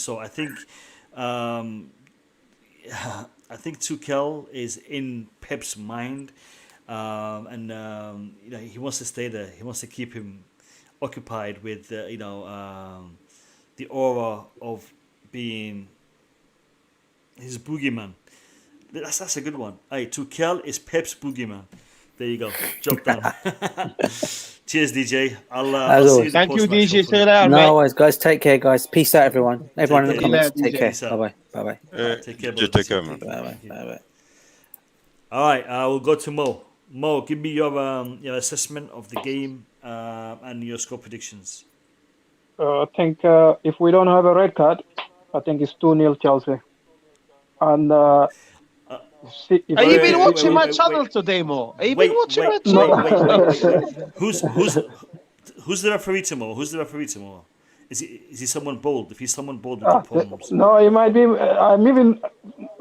Speaker 1: Tuchel is in Pep's mind, and he wants to stay there. He wants to keep him occupied with the aura of being his boogeyman. That's a good one. Hey, Tuchel is Pep's boogeyman. There you go. Job done. Cheers, DJ. I'll see you.
Speaker 10: Thank you, DJ.
Speaker 9: No worries, guys. Take care, guys. Peace out, everyone. Everyone in the comments. Take care. Bye bye.
Speaker 1: Take care.
Speaker 18: Take care, man.
Speaker 9: Bye.
Speaker 1: All right. We'll go to Mo. Mo, give me your assessment of the game and your score predictions.
Speaker 13: I think if we don't have a red card, I think it's 2-0 Chelsea. And
Speaker 10: have you been watching my channel today, Mo? Have you been watching my channel?
Speaker 1: Wait. Who's the referee tomorrow? Who's the referee tomorrow? Is he someone bold? If he's someone bold with the problems.
Speaker 13: No, it might be.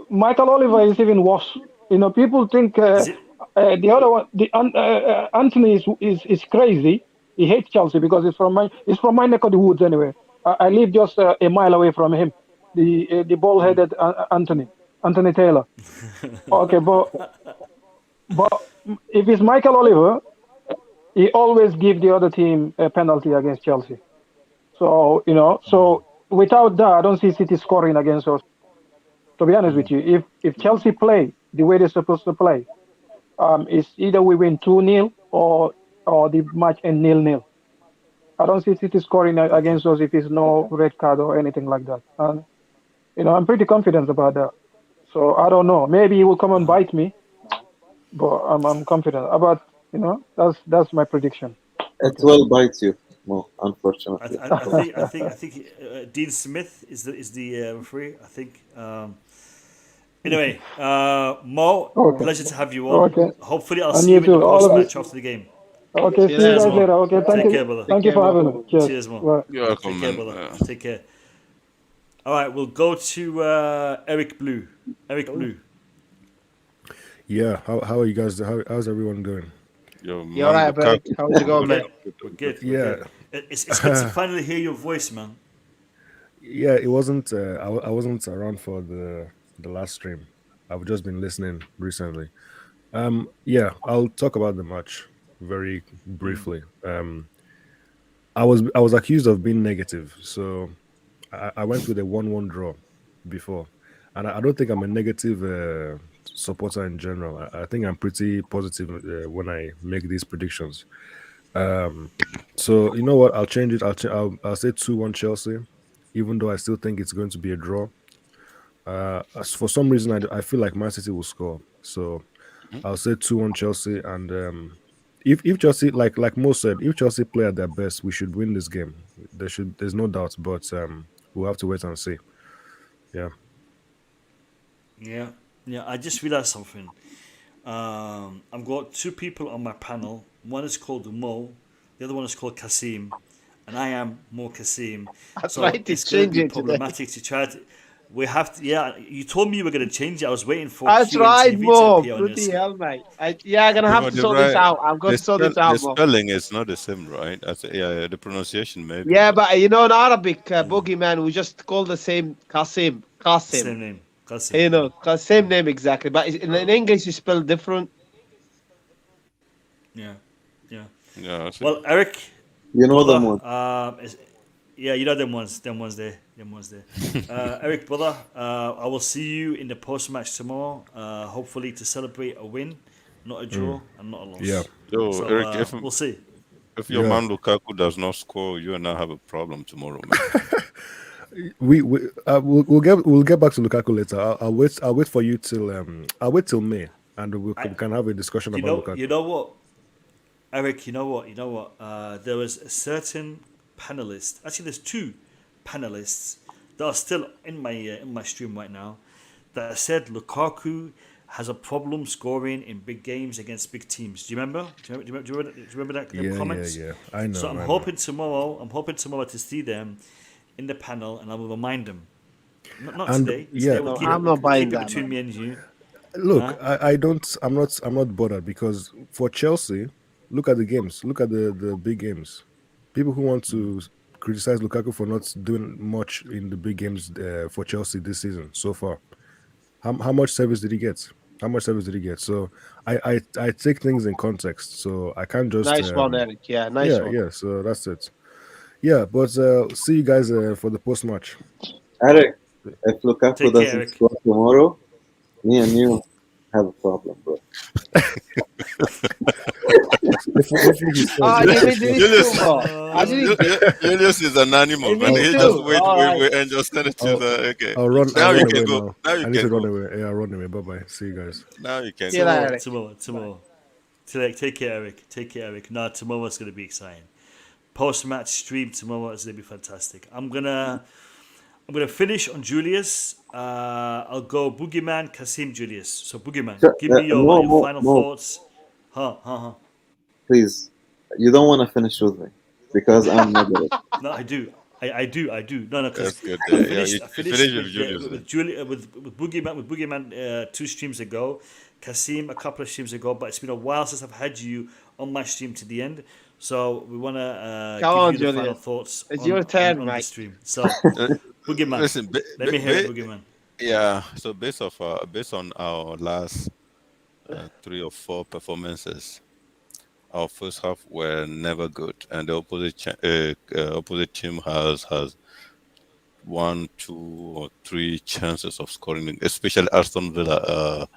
Speaker 13: Michael Oliver is even worse. People think the other one, Anthony is crazy. He hates Chelsea because it's from my neck of the woods anyway. I live just a mile away from him. The bald-headed Anthony Taylor. Okay, but if it's Michael Oliver, he always gives the other team a penalty against Chelsea. So without that, I don't see City scoring against us. To be honest with you, if Chelsea play the way they're supposed to play, it's either we win 2-0 or the match ends 0-0. I don't see City scoring against us if it's no red card or anything like that. And I'm pretty confident about that. So I don't know. Maybe he will come and bite me, but I'm confident about. That's my prediction.
Speaker 15: It will bite you, Mo, unfortunately.
Speaker 1: I think Dean Smith is the referee. I think. Anyway, Mo, pleasure to have you on. Okay. Hopefully, I'll see you in the post match after the game.
Speaker 13: Okay, see you guys later. Okay, thank you.
Speaker 1: Care, brother.
Speaker 13: Thank you for having me.
Speaker 1: Cheers, Mo.
Speaker 13: Bye.
Speaker 18: You're welcome,
Speaker 1: Take care, brother. Take care. All right, we'll go to Eric Blue. Blue.
Speaker 16: Yeah, how are you guys? How's everyone doing?
Speaker 10: You're all right, bro. How's it going, man?
Speaker 1: We're good.
Speaker 16: Yeah.
Speaker 1: It's good to finally hear your voice, man.
Speaker 16: Yeah, it wasn't. I wasn't around for the last stream. I've just been listening recently. Yeah, I'll talk about the match very briefly. I was accused of being negative, so I went with a 1-1 draw before, and I don't think I'm a negative supporter in general. I think I'm pretty positive when I make these predictions. So you know what? I'll change it. I'll say 2-1 Chelsea, even though I still think it's going to be a draw. For some reason, I feel like Man City will score. So I'll say 2-1 Chelsea, and if Chelsea, like Mo said, if Chelsea play at their best, we should win this game. There's no doubt, but we'll have to wait and see. Yeah.
Speaker 1: Yeah. I just realized something. I've got two people on my panel. One is called Mo, the other one is called Kasim, and I am Mo Kasim. So it's going to be problematic to try to. We have to. Yeah, you told me you were going to change it. I was waiting for.
Speaker 10: That's right,
Speaker 1: QNTV
Speaker 10: Mo.
Speaker 1: to appear on
Speaker 10: Bloody
Speaker 1: your
Speaker 10: hell, mate. I'm gonna have to sort this out. I'm going to sort this out,
Speaker 18: The
Speaker 10: Mo.
Speaker 18: spelling is not the same, right? The pronunciation maybe.
Speaker 10: Yeah, but in Arabic, boogeyman, we just call the same Qasim.
Speaker 1: Same name. Qasim.
Speaker 10: You know, same name exactly. But in English, you spell different.
Speaker 1: Yeah.
Speaker 18: Yeah.
Speaker 1: Well, Eric.
Speaker 15: You know
Speaker 1: brother,
Speaker 15: them ones.
Speaker 1: Yeah, you know them ones there. Eric, brother, I will see you in the post-match tomorrow. Hopefully to celebrate a win, not a draw, and not a loss.
Speaker 16: Yeah.
Speaker 18: So, Eric,
Speaker 1: we'll see.
Speaker 18: If your man Lukaku does not score, you and I have a problem tomorrow, man.
Speaker 16: We'll get back to Lukaku later. I'll wait for you till I'll wait till May, and we can have a discussion about Lukaku.
Speaker 1: You know what, Eric? You know what? There was a certain panelist. Actually, there's two panelists that are still in my stream right now that said Lukaku has a problem scoring in big games against big teams. Do you remember? Do you remember that comments?
Speaker 16: Yeah. I know.
Speaker 1: So I'm hoping tomorrow to see them in the panel, and I will remind them. Not today.
Speaker 10: I'm not buying that
Speaker 1: between me and you.
Speaker 16: Look, I'm not bothered, because for Chelsea, look at the games. Look at the big games. People who want to criticize Lukaku for not doing much in the big games for Chelsea this season so far. How much service did he get? So I take things in context. So I can't just.
Speaker 10: Nice one, Eric. Yeah, nice one.
Speaker 16: Yeah. So that's it. Yeah, but see you guys for the post match.
Speaker 15: Eric, if Lukaku doesn't score tomorrow, me and you have a problem, bro.
Speaker 18: Julius is an animal, man. He just wait and just send it to the. Okay.
Speaker 16: I'll run.
Speaker 18: Now you
Speaker 16: run
Speaker 18: can
Speaker 16: away
Speaker 18: go.
Speaker 16: now.
Speaker 18: Now you
Speaker 16: I need
Speaker 18: can
Speaker 16: to run
Speaker 18: go.
Speaker 16: away. Yeah, run away. Bye bye. See you guys.
Speaker 18: Now you can
Speaker 1: Tomorrow. Take care, Eric. No, tomorrow's going to be exciting. Post-match stream tomorrow is going to be fantastic. I'm gonna finish on Julius. I'll go Boogeyman, Kasim, Julius. So Boogeyman, give me your final thoughts.
Speaker 15: Please, you don't want to finish with me because I'm negative.
Speaker 1: No, I do. No,
Speaker 18: that's good.
Speaker 1: I finished with Boogeyman 2 streams ago, Kasim a couple of streams ago, but it's been a while since I've had you on my stream to the end. So we want to give you the final thoughts.
Speaker 10: It's your turn,
Speaker 1: on
Speaker 10: Mike.
Speaker 1: the stream. So Boogeyman,
Speaker 18: Listen,
Speaker 1: let me hear it, Boogeyman.
Speaker 18: Yeah. So based on our last 3 or 4 performances, our first half were never good, and the opposite team has 1, 2, or 3 chances of scoring, especially Aston Villa.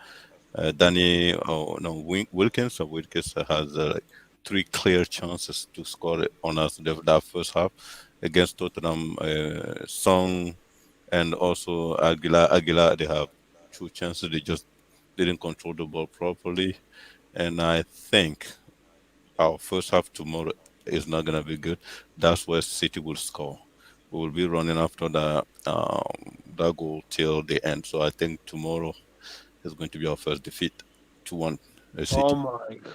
Speaker 18: Wilkins has 3 clear chances to score on us that first half against Tottenham. Song and also Aguilar, they have 2 chances. They just didn't control the ball properly, and I think our first half tomorrow is not going to be good. That's where City will score. We will be running after that goal till the end. So I think tomorrow is going to be our first defeat, 2-1 City.
Speaker 10: Oh my God.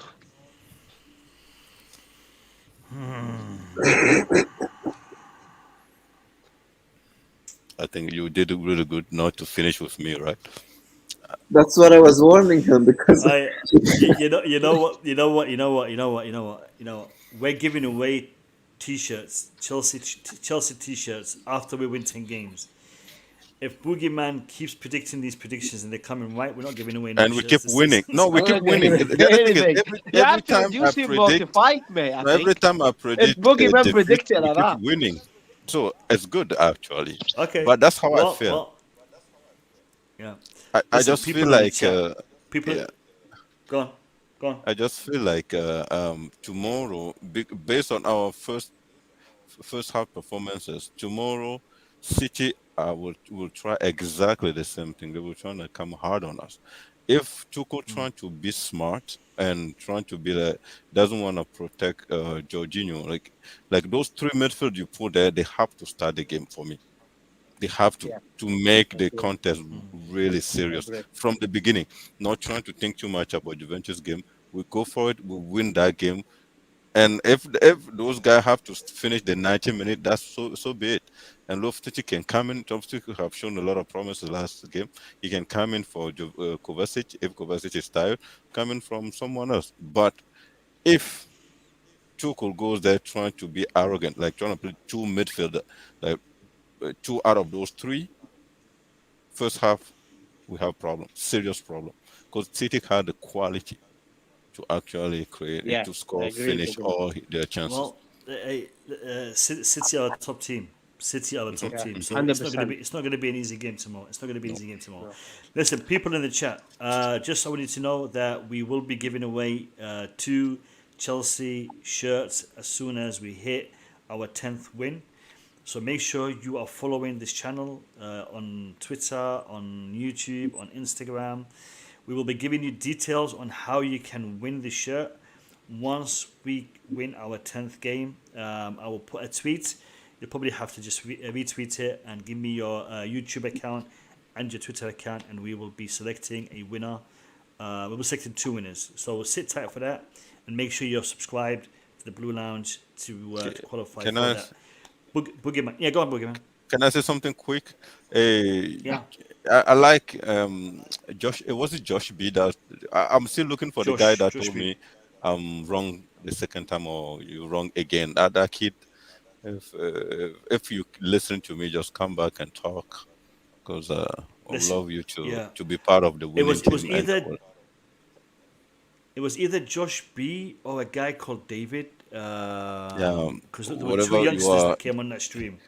Speaker 18: I think you did really good not to finish with me, right?
Speaker 15: That's what I was warning him because.
Speaker 1: You know what? We're giving away T-shirts, Chelsea T-shirts after we win 10 games. If Boogeyman keeps predicting these predictions and they're coming right, we're not giving away.
Speaker 18: And we keep winning. No, we keep winning. Every time I predict,
Speaker 10: mate,
Speaker 18: every time I predict,
Speaker 10: Boogeyman predicted
Speaker 18: we
Speaker 10: like that.
Speaker 18: keep winning. So it's good actually.
Speaker 1: Okay.
Speaker 18: But that's how
Speaker 1: Well,
Speaker 18: I feel.
Speaker 1: well, yeah.
Speaker 18: I
Speaker 1: Listen,
Speaker 18: just
Speaker 1: people
Speaker 18: feel
Speaker 1: in the
Speaker 18: like
Speaker 1: chat. People.
Speaker 18: yeah.
Speaker 1: Go on. Go on.
Speaker 18: I just feel like tomorrow, based on our first half performances, tomorrow City will try exactly the same thing. They will try to come hard on us. If Tuchel trying to be smart and trying to be like doesn't want to protect Jorginho, like those three midfield you put there, they have to start the game for me. They have to make the contest really serious from the beginning. Not trying to think too much about Juventus game. We go for it. We win that game. And if those guys have to finish the 90 minutes, that's so be it. And Loftus can come in. Loftus have shown a lot of promise last game. He can come in for Kovačić if Kovačić is tired, coming from someone else. But if Tuchel goes there trying to be arrogant, like trying to play two midfielder, like two out of those three, first half we have problem, serious problem, because City had the quality to actually create, to score, finish all their chances.
Speaker 1: Well, City are a top team. City are a top team. So
Speaker 10: 100%.
Speaker 1: it's not going to be an easy game tomorrow. It's not going to be an easy game tomorrow. Listen, people in the chat, just I want you to know that we will be giving away 2 Chelsea shirts as soon as we hit our 10th win. So make sure you are following this channel on Twitter, on YouTube, on Instagram. We will be giving you details on how you can win the shirt once we win our 10th game. I will put a tweet. You'll probably have to just retweet it and give me your YouTube account and your Twitter account, and we will be selecting a winner. We'll be selecting 2 winners. So sit tight for that, and make sure you're subscribed to the Blue Lounge to qualify for that. Boogeyman. Yeah, go on, Boogeyman.
Speaker 18: Can I say something quick?
Speaker 1: Yeah.
Speaker 18: I like Josh. Was it Josh B? That I'm still looking for the guy that told me I'm wrong the second time or you're wrong again. That kid. If you listen to me, just come back and talk, because I would love you to be part of the winning team.
Speaker 1: It was either Josh B or a guy called David. Because there were
Speaker 18: whatever
Speaker 1: 2 youngsters
Speaker 18: you are,
Speaker 1: that came on that stream.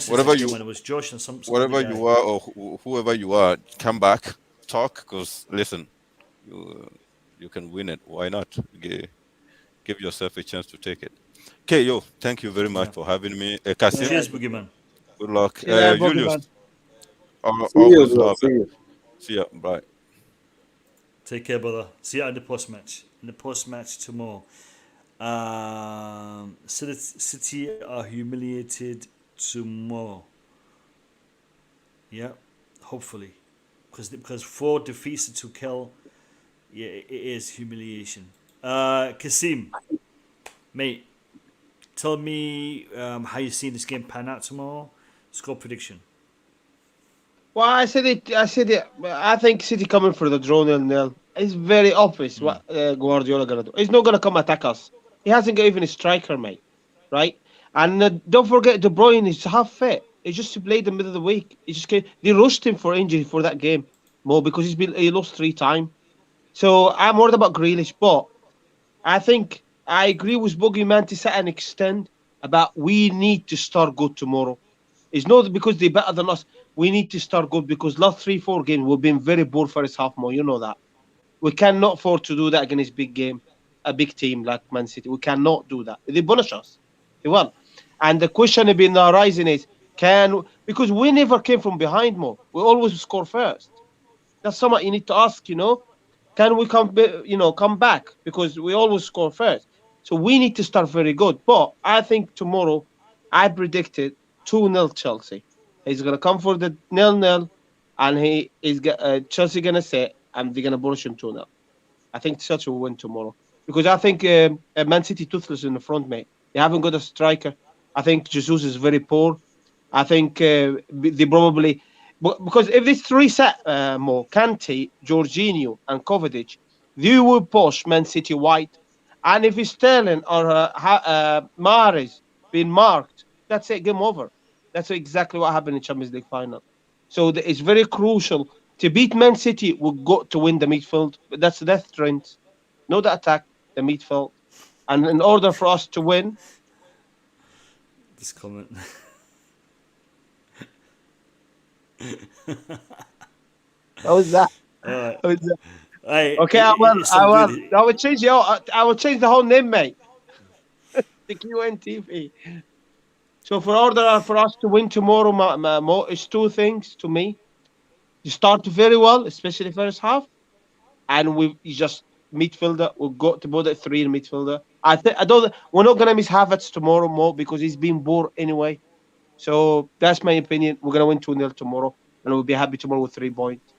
Speaker 18: whatever you,
Speaker 1: when it was Josh and some
Speaker 18: whatever
Speaker 1: other guy.
Speaker 18: you are or whoever you are, come back, talk. Because listen, you can win it. Why not? Give yourself a chance to take it. Okay, yo, thank you very much for having me. Kasim,
Speaker 1: Cheers, Boogeyman.
Speaker 18: good luck.
Speaker 10: Yeah,
Speaker 18: Julius,
Speaker 15: See you, bro. See you.
Speaker 18: see ya. Bye.
Speaker 1: Take care, brother. See you at the post match. In the post match tomorrow. City are humiliated tomorrow. Yeah, hopefully, because 4 defeats to Tuchel, yeah, it is humiliation. Kasim, mate, tell me how you see this game pan out tomorrow. Score prediction.
Speaker 10: Well, I said it. I think City coming for the draw 0-0. It's very obvious what Guardiola gonna do. He's not gonna come attack us. He hasn't got even a striker, mate. Right? And don't forget, De Bruyne is half fit. He just played the middle of the week. They rushed him for injury for that game, more because he lost 3 times. So I'm worried about Grealish, but I think I agree with Boogeyman to set an extent about we need to start good tomorrow. It's not because they're better than us. We need to start good because last 3-4 games we've been very poor first half more. You know that. We cannot afford to do that against a big team like Man City. We cannot do that. They punish us. They won. And the question has been arising is, because we never came from behind more. We always score first. That's something you need to ask, Can we come back? Because we always score first. So we need to start very good. But I think tomorrow, I predicted 2-0 Chelsea. He's going to come for the 0-0, and Chelsea going to set, and they're going to punish him 2-0. I think Chelsea will win tomorrow. Because I think Man City toothless in the front, mate. They haven't got a striker. I think Jesus is very poor. I think they probably... Because if this 3 set more, Kante, Jorginho, and Kovačić, they will push Man City wide. And if Sterling or Mahrez being marked, that's it, game over. That's exactly what happened in Champions League final. So it's very crucial. To beat Man City, we've got to win the midfield. But that's the death trend. Not the attack, the midfield. And in order for us to win...
Speaker 1: This comment...
Speaker 10: How was that?
Speaker 1: Alright.
Speaker 10: How was that?
Speaker 1: Hey,
Speaker 10: Okay, I will.
Speaker 1: it's some good.
Speaker 10: I will change I will change the whole name, mate. The QNTV. So for us to win tomorrow, it's two things to me. You start very well, especially first half, and you just midfielder. We'll go to both at three in midfielder. I don't. We're not gonna miss Havertz tomorrow more because he's been bored anyway. So that's my opinion. We're gonna win 2-0 tomorrow, and we'll be happy tomorrow with 3 points.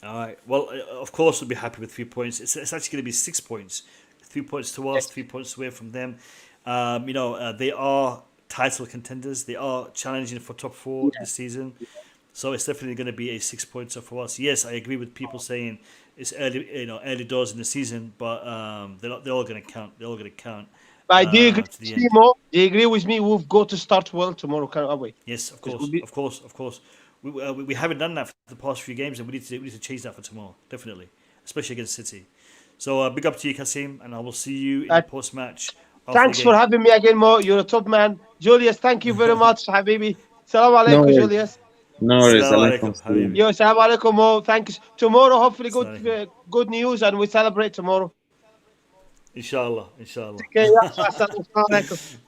Speaker 1: All right. Well, of course, we'll be happy with 3 points. It's actually going to be 6 points. 3 points to us, 3 points away from them. They are title contenders. They are challenging for top 4 this season. So it's definitely going to be a 6 pointer for us. Yes, I agree with people saying it's early doors in the season, but they're all going to count. They're all going to count.
Speaker 10: But do you agree, Timo? Do you agree with me? We've got to start well tomorrow, can't we?
Speaker 1: Yes, of course. We haven't done that for the past few games, and we need to change that for tomorrow, definitely, especially against City. So big up to you, Kasim, and I will see you in the post match.
Speaker 10: Thanks for having me again, Mo. You're a top man, Julius. Thank you very much, Habibi. Salam alaikum, Julius.
Speaker 15: No worries. Alaikum.
Speaker 10: Yo, salam alaikum, Mo. Thanks. Tomorrow, hopefully, good news, and we celebrate tomorrow.
Speaker 1: Inshallah.
Speaker 10: Okay,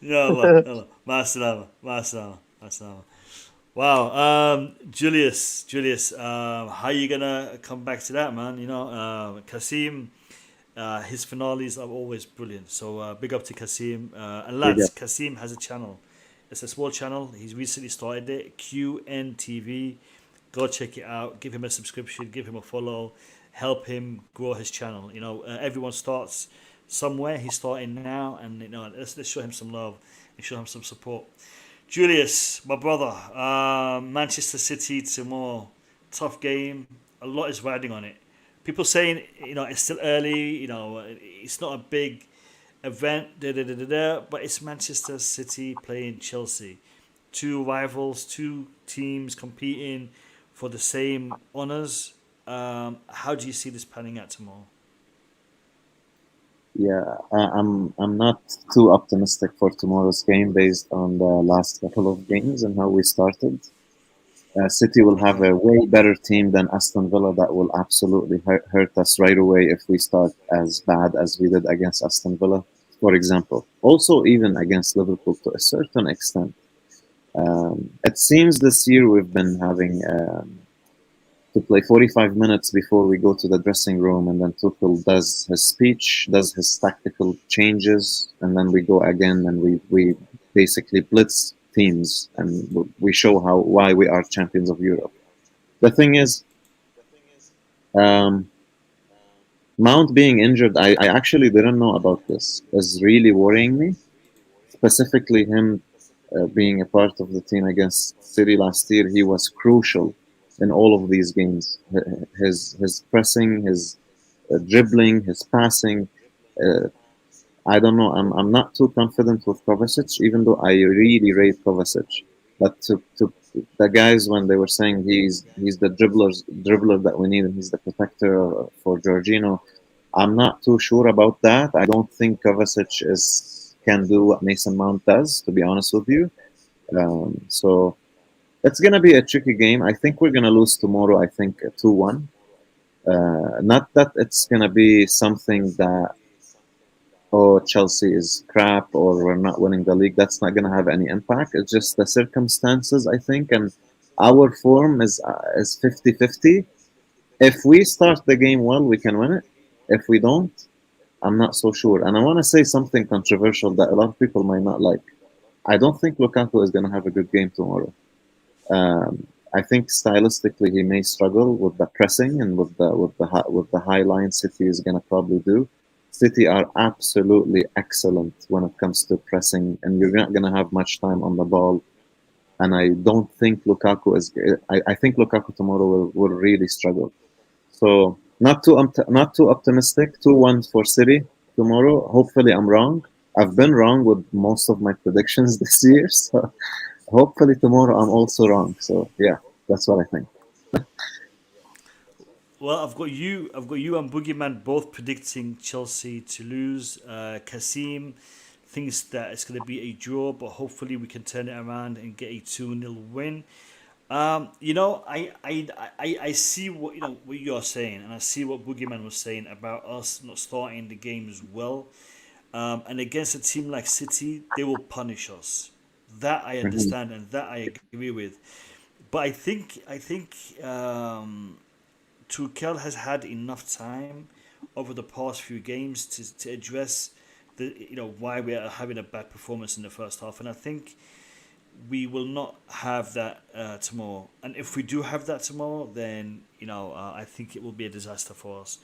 Speaker 1: Yalla. Ma salama. Wow, Julius, how you gonna come back to that, man? Kasim, his finales are always brilliant. So big up to Kasim. And lads, Kasim has a channel. It's a small channel. He's recently started it, QNTV. Go check it out. Give him a subscription. Give him a follow. Help him grow his channel. Everyone starts somewhere. He's starting now, and let's show him some love and show him some support. Julius, my brother, Manchester City tomorrow, tough game. A lot is riding on it. People saying it's still early. It's not a big event. But it's Manchester City playing Chelsea, 2 rivals, 2 teams competing for the same honours. How do you see this panning out tomorrow?
Speaker 15: Yeah, I'm not too optimistic for tomorrow's game based on the last couple of games and how we started. City will have a way better team than Aston Villa that will absolutely hurt us right away if we start as bad as we did against Aston Villa, for example. Also, even against Liverpool to a certain extent. It seems this year we've been having to play 45 minutes before we go to the dressing room, and then Tuchel does his speech, does his tactical changes, and then we go again and we basically blitz teams and we show why we are champions of Europe. The thing is, Mount being injured, I actually didn't know about this, is really worrying me. Specifically him being a part of the team against City last year, he was crucial in all of these games. His pressing, his dribbling, his passing. I don't know. I'm not too confident with Kovačić, even though I really rate Kovačić. But to the guys, when they were saying he's the dribbler that we need and he's the protector for Jorginho, I'm not too sure about that. I don't think Kovačić can do what Mason Mount does, to be honest with you. So it's going to be a tricky game. I think we're going to lose tomorrow, I think 2-1. Not that it's going to be something that, Chelsea is crap or we're not winning the league. That's not going to have any impact. It's just the circumstances, I think. And our form is 50-50. If we start the game well, we can win it. If we don't, I'm not so sure. And I want to say something controversial that a lot of people might not like. I don't think Lukaku is going to have a good game tomorrow. I think stylistically he may struggle with the pressing and with the high line City is going to probably do. City are absolutely excellent when it comes to pressing, and you're not going to have much time on the ball. And I don't think Lukaku is. I think Lukaku tomorrow will really struggle. So not too optimistic. 2-1 for City tomorrow. Hopefully I'm wrong. I've been wrong with most of my predictions this year. So hopefully tomorrow I'm also wrong. So yeah, that's what I think.
Speaker 1: Well, I've got you and Boogeyman both predicting Chelsea to lose. Kasim thinks that it's going to be a draw, but hopefully we can turn it around and get a 2-0 win. I see what what you're saying, and I see what Boogeyman was saying about us not starting the games well. And against a team like City, they will punish us. That I
Speaker 15: Mhm.
Speaker 1: understand, and that I agree with. But I think Tuchel has had enough time over the past few games to address the why we are having a bad performance in the first half, and I think we will not have that tomorrow. And if we do have that tomorrow, then I think it will be a disaster for us.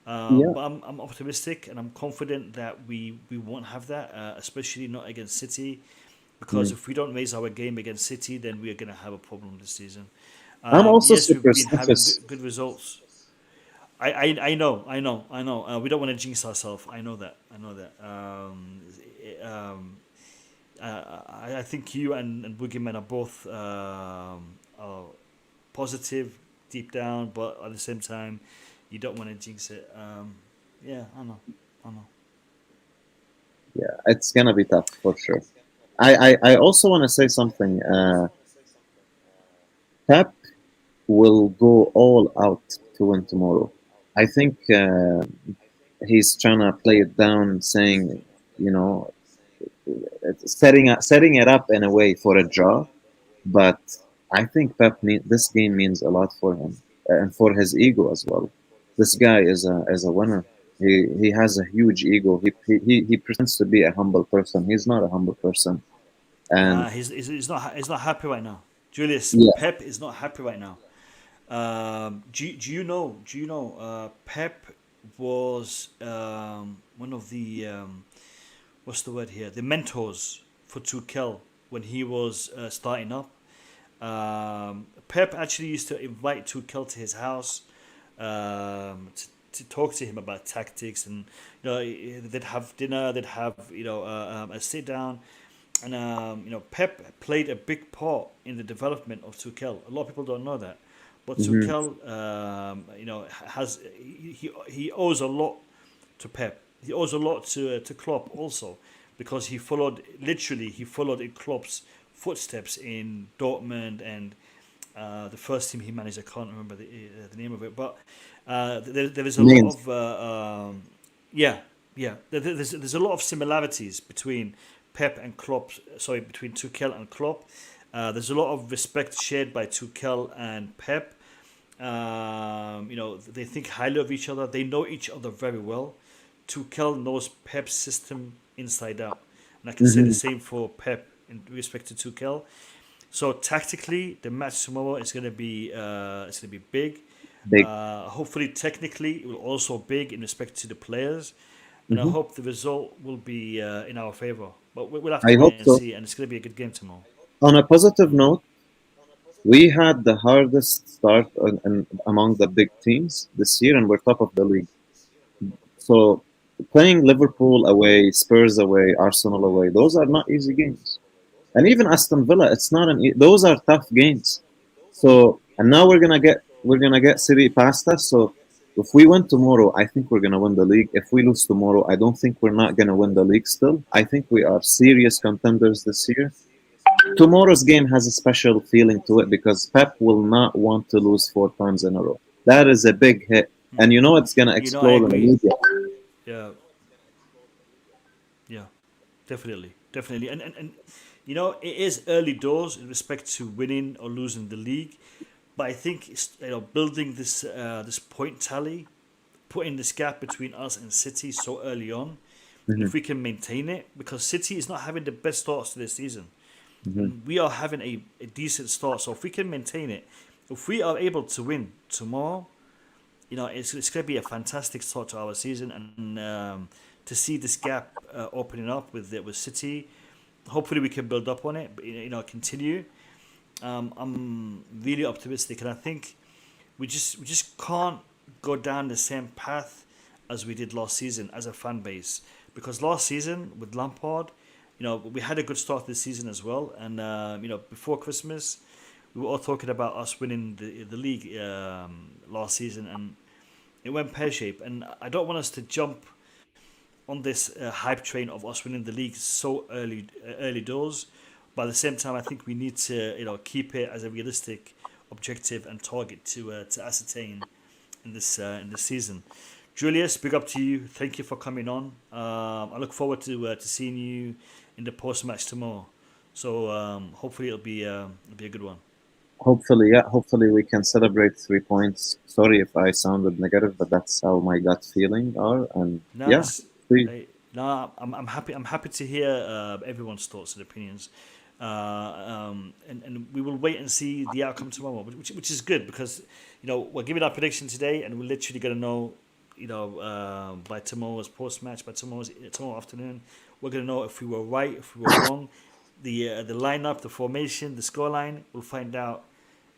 Speaker 15: Yeah.
Speaker 1: But I'm optimistic and I'm confident that we won't have that, especially not against City, because
Speaker 15: Mm.
Speaker 1: if we don't raise our game against City, then we are going to have a problem this season.
Speaker 15: I'm also
Speaker 1: Yes, we've been having
Speaker 15: superstitious.
Speaker 1: good results. I know. We don't want to jinx ourselves. I know that. I think you and Boogeyman are both are positive deep down, but at the same time, you don't want to jinx it. Yeah, I know.
Speaker 15: Yeah, it's gonna be tough for sure. I also want to say something. Pep will go all out to win tomorrow. I think he's trying to play it down, saying, you know, setting it up in a way for a draw. But I think this game means a lot for him and for his ego as well. This guy is a winner. He has a huge ego. He pretends to be a humble person. He's not a humble person. And
Speaker 1: Nah, he's not happy right now. Julius,
Speaker 15: yeah,
Speaker 1: Pep is not happy right now. Do you know? Pep was one of the what's the word here? The mentors for Tuchel when he was starting up. Pep actually used to invite Tuchel to his house to talk to him about tactics, and they'd have dinner, they'd have a sit down, and Pep played a big part in the development of Tuchel. A lot of people don't know that, but
Speaker 15: mhm,
Speaker 1: Tuchel, has he owes a lot to Pep. He owes a lot to Klopp also, because he followed in Klopp's footsteps in Dortmund and the first team he managed. I can't remember the name of it, but there is a lot
Speaker 15: means
Speaker 1: of yeah, yeah. There's a lot of similarities between Pep and Klopp. Sorry, between Tuchel and Klopp. There's a lot of respect shared by Tuchel and Pep. They think highly of each other. They know each other very well. Tuchel knows Pep's system inside out, and I can say the
Speaker 15: mhm,
Speaker 1: same for Pep in respect to Tuchel. So tactically, the match tomorrow is going to be big.
Speaker 15: big.
Speaker 1: Hopefully, technically, it will also big in respect to the players, and I
Speaker 15: Mhm.
Speaker 1: hope the result will be in our favor. But we'll have to
Speaker 15: I
Speaker 1: wait
Speaker 15: hope
Speaker 1: and
Speaker 15: so.
Speaker 1: see, and it's going to be a good game tomorrow.
Speaker 15: On a positive note, we had the hardest start among the big teams this year, and we're top of the league. So playing Liverpool away, Spurs away, Arsenal away, those are not easy games. And even Aston Villa, it's not those are tough games. So and now we're gonna get City past us. So if we win tomorrow, I think we're gonna win the league. If we lose tomorrow, I don't think we're not gonna win the league still. I think we are serious contenders this year. Tomorrow's game has a special feeling to it because Pep will not want to lose 4 times in a row. That is a big hit. And you know it's gonna
Speaker 1: I
Speaker 15: explode in the
Speaker 1: agree.
Speaker 15: media.
Speaker 1: Yeah, yeah, definitely, and it is early doors in respect to winning or losing the league, but I think building this point tally, putting this gap between us and City so early on, and
Speaker 15: Mhm,
Speaker 1: if we can maintain it, because City is not having the best starts to this season,
Speaker 15: mhm,
Speaker 1: and we are having a decent start. So if we can maintain it, if we are able to win tomorrow, it's going to be a fantastic start to our season, and to see this gap opening up with City, hopefully we can build up on it, continue. I'm really optimistic, and I think we just can't go down the same path as we did last season as a fan base, because last season with Lampard, we had a good start this season as well, and before Christmas we were all talking about us winning the league last season, and it went pear shaped. And I don't want us to jump on this hype train of us winning the league so early doors. But at the same time, I think we need to, keep it as a realistic objective and target to ascertain in this season. Julius, big up to you. Thank you for coming on. I look forward to seeing you in the post match tomorrow. So hopefully it'll be a good one.
Speaker 15: Hopefully, yeah. Hopefully we can celebrate 3 points. Sorry if I sounded negative, but that's how my gut feeling are. And
Speaker 1: Nice.
Speaker 15: yeah,
Speaker 1: I'm happy. I'm happy to hear everyone's thoughts and opinions. And we will wait and see the outcome tomorrow, which is good because we're giving our prediction today, and we're literally going to know by tomorrow's post match, by tomorrow afternoon, we're going to know if we were right, if we were wrong. The lineup, the formation, the scoreline, we'll find out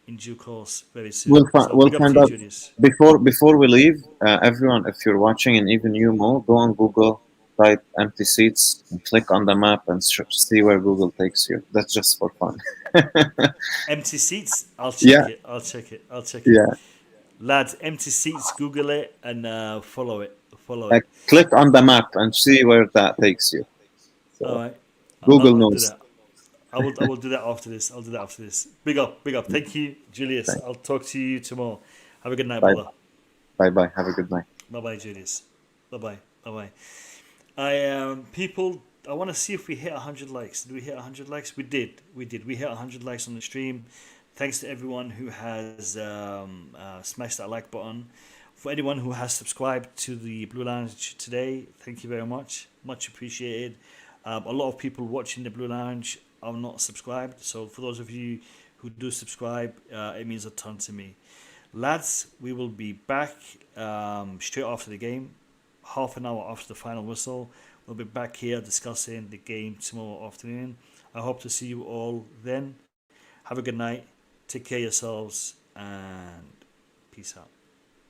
Speaker 1: in due course very soon.
Speaker 15: we'll
Speaker 1: big up
Speaker 15: find
Speaker 1: to you,
Speaker 15: out
Speaker 1: Julius.
Speaker 15: before we leave. Everyone, if you're watching, and even you, Mo, go on Google, type empty seats, and click on the map and see where Google takes you. That's just for fun.
Speaker 1: Empty seats. I'll check it. I'll check it.
Speaker 15: Yeah.
Speaker 1: Lads, empty seats. Google it and follow it.
Speaker 15: Click on the map and see where that takes you. So,
Speaker 1: all right.
Speaker 15: Google
Speaker 1: I'll
Speaker 15: knows.
Speaker 1: do that. I will do that after this. Big up. Thank you, Julius.
Speaker 15: Thanks.
Speaker 1: I'll talk to you tomorrow. Have a good night,
Speaker 15: Bye.
Speaker 1: brother.
Speaker 15: Bye. Have a good night.
Speaker 1: Bye, Julius. Bye. People, I want to see if we hit 100 likes. Did we hit 100 likes? We did. We hit 100 likes on the stream. Thanks to everyone who has smashed that like button. For anyone who has subscribed to the Blue Lounge today, thank you very much. Much appreciated. A lot of people watching the Blue Lounge are not subscribed. So for those of you who do subscribe, it means a ton to me. Lads, we will be back straight after the game. Half an hour after the final whistle. We'll be back here discussing the game tomorrow afternoon. I hope to see you all then. Have a good night. Take care of yourselves and peace out.